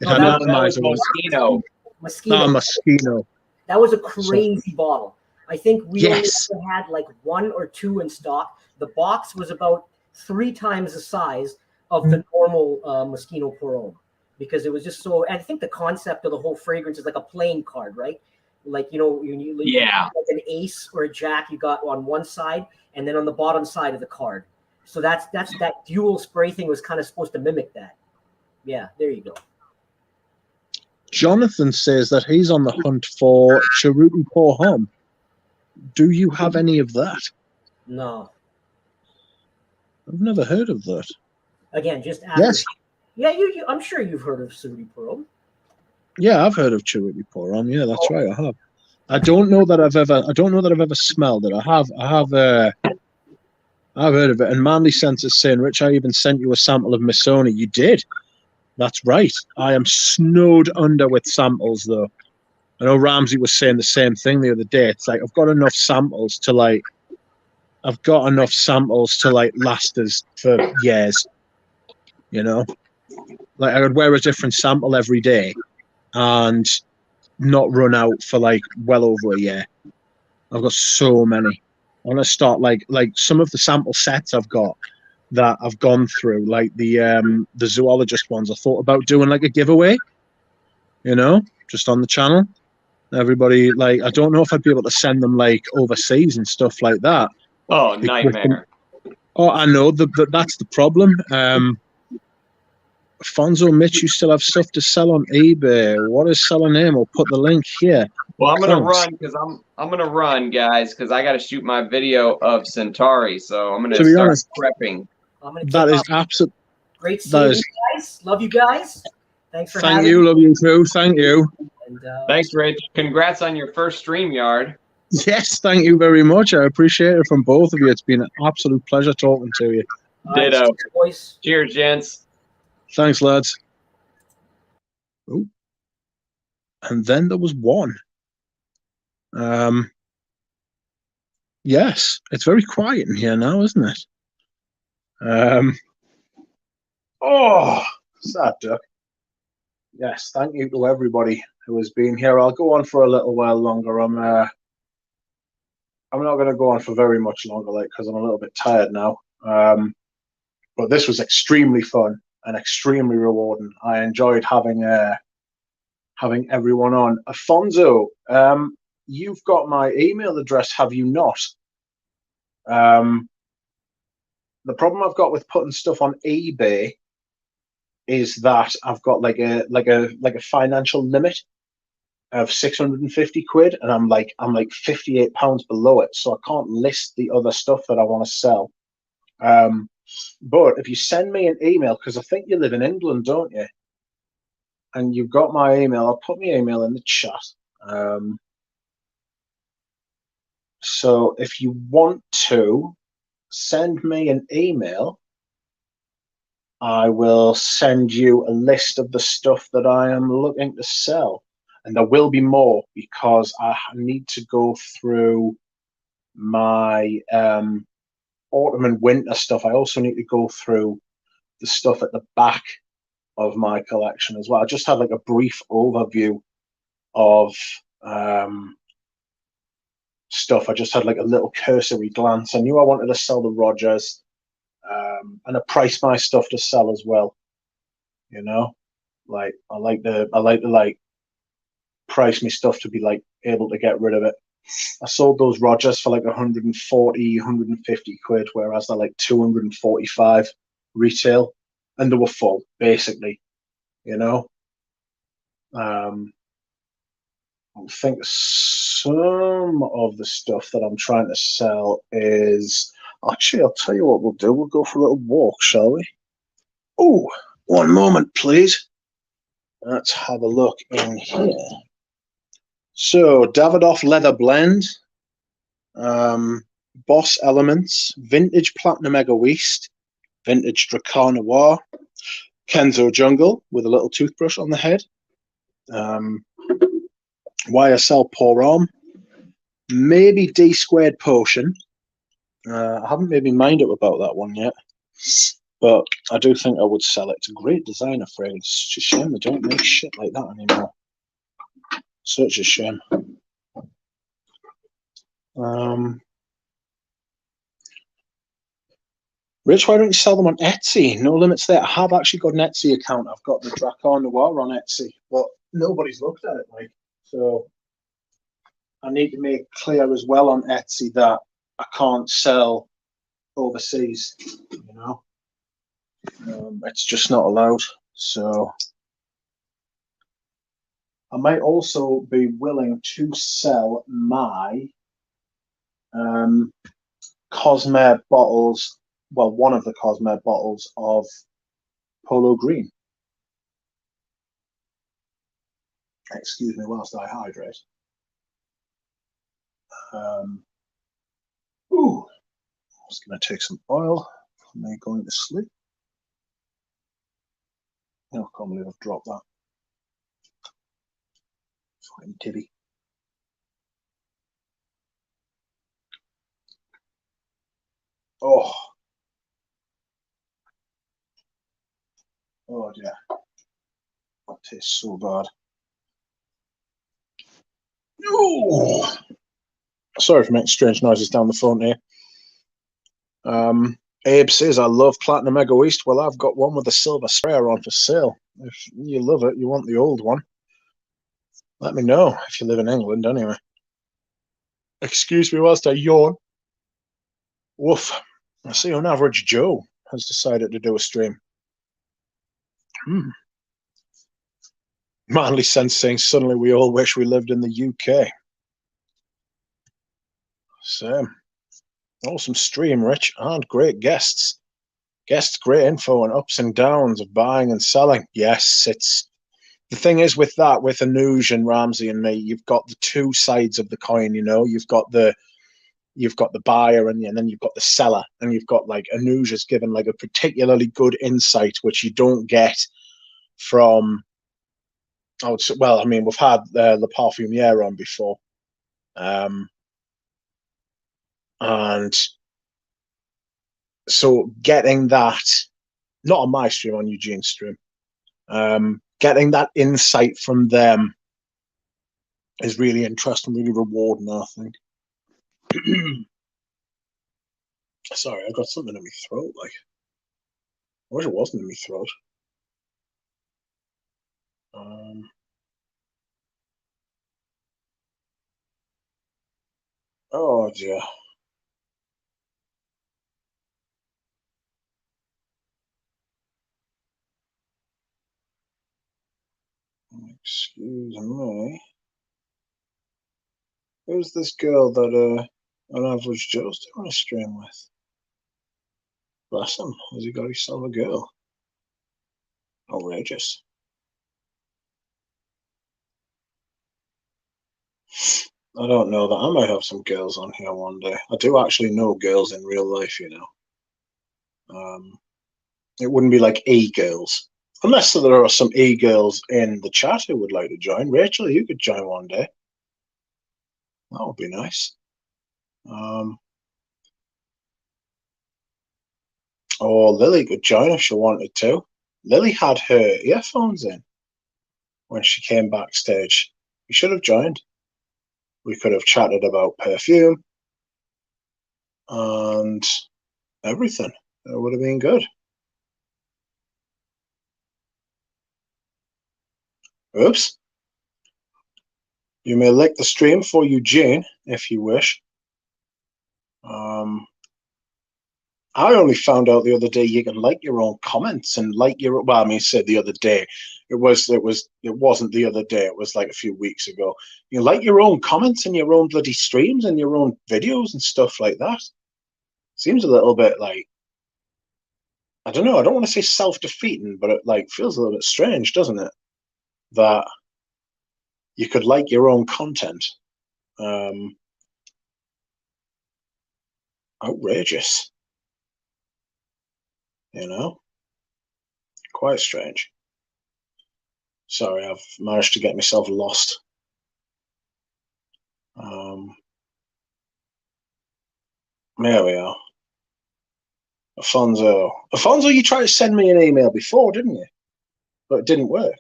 It had an atomizer. Moschino. Moschino. That was a crazy bottle. I think we only had like one or two in stock. The box was about 3 times the size of the normal Moschino Pour Homme, because it was just so. I think the concept of the whole fragrance is like a playing card, right? Like, you know, you like an ace or a jack you got on one side, and then on the bottom side of the card. So that's that dual spray thing was kind of supposed to mimic that. Yeah, there you go. Jonathan says that he's on the hunt for Cheruti Pour Homme. Do you have any of that? No. I've never heard of that. Again, just after. Yes. Yeah, I'm sure you've heard of Cheruti Pour Homme. Yeah, I've heard of Cheruti Pour Homme. Yeah, that's right. I have. I don't know that I've ever smelled it. I've heard of it. And Manly sent us saying, Rich, I even sent you a sample of Missoni. You did. That's right. I am snowed under with samples, though. I know Ramsay was saying the same thing the other day. It's like I've got enough samples to last us for years. You know, like I could wear a different sample every day and not run out for like well over a year. I've got so many. I want to start like some of the sample sets I've got that I've gone through, like the zoologist ones. I thought about doing like a giveaway, you know, just on the channel. Everybody, like, I don't know if I'd be able to send them like overseas and stuff like that. Oh, nightmare. Oh, I know that's the problem. Fonzo, Mitch, you still have stuff to sell on eBay. What is seller name? I'll put the link here. Well, I'm gonna run because I'm gonna run, guys, because I got to shoot my video of Centauri. So I'm gonna start honest, prepping. That is absolute. Great seeing you guys. Love you guys. Thanks for having me. Thank you. Love you too. Thank you. And, thanks, Rich. Congrats on your first StreamYard. Yes, thank you very much. I appreciate it from both of you. It's been an absolute pleasure talking to you. Ditto. Right, boys. Cheers, gents. Thanks, lads. Oh. And then there was one. Yes, it's very quiet in here now, isn't it? Oh, sad duck. Yes, thank you to everybody who has been here. I'll go on for a little while longer. I'm not going to go on for very much longer, like, because I'm a little bit tired now. But this was extremely fun and extremely rewarding. I enjoyed having everyone on. Afonso, you've got my email address, have you not? The problem I've got with putting stuff on eBay is that I've got like a financial limit of 650 quid, and I'm like £58 below it, so I can't list the other stuff that I want to sell. But if you send me an email, because I think you live in England, don't you? And you've got my email, I'll put my email in the chat. So if you want to send me an email, I will send you a list of the stuff that I am looking to sell. And there will be more, because I need to go through my autumn and winter stuff. I also need to go through the stuff at the back of my collection as well. I just had like a brief overview of stuff. I just had like a little cursory glance. I knew I wanted to sell the Rogers, and I priced my stuff to sell as well. You know, like I like to like price my stuff to be like able to get rid of it. I sold those Rogers for like 140, 150 quid, whereas they're like 245 retail, and they were full, basically. You know, I think some of the stuff that I'm trying to sell is actually, I'll tell you what we'll do. We'll go for a little walk, shall we? Oh, one moment, please. Let's have a look in here. So, Davidoff Leather Blend, Boss Elements, Vintage Platinum Egoist, Vintage Dracar Noir, Kenzo Jungle with a little toothbrush on the head, YSL Pour Arm, maybe D Squared Potion. I haven't made my mind up about that one yet, but I do think I would sell it. It's a great designer fragrance. It's just a shame they don't make shit like that anymore. Such a shame. Rich, why don't you sell them on Etsy? No limits there. I have actually got an Etsy account. I've got the Dracar Noir on Etsy, but nobody's looked at it, like. So I need to make clear as well on Etsy that I can't sell overseas, you know. It's just not allowed. So I might also be willing to sell my Cosmere bottles, well, one of the Cosmere bottles of Polo Green. Excuse me whilst I hydrate. Ooh, I was going to take some oil for me going to sleep. Oh, I can't believe I've dropped that. Fucking tibby. Oh. Oh, dear. That tastes so bad. Ooh. Sorry for making strange noises down the phone here. Abe says, I love Platinum Egoist. Well, I've got one with a silver sprayer on for sale. If you love it, you want the old one. Let me know if you live in England, anyway. Excuse me whilst I yawn. Woof. I see on average Joe has decided to do a stream. Manly Sense saying suddenly we all wish we lived in the UK. Same. Awesome stream, Rich, and great guests. Guests, great info and ups and downs of buying and selling. Yes, it's the thing is with that, with Anuj and Ramsay and me, you've got the two sides of the coin. You know, you've got the buyer and then you've got the seller, and you've got like Anuj has given like a particularly good insight which you don't get from. Well, I mean, we've had the perfumier on before, and so getting that, not on my stream, on Eugene's stream, getting that insight from them is really interesting, really rewarding, I think. Sorry, I got something in my throat. Like, I wish it wasn't in my throat. Oh dear. Excuse me. Who's this girl that an average Joe's doing a stream with? Bless him. Has he got himself a girl? Outrageous. I don't know that. I might have some girls on here one day. I do actually know girls in real life, you know. It wouldn't be like e-girls. Unless there are some e-girls in the chat who would like to join. Rachel, you could join one day. That would be nice. Or Lily could join if she wanted to. Lily had her earphones in when she came backstage. You should have joined. We could have chatted about perfume and everything. It would have been good. Oops. You may like the stream for Eugene if you wish. I only found out the other day you can like your own comments and like your, well, I mean, said the other day. It wasn't the other day. It was like a few weeks ago. You like your own comments and your own bloody streams and your own videos and stuff like that. Seems a little bit like, I don't know. I don't want to say self-defeating, but it like feels a little bit strange, doesn't it? That you could like your own content. Outrageous. You know? Quite strange. Sorry, I've managed to get myself lost. There we are. Alfonso. Alfonso, you tried to send me an email before, didn't you? But it didn't work.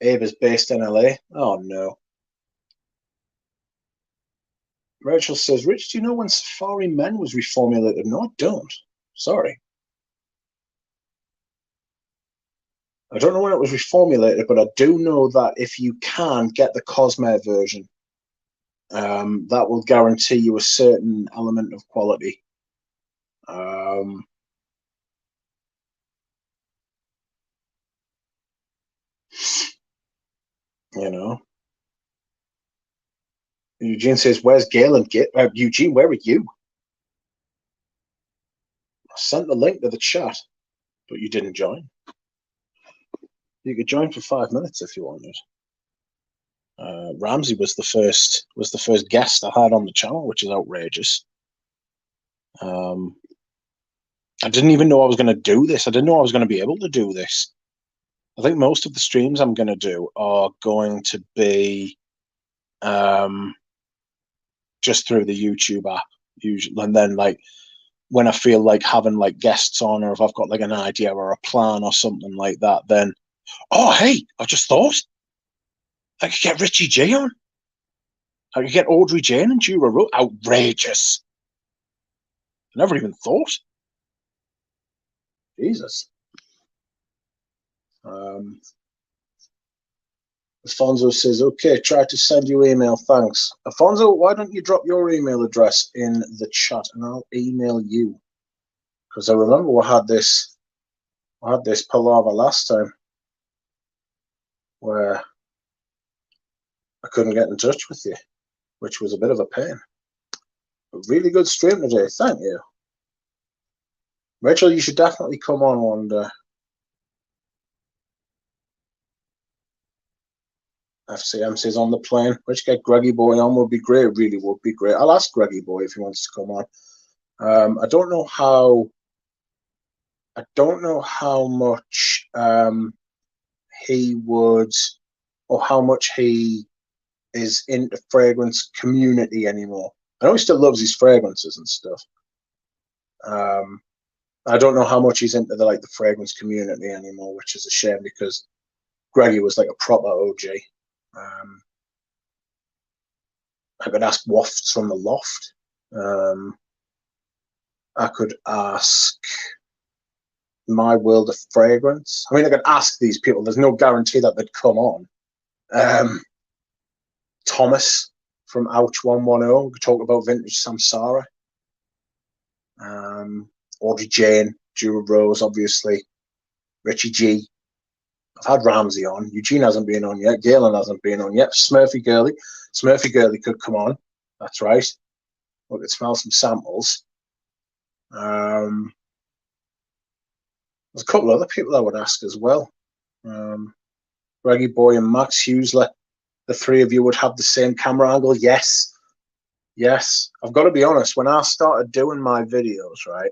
Abe is based in LA. Oh, no. Rachel says, Rich, do you know when Safari Men was reformulated? No, I don't. Sorry. I don't know when it was reformulated, but I do know that if you can get the Cosmere version, that will guarantee you a certain element of quality. You know. Eugene says, where's Galen? Eugene, where are you? I sent the link to the chat, but you didn't join. You could join for 5 minutes if you wanted. Ramsay was the first guest I had on the channel, which is outrageous. I didn't even know I was going to do this. I didn't know I was going to be able to do this. I think most of the streams I'm going to do are going to be just through the YouTube app, usually, and then like when I feel like having like guests on, or if I've got like an idea or a plan or something like that, then hey, I just thought I could get Richie J on. I could get Audrey Jane and Jura Ro. Outrageous. I never even thought. Jesus. Alfonso says, okay, try to send you email, thanks. Alfonso, why don't you drop your email address in the chat and I'll email you? Because I remember we had this palaver last time where I couldn't get in touch with you, which was a bit of a pain. A really good stream today, thank you. Rachel, you should definitely come on one day. FCMC's on the plane. Which get Greggy Boy on would be great. Really would be great. I'll ask Greggy Boy if he wants to come on. I don't know how much he would, or how much he is into fragrance community anymore. I know he still loves his fragrances and stuff. I don't know how much he's into the fragrance community anymore, which is a shame because Greggy was like a proper OG. I could ask Wafts from the Loft. I could ask My World of Fragrance. I mean, I could ask these people. There's no guarantee that they'd come on. Thomas from Ouch 110. We could talk about vintage Samsara. Audrey Jane, Jura Rose, obviously. Richie G. I've had Ramsay on. Eugene hasn't been on yet. Galen hasn't been on yet. Smurfy Girly could come on. That's right. We could smell some samples. There's a couple other people I would ask as well. Greggy Boy and Max Hughesler. The three of you would have the same camera angle. Yes. I've got to be honest. When I started doing my videos, right,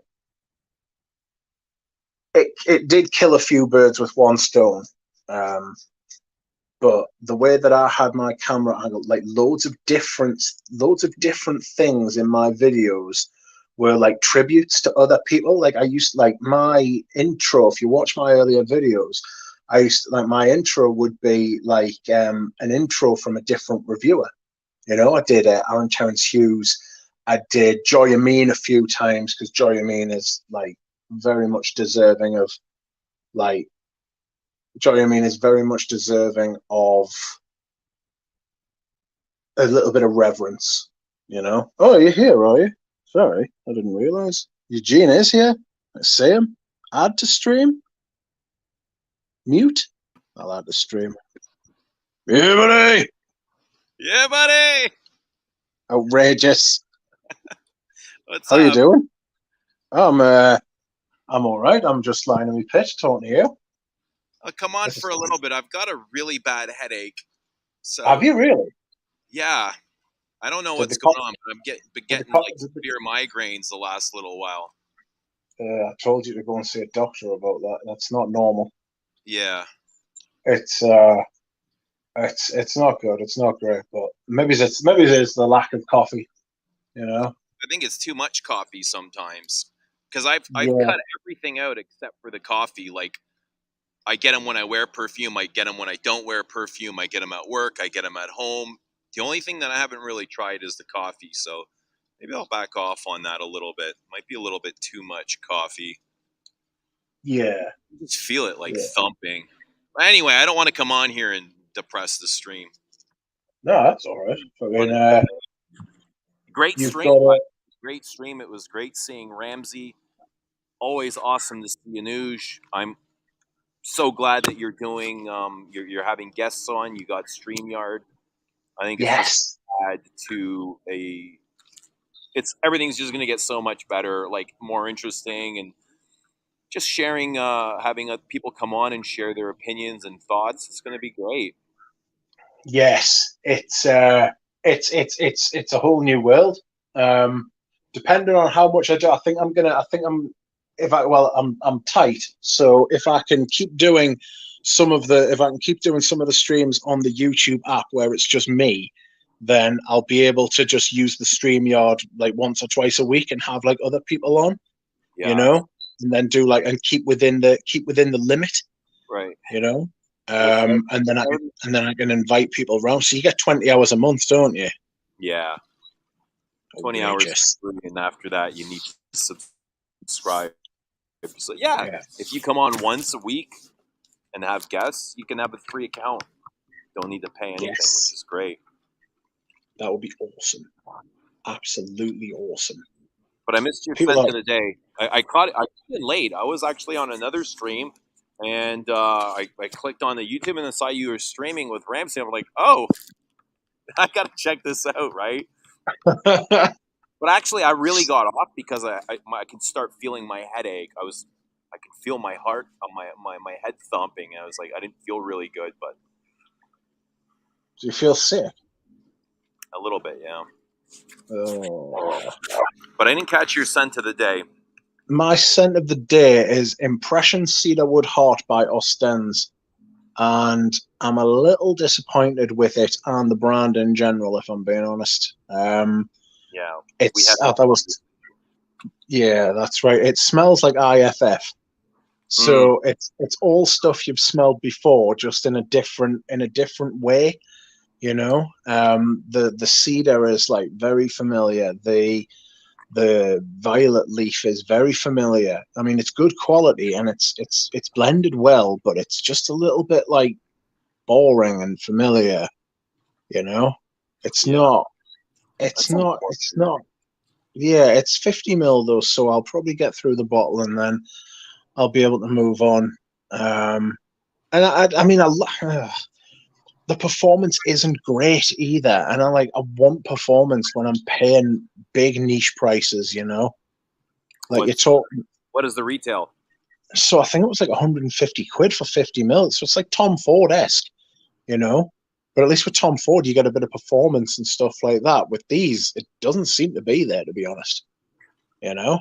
it did kill a few birds with one stone. But the way that I had my camera angle, like loads of different things in my videos were like tributes to other people. Like I used my intro. If you watch my earlier videos, my intro would be like an intro from a different reviewer. You know, I did Aaron Terrence Hughes. I did Joy Amin a few times because Joy Amin is very much deserving of a little bit of reverence. You know. Oh, you're here, are you? Sorry, I didn't realize. Eugene is here. Let's see him. Add to stream. Mute. I'll add to stream. Yeah, buddy. Yeah, buddy. Outrageous. What's How up? you doing? I'm all right. I'm just lying in my pitch talking to you. I'll come on for a little bit. I've got a really bad headache. So have you really? Yeah. I don't know what's going on, but I'm getting severe migraines the last little while. I told you to go and see a doctor about that. That's not normal. Yeah. It's not good. It's not great, but maybe it's the lack of coffee. You know. I think it's too much coffee sometimes because I've cut everything out except for the coffee. Like I get them when I wear perfume. I get them when I don't wear perfume. I get them at work. I get them at home. The only thing that I haven't really tried is the coffee. So maybe I'll back off on that a little bit. Might be a little bit too much coffee. Yeah. You just feel it thumping. But anyway, I don't want to come on here and depress the stream. No, that's all right. I mean, great stream. Great stream. It was great seeing Ramsay. Always awesome to see Anuj. I'm so glad that you're doing. You're having guests on. You got StreamYard. I think it's just add to a. Everything's just going to get so much better, more interesting, and just sharing, having people come on and share their opinions and thoughts. It's going to be great. Yes, it's a whole new world. Depending on how much I do, I'm tight. So if I can keep doing some of the streams on the YouTube app where it's just me, then I'll be able to just use the StreamYard once or twice a week and have other people on, you know, and then do and keep within the limit, right? You know, and then I can invite people around. So you get 20 hours a month, don't you? Yeah, 20 hours, and after that you need to subscribe. So yeah, if you come on once a week and have guests, you can have a free account. Don't need to pay anything, Yes. which is great. That would be awesome. Absolutely awesome. But I missed your People scent are, of the day. I caught it. I came in late. I was actually on another stream, and I clicked on the YouTube and then saw you were streaming with Ramsay. I'm like, oh, I got to check this out, right? But actually, I really got off because I could start feeling my headache. I could feel my heart on my head thumping. And I was like, I didn't feel really good, but do you feel sick? a little bit, yeah. Oh. But I didn't catch your scent of the day. My scent of the day is Impression Cedarwood Heart by Ostens. And I'm a little disappointed with it and the brand in general, if I'm being honest. Yeah. Yeah, that's right. It smells like IFF. So it's all stuff you've smelled before, just in a different way. You know, the cedar is like very familiar. The violet leaf is very familiar. I mean, it's good quality and it's blended well, but it's just a little bit like boring and familiar. You know, it's not. It's not. It's not. Yeah, it's 50 ml though, so I'll probably get through the bottle and then I'll be able to move on. And I mean, the performance isn't great either, and I want performance when I'm paying big niche prices, you know. Like you're talking. What is the retail? So I think it was like 150 quid for 50 mil. So it's like Tom Ford-esque, you know. But at least with Tom Ford, you get a bit of performance and stuff like that. With these, it doesn't seem to be there, to be honest. You know.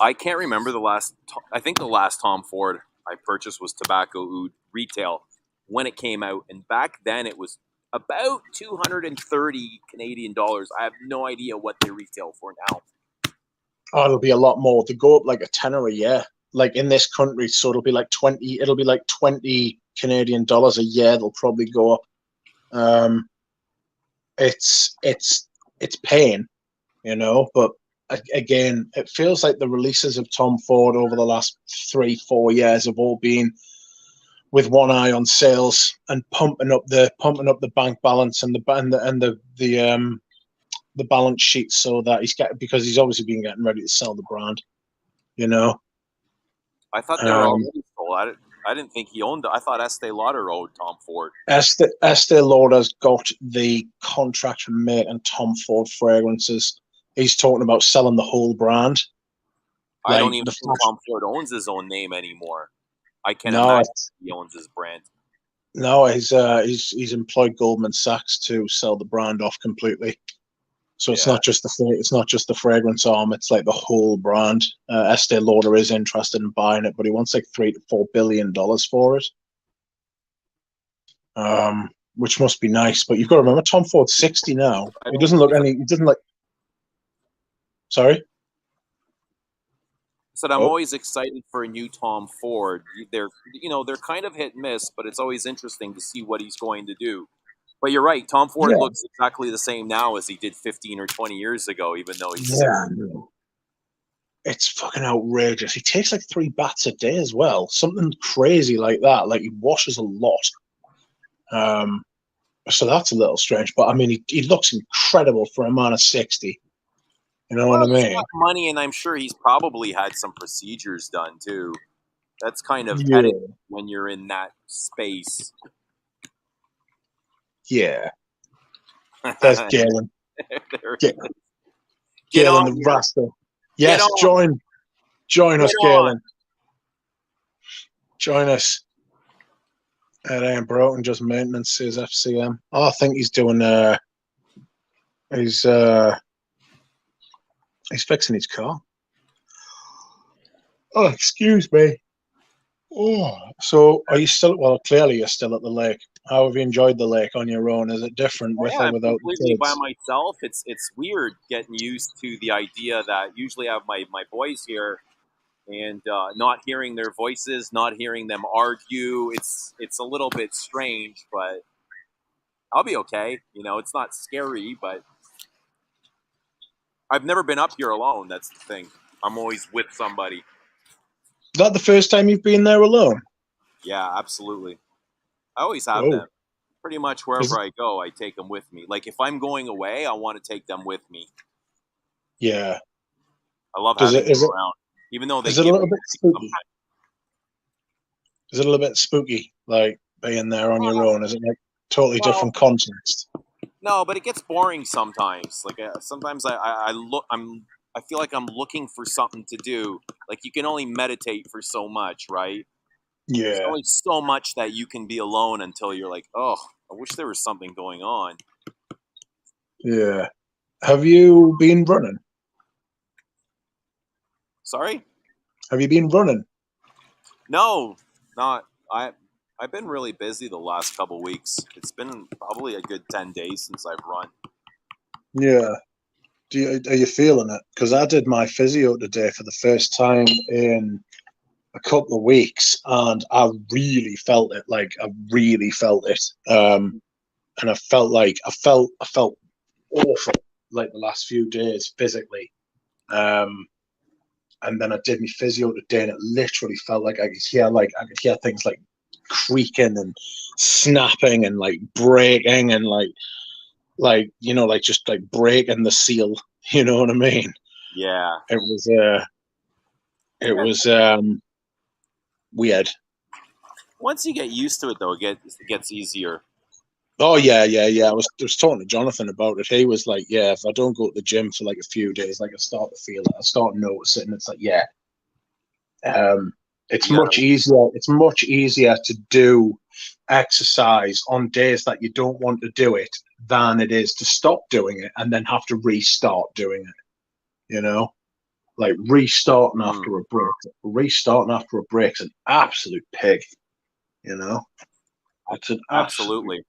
I can't remember the last. I think the last Tom Ford I purchased was Tobacco Oud retail when it came out, and back then it was about 230 Canadian dollars. I have no idea what they retail for now. Oh, it'll be a lot more. They go up like a tenner a year, like in this country. So it'll be like 20. It'll be like 20 Canadian dollars a year. They'll probably go up. It's pain, you know. But again, it feels like the releases of Tom Ford over the last 3-4 years have all been with one eye on sales and pumping up the bank balance and the balance sheet, so that because he's obviously been getting ready to sell the brand, you know. I thought they were already sold. I didn't think he owned it. I thought Estee Lauder owed Tom Ford. Estee Lauder's got the contract from making Tom Ford fragrances. He's talking about selling the whole brand. I don't even think Tom Ford owns his own name anymore. I can't imagine he owns his brand. No, he's employed Goldman Sachs to sell the brand off completely. So it's not just the fragrance arm; it's like the whole brand. Estee Lauder is interested in buying it, but he wants like $3 to $4 billion for it, which must be nice. But you've got to remember, Tom Ford's 60 now. He doesn't look any. He doesn't like. Sorry. Said I'm always excited for a new Tom Ford. They're kind of hit and miss, but it's always interesting to see what he's going to do. But you're right, Tom Ford looks exactly the same now as he did 15 or 20 years ago, even though he's it's fucking outrageous. He takes like 3 baths a day as well, something crazy like that. Like he washes a lot. So that's a little strange, but I mean, he looks incredible for a man of 60. You know what I mean? He's got money, and I'm sure he's probably had some procedures done too. That's kind of when you're in that space. Yeah. There's Galen. Galen the Rasta. Yes, join us, Galen. Join us. It ain't broken, just maintenance, says FCM. Oh, I think he's doing he's fixing his car. Oh, excuse me. Oh, so are you still? Well, clearly you're still at the lake. How have you enjoyed the lake on your own? Is it different with or without the kids? By myself. It's weird getting used to the idea that usually I have my boys here, and not hearing their voices, not hearing them argue. It's a little bit strange, but I'll be okay. You know, it's not scary, but I've never been up here alone. That's the thing. I'm always with somebody. Is that the first time you've been there alone? Yeah, absolutely. I always have been. Pretty much wherever I go, I take them with me. Like if I'm going away, I want to take them with me. Yeah. I love having them around, even though they is it give a little me bit spooky? Is it a little bit spooky, like being there on your own? Is it like totally different context? No, but it gets boring sometimes. Like sometimes I feel like I'm looking for something to do. Like you can only meditate for so much, right? Yeah. There's only so much that you can be alone until you're like, oh, I wish there was something going on. Yeah. Have you been running? Sorry? Have you been running? No, not. I've been really busy the last couple weeks. It's been probably a good 10 days since I've run. Yeah. Are you feeling it? Because I did my physio today for the first time in a couple of weeks, and I really felt it. Like I really felt it. And I felt awful like the last few days physically. And then I did my physio today, and it literally felt like I could hear things like creaking and snapping and like breaking and like just like breaking the seal. You know what I mean? Yeah. It was weird. Once you get used to it, though, it gets easier. Oh yeah. I was talking to Jonathan about it. He was like, "Yeah, if I don't go to the gym for like a few days, like I start to feel it. I start noticing." It's like, yeah, it's much easier. It's much easier to do exercise on days that you don't want to do it than it is to stop doing it and then have to restart doing it. You know, like restarting after a break. Restarting after a break's an absolute pig. You know, it's an absolutely.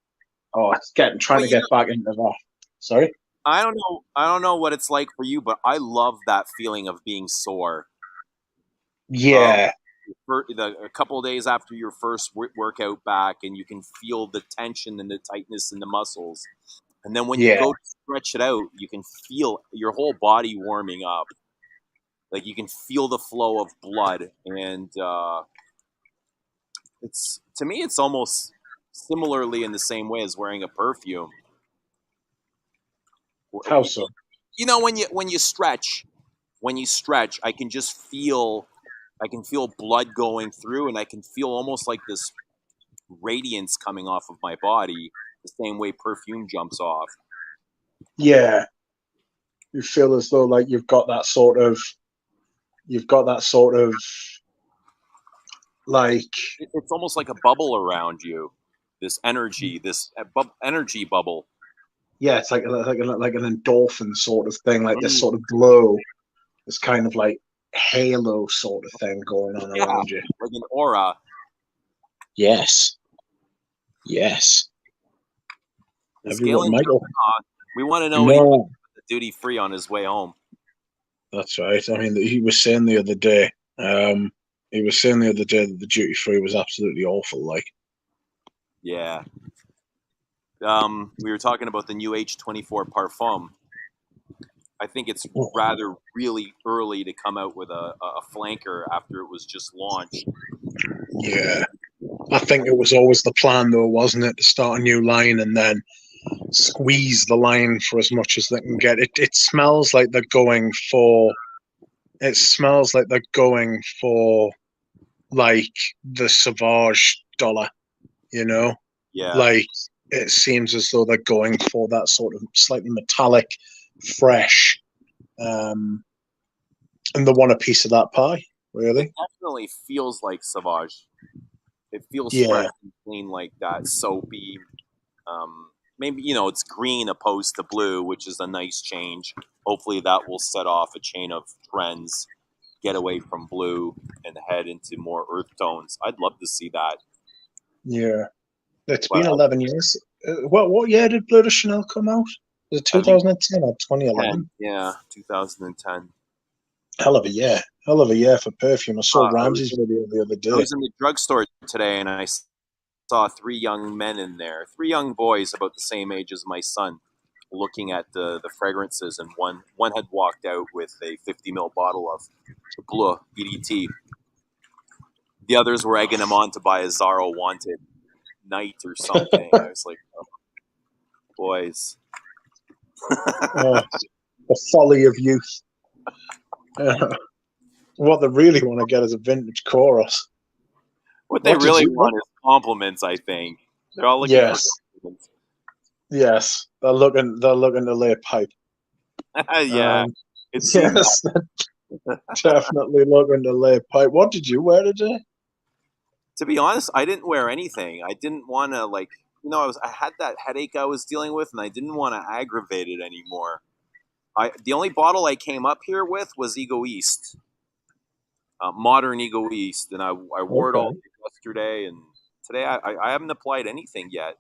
Oh, it's trying to get back into that. Sorry? I don't know what it's like for you, but I love that feeling of being sore. Yeah. A couple of days after your first workout back, and you can feel the tension and the tightness in the muscles. And then when you go to stretch it out, you can feel your whole body warming up. Like you can feel the flow of blood. And to me, it's almost similarly in the same way as wearing a perfume. How so? You know, when you stretch, I can just feel blood going through, and I can feel almost like this radiance coming off of my body, the same way perfume jumps off. Yeah. You feel as though like you've got that sort of like it's almost like a bubble around you. This energy, energy bubble. Yeah, it's like an endorphin sort of thing, like this sort of glow, this kind of like halo sort of thing going on around you, like an aura. Yes. Everyone, Michael. We want to know what he did the duty free on his way home. That's right. I mean, he was saying the other day. That the duty free was absolutely awful. Like, yeah. We were talking about the new H24 parfum. I think it's rather really early to come out with a flanker after it was just launched. Yeah. I think it was always the plan, though, wasn't it, to start a new line and then squeeze the line for as much as they can get. It smells like they're going for. It smells like they're going for, like, the Sauvage dollar, you know? Yeah. Like, it seems as though they're going for that sort of slightly metallic, fresh, and they want a piece of that pie, really. It definitely feels like Sauvage. It feels fresh and clean, like that soapy. Maybe, it's green opposed to blue, which is a nice change. Hopefully that will set off a chain of trends, get away from blue and head into more earth tones. I'd love to see that. Yeah. It's been 11 years. What year did Bleu de Chanel come out? Was it 2010 or 2011? Yeah, 2010. Hell of a year for perfume. I saw Ramsay's video the other day. I was in the drugstore today, and I saw 3 young men in there, 3 young boys about the same age as my son, looking at the fragrances, and one had walked out with a 50 ml bottle of Bleu EDT. The others were egging him on to buy a Zaro Wanted night or something. I was like, oh, boys. Oh, the folly of youth. What they really want to get is a vintage chorus. What they really want is compliments, I think. They're all looking for compliments. Yes, they're looking to lay pipe. Yeah, yes, definitely looking to lay pipe. What did you wear today? To be honest, I didn't wear anything. I didn't want to, like, you know, I had that headache I was dealing with, and I didn't want to aggravate it anymore. The only bottle I came up here with was Ego East, modern Ego East, and I wore it all yesterday, and today I haven't applied anything yet.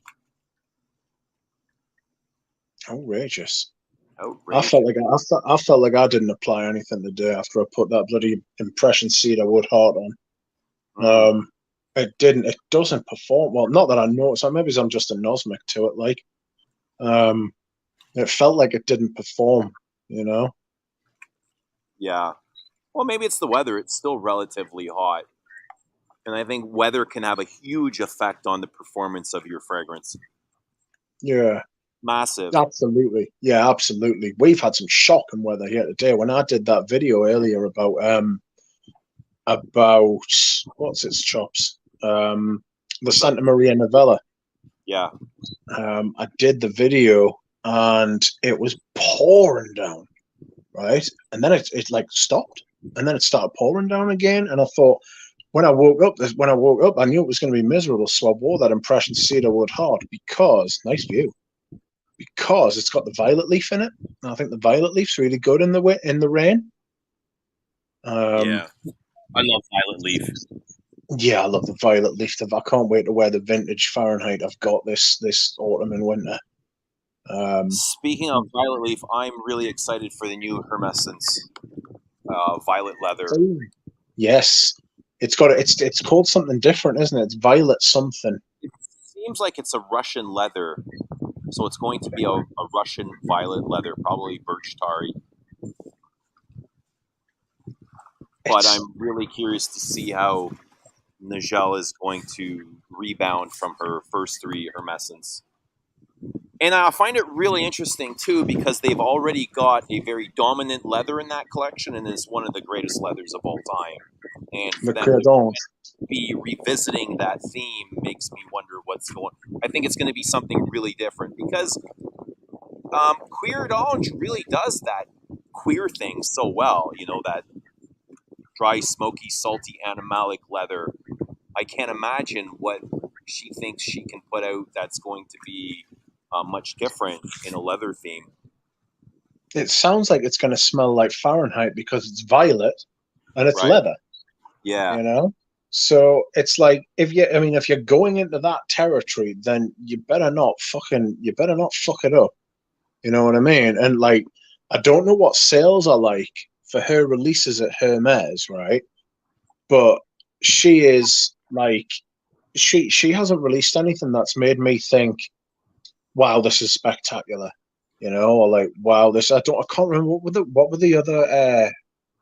Outrageous. Outrageous. I felt like I didn't apply anything today after I put that bloody impression cedar wood heart on. It doesn't perform well. Not that I noticed. Maybe I'm just a nosmic to it. Like, it felt like it didn't perform. You know. Yeah. Well, maybe it's the weather. It's still relatively hot, and I think weather can have a huge effect on the performance of your fragrance. Yeah. Massive. Absolutely. Yeah, absolutely. We've had some shocking weather here today. When I did that video earlier about what's its chops? The Santa Maria Novella. Yeah. I did the video and it was pouring down, right? And then it like stopped, and then it started pouring down again. And I thought, when I woke up, I knew it was going to be miserable. So I wore that impression cedar wood heart because nice view. Because it's got the violet leaf in it, and I think the violet leaf's really good in the rain. Yeah, I love violet leaf. Yeah, I love the violet leaf. I can't wait to wear the vintage Fahrenheit I've got this autumn and winter. Speaking of violet leaf, I'm really excited for the new Hermescence violet leather. Yes, it's called something different, isn't it? It's violet something. It seems like it's a Russian leather. So it's going to be a Russian violet leather, probably birch tarry. But I'm really curious to see how Nigel is going to rebound from her first 3 Hermescence. And I find it really interesting, too, because they've already got a very dominant leather in that collection, and it's one of the greatest leathers of all time. And for them to be revisiting that theme makes me wonder what's going on. I think it's going to be something really different, because Queer D'Ange really does that queer thing so well. You know, that dry, smoky, salty, animalic leather. I can't imagine what she thinks she can put out that's going to be much different in a leather theme. It sounds like it's going to smell like Fahrenheit because it's violet and it's leather. Yeah. You know? So it's like, if you're going into that territory, then you better not fuck it up. You know what I mean? And like, I don't know what sales are like for her releases at Hermes, right? But she is like, she hasn't released anything that's made me think, wow, this is spectacular. You know, or like, wow, I can't remember what were the other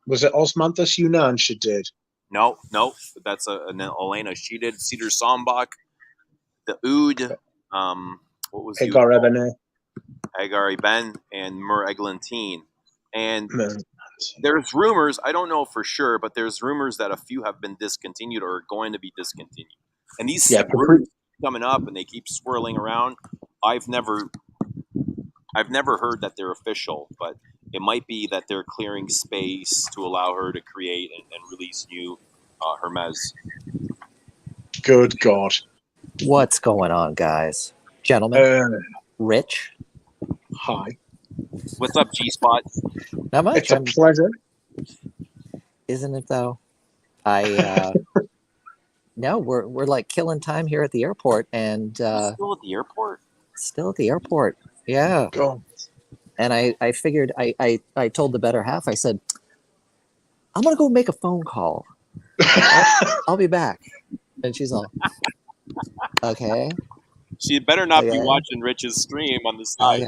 was it Osmanthus Yunnan she did? No, that's an Elena. She did Cedar Sambach, the Oud, what was Hagar Ebene? Hagar Eben, and Mur Eglantine. And there's rumors, I don't know for sure, but there's rumors that a few have been discontinued or are going to be discontinued. And these rumors coming up and they keep swirling around. I've never heard that they're official, but it might be that they're clearing space to allow her to create and release new Hermes. Good God. What's going on, guys? Gentlemen? Rich? Hi. What's up, G-Spot? Not much. It's a pleasure. Isn't it, though? No, we're like killing time here at the airport. And still at the airport? Still at the airport, yeah. Go. And I figured, I told the better half, I said, I'm going to go make a phone call. I'll be back. And she's all, okay. She better not be watching Rich's stream on the side.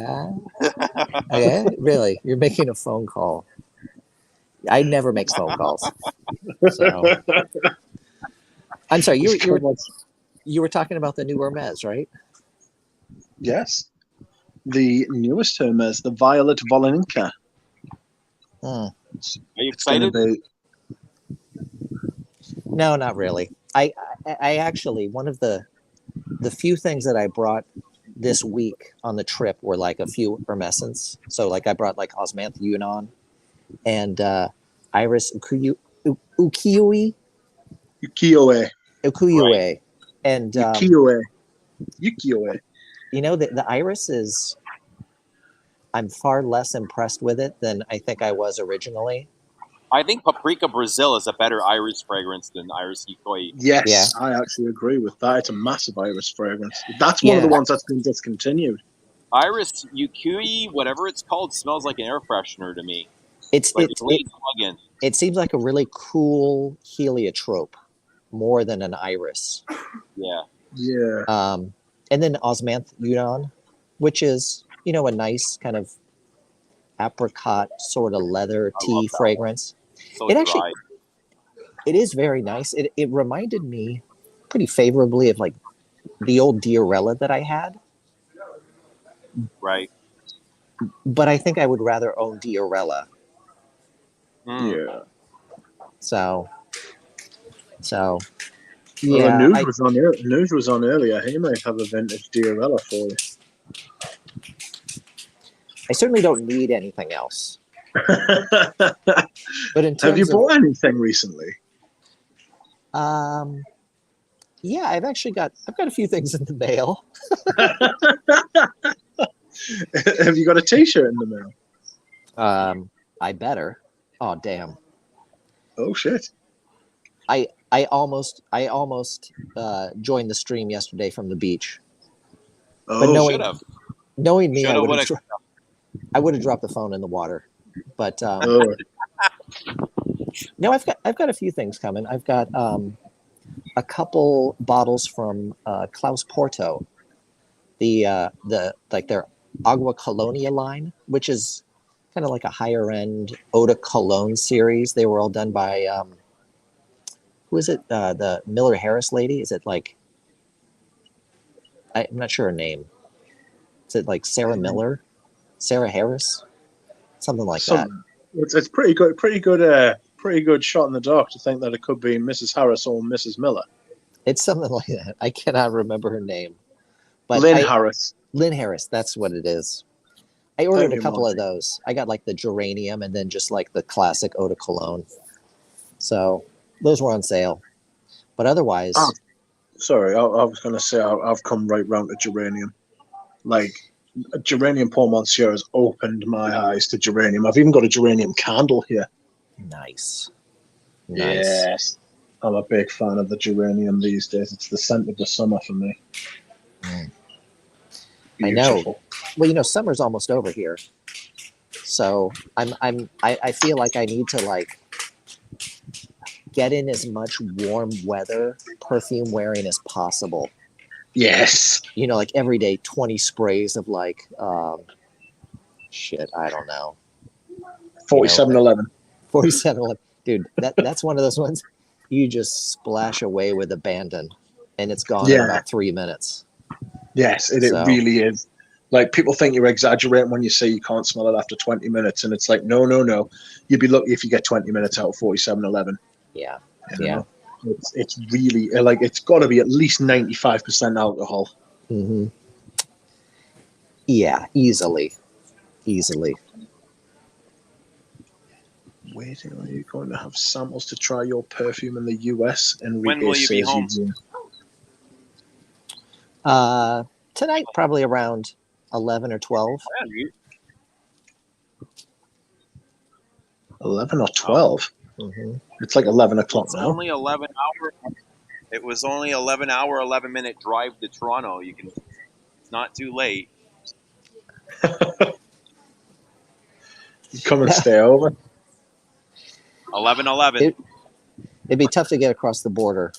Okay, really? You're making a phone call. I never make phone calls. So. I'm sorry, you You were talking about the new Hermes, right? Yes. The newest Hermes, the Violet Volynica. Mm. Are you It's going to excited? be. No, not really. I actually, one of the few things that I brought this week on the trip were like a few Hermescents. So like I brought like Osmanth Yunnan and Iris Ukiyo-e, Ukiyo-e. Ukiyo-e. And Ukiyo-e. Ukiyo-e. you know, the Iris is, I'm far less impressed with it than I think I was originally. I think Paprika Brazil is a better iris fragrance than Iris Ukiyo-e. Yes, Yeah. I actually agree with that. It's a massive iris fragrance. That's one of the ones that's been discontinued. Iris Ukiyo-e, whatever it's called, smells like an air freshener to me. It's like late plug-in. It seems like a really cool heliotrope more than an iris. Yeah. Yeah. And then Osmanth Yunnan, which is, you know, a nice kind of apricot sort of leather tea fragrance. So it dry. Actually, it is very nice. It reminded me pretty favorably of like the old Diorella that I had. Right. But I think I would rather own Diorella. Yeah. So yeah. Well, Anuj was on earlier. He might have a vintage Diorella for you. I certainly don't need anything else. But in terms have you bought anything recently? Yeah, I've got a few things in the mail. Have you got a T-shirt in the mail? I better. Oh damn. Oh shit. I almost joined the stream yesterday from the beach. Oh, but knowing me, I would have dropped the phone in the water. But no, I've got a few things coming. I've got a couple bottles from Klaus Porto, their Agua Colonia line, which is kind of like a higher end eau de cologne series. They were all done by who is it? The Miller Harris lady? Is it like, I'm not sure her name. Is it like Sarah Miller? Sarah Harris? Something like that. It's pretty good. Pretty good shot in the dark to think that it could be Mrs. Harris or Mrs. Miller. It's something like that. I cannot remember her name. But Lynn Harris. Lynn Harris, that's what it is. I ordered a couple of those. I got like the geranium and then just like the classic eau de cologne. So those were on sale. But otherwise... Oh, sorry, I was going to say I've come right round to geranium. Like, geranium Paul Monsieur has opened my eyes to geranium. I've even got a geranium candle here. Nice. Yes. I'm a big fan of the geranium these days. It's the scent of the summer for me. I know. Well, you know, summer's almost over here. So I feel like I need to like get in as much warm weather perfume wearing as possible. Yes. You know, like every day 20 sprays of like shit, I don't know. 4711. 4711. Dude, that's one of those ones you just splash away with abandon and it's gone in about 3 minutes. Yes, it really is. Like, people think you're exaggerating when you say you can't smell it after 20 minutes, and it's like, no. You'd be lucky if you get 20 minutes out of 4711. Yeah. You know? It's really, like, it's got to be at least 95% alcohol. Mm-hmm. Yeah, easily. Waiting, are you going to have samples to try your perfume in the US? Enrique when will you be home? Eugene. Tonight, probably around 11 or 12. 11 or 12? Mm-hmm. It's like 11 o'clock it's now. Only 11 hours. It was only 11-hour, 11-minute drive to Toronto. It's not too late. You come and stay over. 11:11. It'd be tough to get across the border.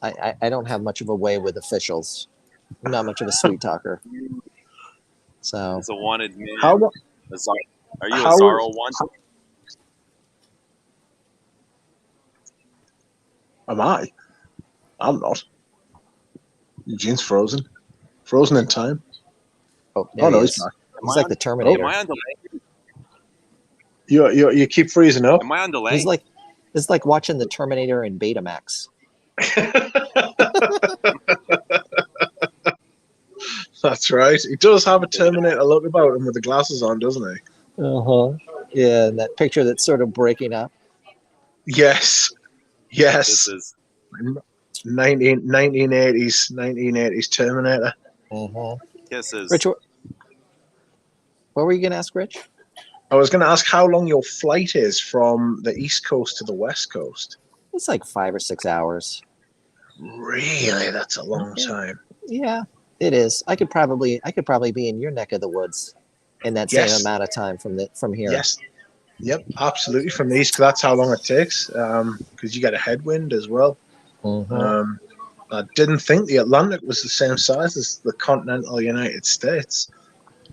I don't have much of a way with officials. I'm not much of a sweet talker. So it's a wanted man. Are you a Zorro wanted? Am I? I'm not. Eugene's frozen. Frozen in time. Oh, Oh no, he he's is. not. He's like the Terminator. Am I on delay? You keep freezing up. Am I on delay? It's like watching the Terminator in Betamax. That's right. He does have a Terminator look about him with the glasses on, doesn't he? Uh-huh. Yeah, and that picture that's sort of breaking up. Yes. This is 1980s Terminator. Uh-huh. kisses. Rich, what were you going to ask, Rich? I was going to ask how long your flight is from the East Coast to the West Coast. It's like 5 or 6 hours. Really? That's a long time. Yeah, it is. I could probably be in your neck of the woods in that same amount of time from here. Yes. Yep, absolutely. From the east, that's how long it takes. Because you get a headwind as well. Mm-hmm. I didn't think the Atlantic was the same size as the continental United States.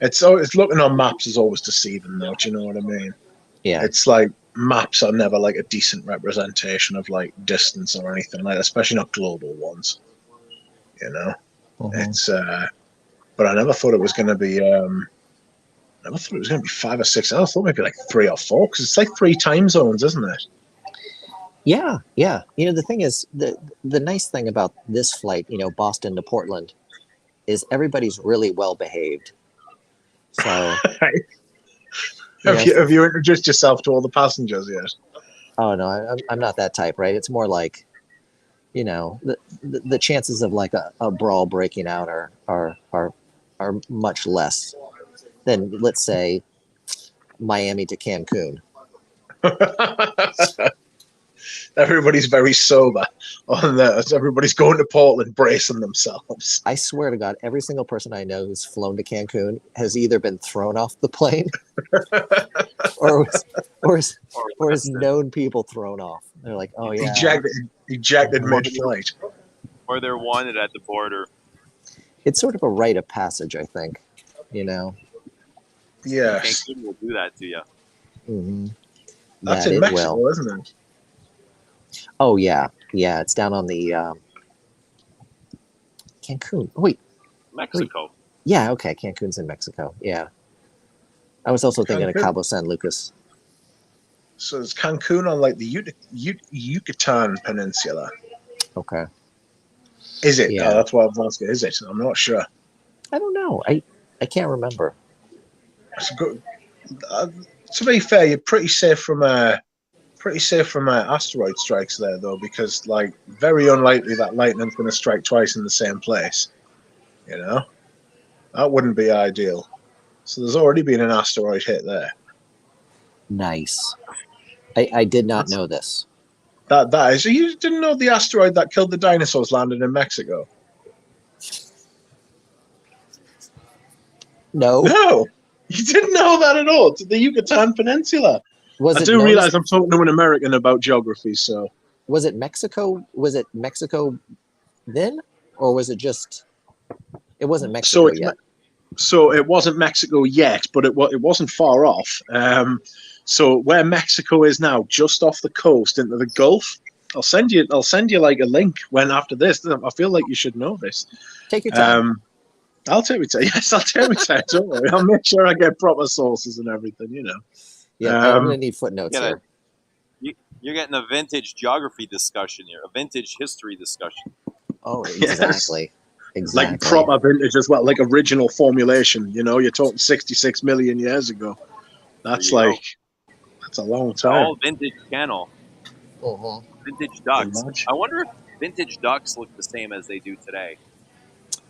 It's looking on maps is always deceiving, though. Do you know what I mean? Yeah. It's like maps are never like a decent representation of like distance or anything like that, especially not global ones. You know, it's. But I never thought it was going to be. I never thought it was going to be 5 or 6 hours. I thought maybe like 3 or 4 because it's like 3 time zones, isn't it? Yeah. You know, the thing is, the nice thing about this flight, you know, Boston to Portland, is everybody's really well behaved. So, have you introduced yourself to all the passengers yet? Oh no, I'm not that type, right? It's more like, you know, the chances of like a brawl breaking out are much less than, let's say, Miami to Cancun. Everybody's very sober on that. Everybody's going to Portland bracing themselves. I swear to God, every single person I know who's flown to Cancun has either been thrown off the plane or has known people thrown off. They're like, oh yeah, ejected mid-flight. Or they're wanted at the border. It's sort of a rite of passage, I think. You know. Yes. Cancun will do that to you. Mm-hmm. That's in Mexico, isn't it? Oh yeah, it's down on the Cancun. Wait, Mexico. Yeah, okay, Cancun's in Mexico. Yeah, I was also thinking of Cabo San Lucas. So it's Cancun on like the Yucatan Peninsula. Okay. Is it? Yeah. Oh, that's what I was asking. Is it? I'm not sure. I don't know. I can't remember. It's good. To be fair, you're pretty safe from asteroid strikes there, though, because like very unlikely that lightning's going to strike twice in the same place. You know, that wouldn't be ideal. So there's already been an asteroid hit there. Nice. I did not know this. That is. So you didn't know the asteroid that killed the dinosaurs landed in Mexico? No, you didn't know that at all. To the Yucatan Peninsula. I do realize I'm talking to an American about geography. So was it Mexico? Was it Mexico then, or was it just? It wasn't Mexico yet. So it wasn't Mexico yet, but it wasn't far off. So where Mexico is now, just off the coast into the Gulf. I'll send you like a link when after this. I feel like you should know this. Take your time. I'll take my time. Yes, I'll take my time. Don't worry. I'll make sure I get proper sources and everything. You know. Yeah, I'm gonna need footnotes here. You're getting a vintage geography discussion here, a vintage history discussion. Oh, exactly. Yes. Like proper vintage as well, like original formulation. You know, you're talking 66 million years ago. That's that's a long time. All vintage channel. Vintage ducks. I wonder if vintage ducks look the same as they do today.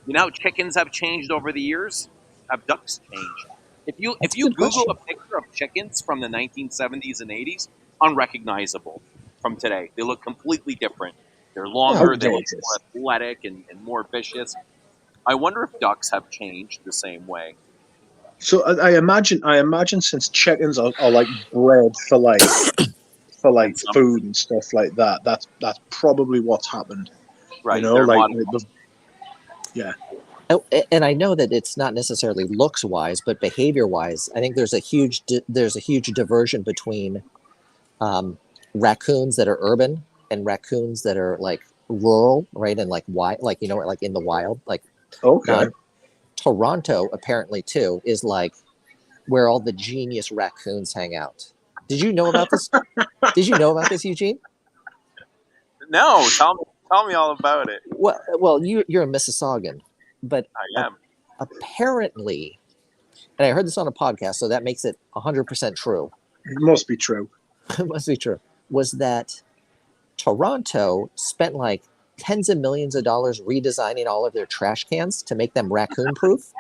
You know how chickens have changed over the years? Have ducks changed? If you Google a picture of chickens from the 1970s and 80s, unrecognizable from today. They look completely different. They're longer, they look more athletic and more vicious. I wonder if ducks have changed the same way. So I imagine since chickens are like bred for like food and stuff like that, that's probably what's happened. Right. You know, yeah. Oh, and I know that it's not necessarily looks wise, but behavior wise, I think there's a huge diversion between raccoons that are urban and raccoons that are like rural, right? And like like like in the wild, like Okay. Toronto apparently too is like where all the genius raccoons hang out. Did you know about this? Did you know about this, Eugene? No, tell me all about it. Well, you're a Mississaugan, but I am. Apparently, and I heard this on a podcast, so that makes it 100% true. It must be true. It must be true. Was that Toronto spent like tens of millions of dollars redesigning all of their trash cans to make them raccoon proof?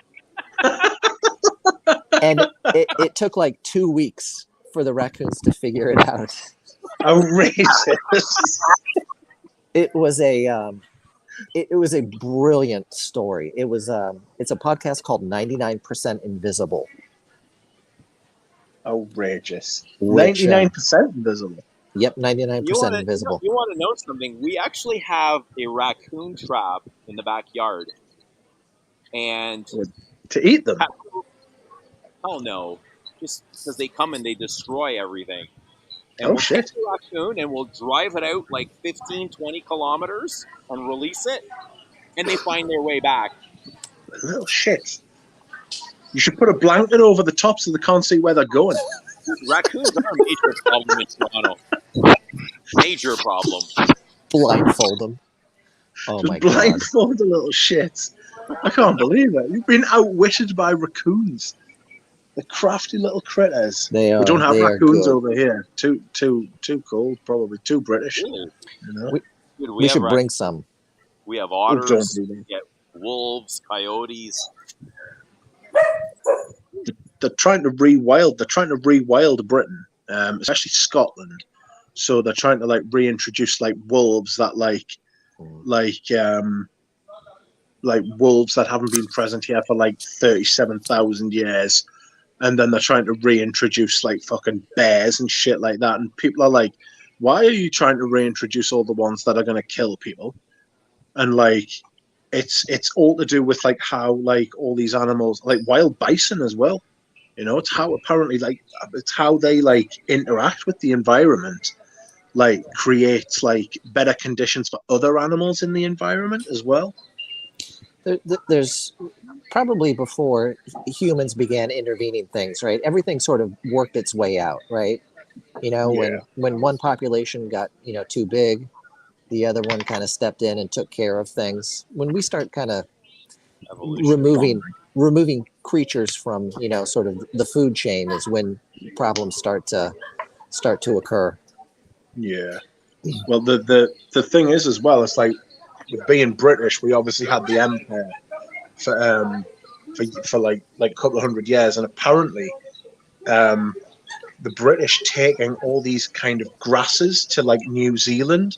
And it took like 2 weeks for the raccoons to figure it out. Outrageous. It was a brilliant story. It's a podcast called 99% Invisible. Outrageous. Which, 99% invisible. Yep, 99% invisible. You want to know something? We actually have a raccoon trap in the backyard. And to eat them? Oh no. Just because they come and they destroy everything. And Oh, we'll shit. take the raccoon and we'll drive it out like 15, 20 kilometers and release it. And they find their way back. Little shit. You should put a blanket over the top so they can't see where they're going. Raccoons are a major problem in Toronto. Major problem. Blindfold them. Oh Just my god. blindfold the little shits. I can't believe it. You've been outwitted by raccoons. The crafty little critters. They are. We don't have they raccoons are good. over here. Too cold, probably. Too British. Really? You know? Dude, We should have bring some. We have don't otters, do that. we have wolves, coyotes. They're trying to rewild Britain, especially Scotland. So they're trying to like reintroduce like wolves that like wolves that haven't been present here for like 37,000 years, and then they're trying to reintroduce like fucking bears and shit like that. And people are like, "Why are you trying to reintroduce all the ones that are going to kill people?" And like, it's all to do with like how like all these animals, like wild bison as well. You know, it's how apparently like it's how they like interact with the environment, like creates like better conditions for other animals in the environment as well. There's probably before humans began intervening things, right? Everything sort of worked its way out, right? You know, Yeah. when one population got, too big, the other one kind of stepped in and took care of things. When we start kind of removing creatures from, sort of the food chain is when problems start to occur. Yeah. Well, the thing is as well, it's like with being British, we obviously had the empire for like a couple of hundred years, and apparently the British taking all these kind of grasses to like New Zealand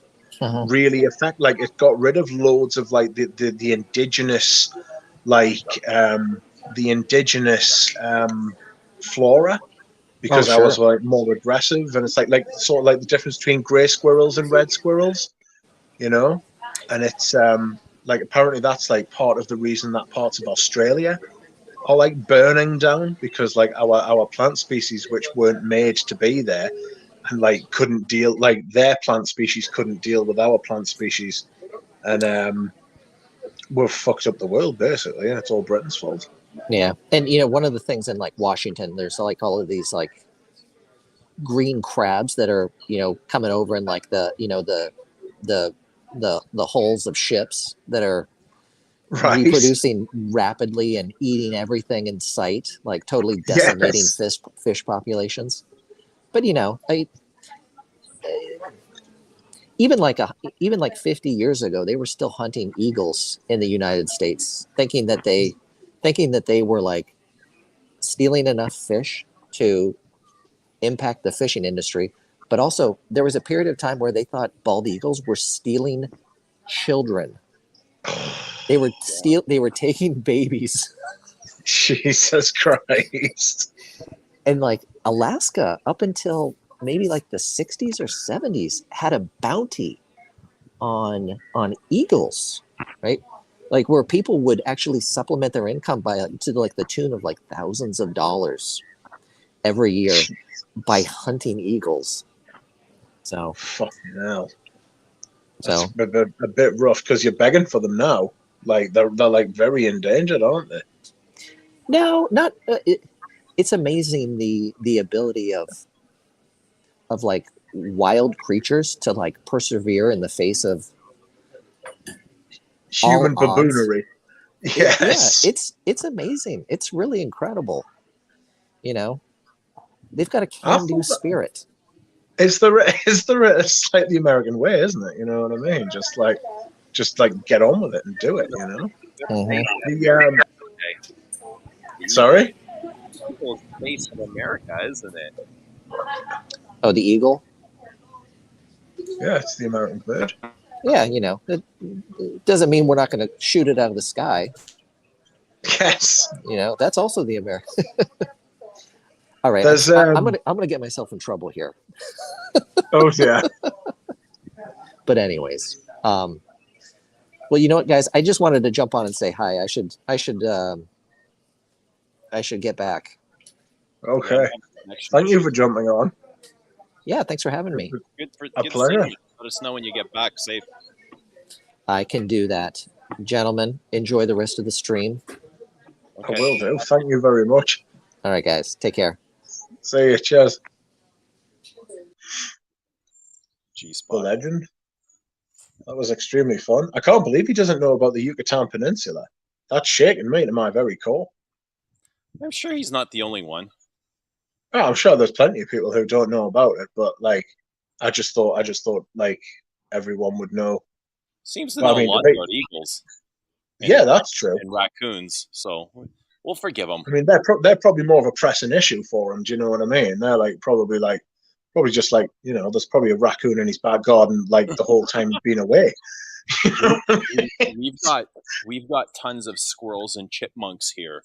really it got rid of loads of like the indigenous flora, because I was like more aggressive, and it's like sort of like the difference between grey squirrels and red squirrels, and it's like apparently that's like part of the reason that parts of Australia are like burning down, because like our plant species which weren't made to be there and like couldn't deal, like their plant species couldn't deal with our plant species, and we've fucked up the world basically, and it's all Britain's fault. Yeah. And one of the things in like Washington, there's like all of these like green crabs that are coming over in like the hulls of ships that are reproducing rapidly and eating everything in sight, like totally decimating fish populations. But even like 50 years ago, they were still hunting eagles in the United States, thinking that they were like stealing enough fish to impact the fishing industry. But also there was a period of time where they thought bald eagles were stealing children. They were taking babies. Jesus Christ. And like Alaska, up until maybe like the 60s or 70s, had a bounty on eagles, right? Like where people would actually supplement their income to like the tune of like thousands of dollars every year by hunting eagles. So fucking hell. So that's a bit rough because you're begging for them now. Like they're like very endangered, aren't they? no, not. It's amazing the ability of like wild creatures to like persevere in the face of all Human odds. baboonery. Yeah, Yes. it's amazing. It's really incredible. You know, they've got a I can-do thought that spirit. it's like the American way, isn't it? You know what I mean? Just like get on with it and do it. You know. Mhm. The The sorry. eagle's face of America, isn't it? Oh, the eagle. Yeah, it's the American bird. Yeah, you know, it doesn't mean we're not going to shoot it out of the sky. Yes. You know, that's also the American. All right, There's I'm gonna get myself in trouble here. oh yeah. But anyways, well, you know what, guys, I just wanted to jump on and say hi. I should get back. Okay. Yeah, Thank you for jumping on. Yeah, thanks for having me. Good A seeing pleasure. you. Let us know when you get back safe. I can do that, gentlemen. Enjoy the rest of the stream. I will do. Thank you very much. All right, guys, take care. See you. Cheers. The G-spot. legend. That was extremely fun. I can't believe he doesn't know about the Yucatan Peninsula. That's shaking me to my very core. I'm sure he's not the only one. Oh, I'm sure there's plenty of people who don't know about it, but like, I just thought like everyone would know. Seems to Well, know I mean, a lot about eagles. yeah, that's true. And raccoons, so we'll forgive them. I mean, they're probably more of a pressing issue for him. Do you know what I mean? They're probably just like, you know, there's probably a raccoon in his back garden like the whole time he's been away. You know what I mean? We've got tons of squirrels and chipmunks here,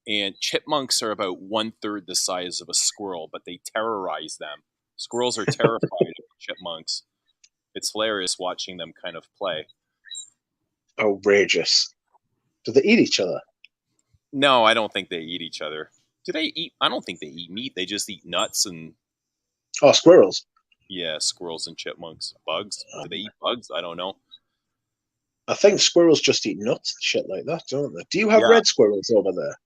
and chipmunks are about 1/3 the size of a squirrel, but they terrorize them. Squirrels are terrified of chipmunks. It's hilarious watching them kind of play. Outrageous. Do they eat each other? No, I don't think they eat each other. Do they eat? I don't think they eat meat. They just eat nuts and Oh, squirrels. yeah, squirrels and chipmunks. Bugs? Do they eat bugs? I don't know. I think squirrels just eat nuts and shit like that, don't they? Do you have Yeah. red squirrels over there?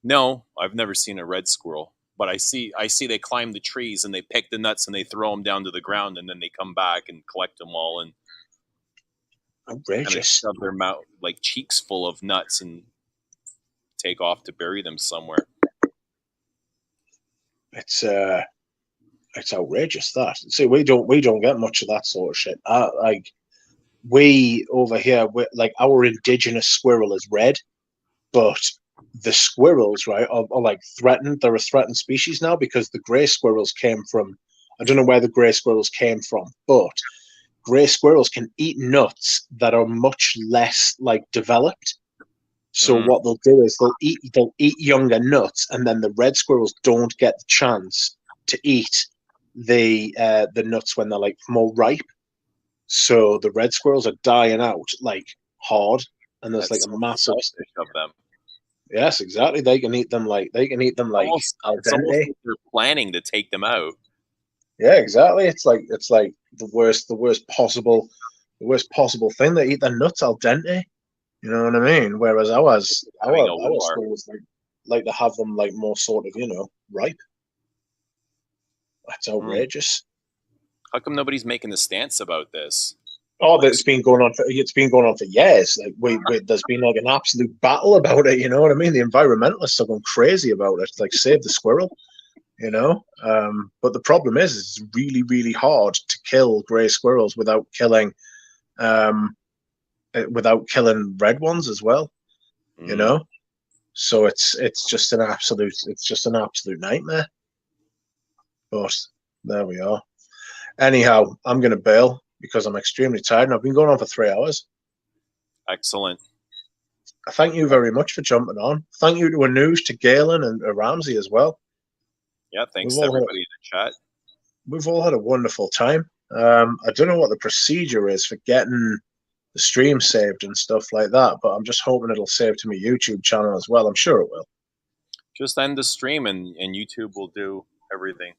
No, I've never seen a red squirrel, but I see they climb the trees and they pick the nuts and they throw them down to the ground and then they come back and collect them all and kind of Outrageous. shove their mouth like cheeks full of nuts and take off to bury them somewhere. It's outrageous that. See, we don't get much of that sort of shit. Like we over here, like our indigenous squirrel is red, but the squirrels, right, are like threatened. They're a threatened species now because the grey squirrels came from. I don't know where the grey squirrels came from, but grey squirrels can eat nuts that are much less like developed. So what they'll do is they'll eat younger nuts, and then the red squirrels don't get the chance to eat the nuts when they're like more ripe. So the red squirrels are dying out like hard, and there's That's like a so massive. selfish of them. Yes, exactly. They can eat them like al It's almost dente. like they're planning to take them out. Yeah, exactly. It's like the worst possible thing. They eat their nuts al dente. You know what I mean? Whereas our schools like to have them like more sort of, you know, ripe. That's outrageous. How come nobody's making a stance about this? Oh, it's been going on for years. Like there's been like an absolute battle about it. You know what I mean? The environmentalists are going crazy about it. Like save the squirrel. You know, but the problem is it's really, really hard to kill grey squirrels without killing red ones as well. You know, so it's just an absolute nightmare. But there we are. Anyhow, I'm going to bail because I'm extremely tired and I've been going on for 3 hours. Excellent. Thank you very much for jumping on. Thank you to Anuj, to Galen, and Ramsay as well. Yeah, thanks to everybody in the chat. We've all had a wonderful time. I don't know what the procedure is for getting the stream saved and stuff like that, but I'm just hoping it'll save to my YouTube channel as well. I'm sure it will. Just end the stream and YouTube will do everything.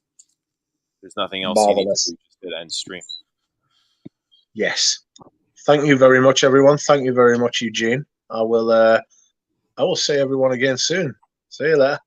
There's nothing else Marvelous. you need to do, just hit end stream. Yes. Thank you very much, everyone. Thank you very much, Eugene. I will see everyone again soon. See you later.